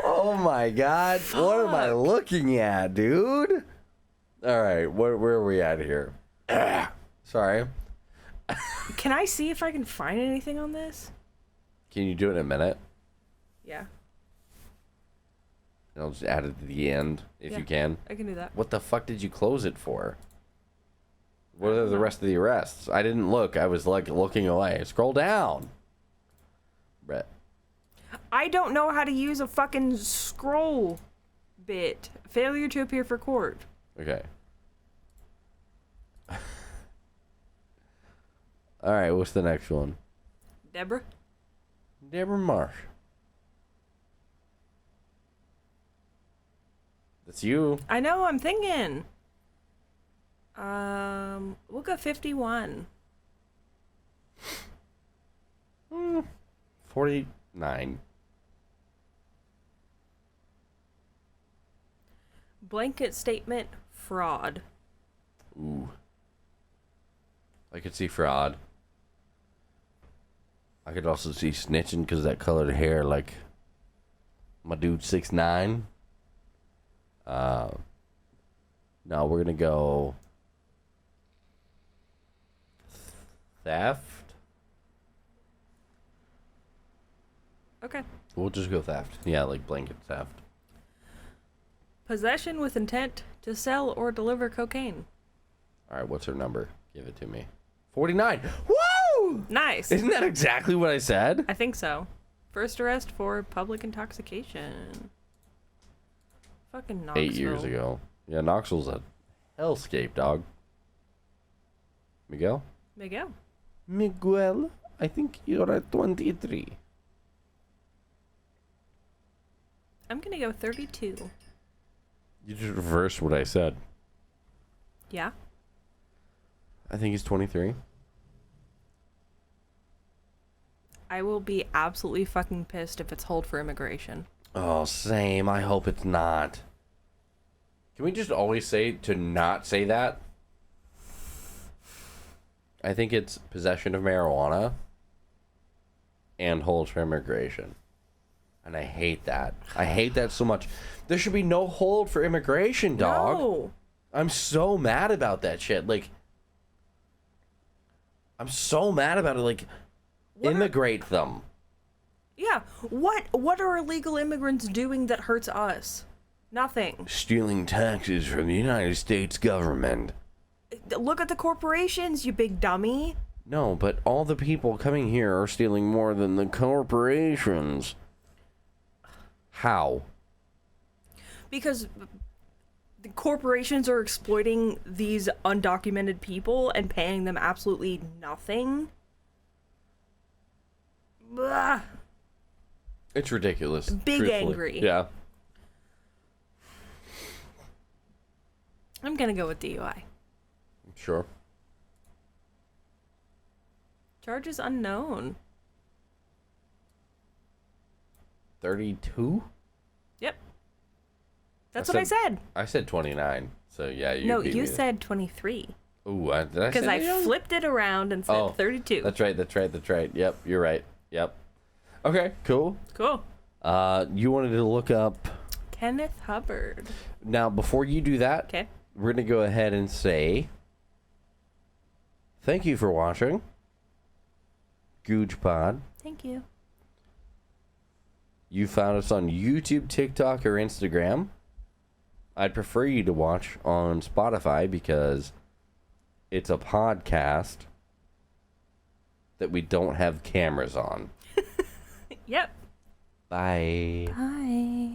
Oh my god, what am I looking at, dude? Alright, where are we at here? Sorry. Can I see if I can find anything on this? Can you do it in a minute? Yeah, And I'll just add it to the end, if Yeah. you can. I can do that. What the fuck did you close it for? What are the rest of the arrests? I didn't look. I was like looking away. Scroll down. Brett. I don't know how to use a fucking scroll bit. Failure to appear for court. Okay. Alright, what's the next one? Deborah? Deborah Marsh. That's you. I know, I'm thinking. We'll go 51. 49. Blanket statement, fraud. Ooh. I could see fraud. I could also see snitching because that colored hair, like my dude 6'9". No, we're gonna go theft. Okay. We'll just go theft. Yeah, like blanket theft. Possession with intent to sell or deliver cocaine. All right, what's her number? Give it to me. 49. Woo! Nice. Isn't that exactly what I said? I think so. First arrest for public intoxication. Fucking Knoxville. 8 years ago. Yeah, Knoxville's a hellscape, dog. Miguel? Miguel. Miguel, I think you're at 23. I'm gonna go 32. You just reversed what I said. Yeah. I think he's 23. I will be absolutely fucking pissed if it's hold for immigration. Oh, same. I hope it's not. Can we just always say to not say that? I think it's possession of marijuana and hold for immigration. And I hate that. I hate that so much. There should be no hold for immigration, dog. No. I'm so mad about that shit. Like, I'm so mad about it. Like, immigrate them. Yeah. What are illegal immigrants doing that hurts us? Nothing. Stealing taxes from the United States government. Look at the corporations, you big dummy. No, but all the people coming here are stealing more than the corporations. How? Because the corporations are exploiting these undocumented people and paying them absolutely nothing. Blah. It's ridiculous. Big truthfully. angry. Yeah. I'm gonna go with DUI. Sure. Charges unknown. 32? Yep. That's what I said. I said 29. So yeah, you No, beat you me. said 23. Ooh, did I say Because I that? flipped it around and said 32. That's right. Yep, you're right. Yep. Okay, cool. Cool. You wanted to look up. Kenneth Hubbard. Now, before you do that, Okay. we're going to go ahead and say thank you for watching Goojpod. Thank you. You found us on YouTube, TikTok, or Instagram. I'd prefer you to watch on Spotify because it's a podcast that we don't have cameras on. Yep. Bye. Bye.